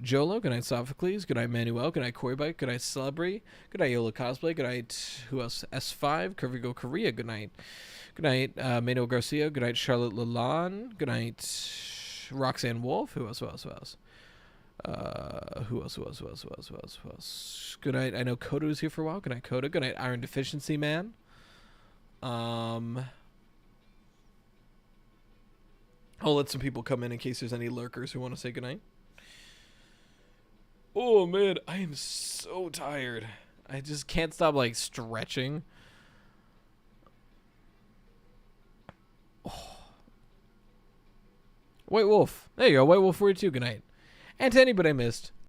Jolo. Good night, Sophocles. Good night, Manuel. Good night, Corybite. Good night, Celebry. Good night, Yola Cosplay. Good night, who else? S5. Curvigo Korea. Good night. Good night, Manuel Garcia. Good night, Charlotte Lalonde. Good night, Roxanne Wolf. Who else? Who else? Who else? Who else? Good night. I know Coda was here for a while. Good night, Coda. Good night, Iron Deficiency Man. I'll let some people come in case there's any lurkers who want to say goodnight. Oh man, I am so tired. I just can't stop like stretching. Oh. White Wolf. There you go, White Wolf 42, good night. And to anybody I missed,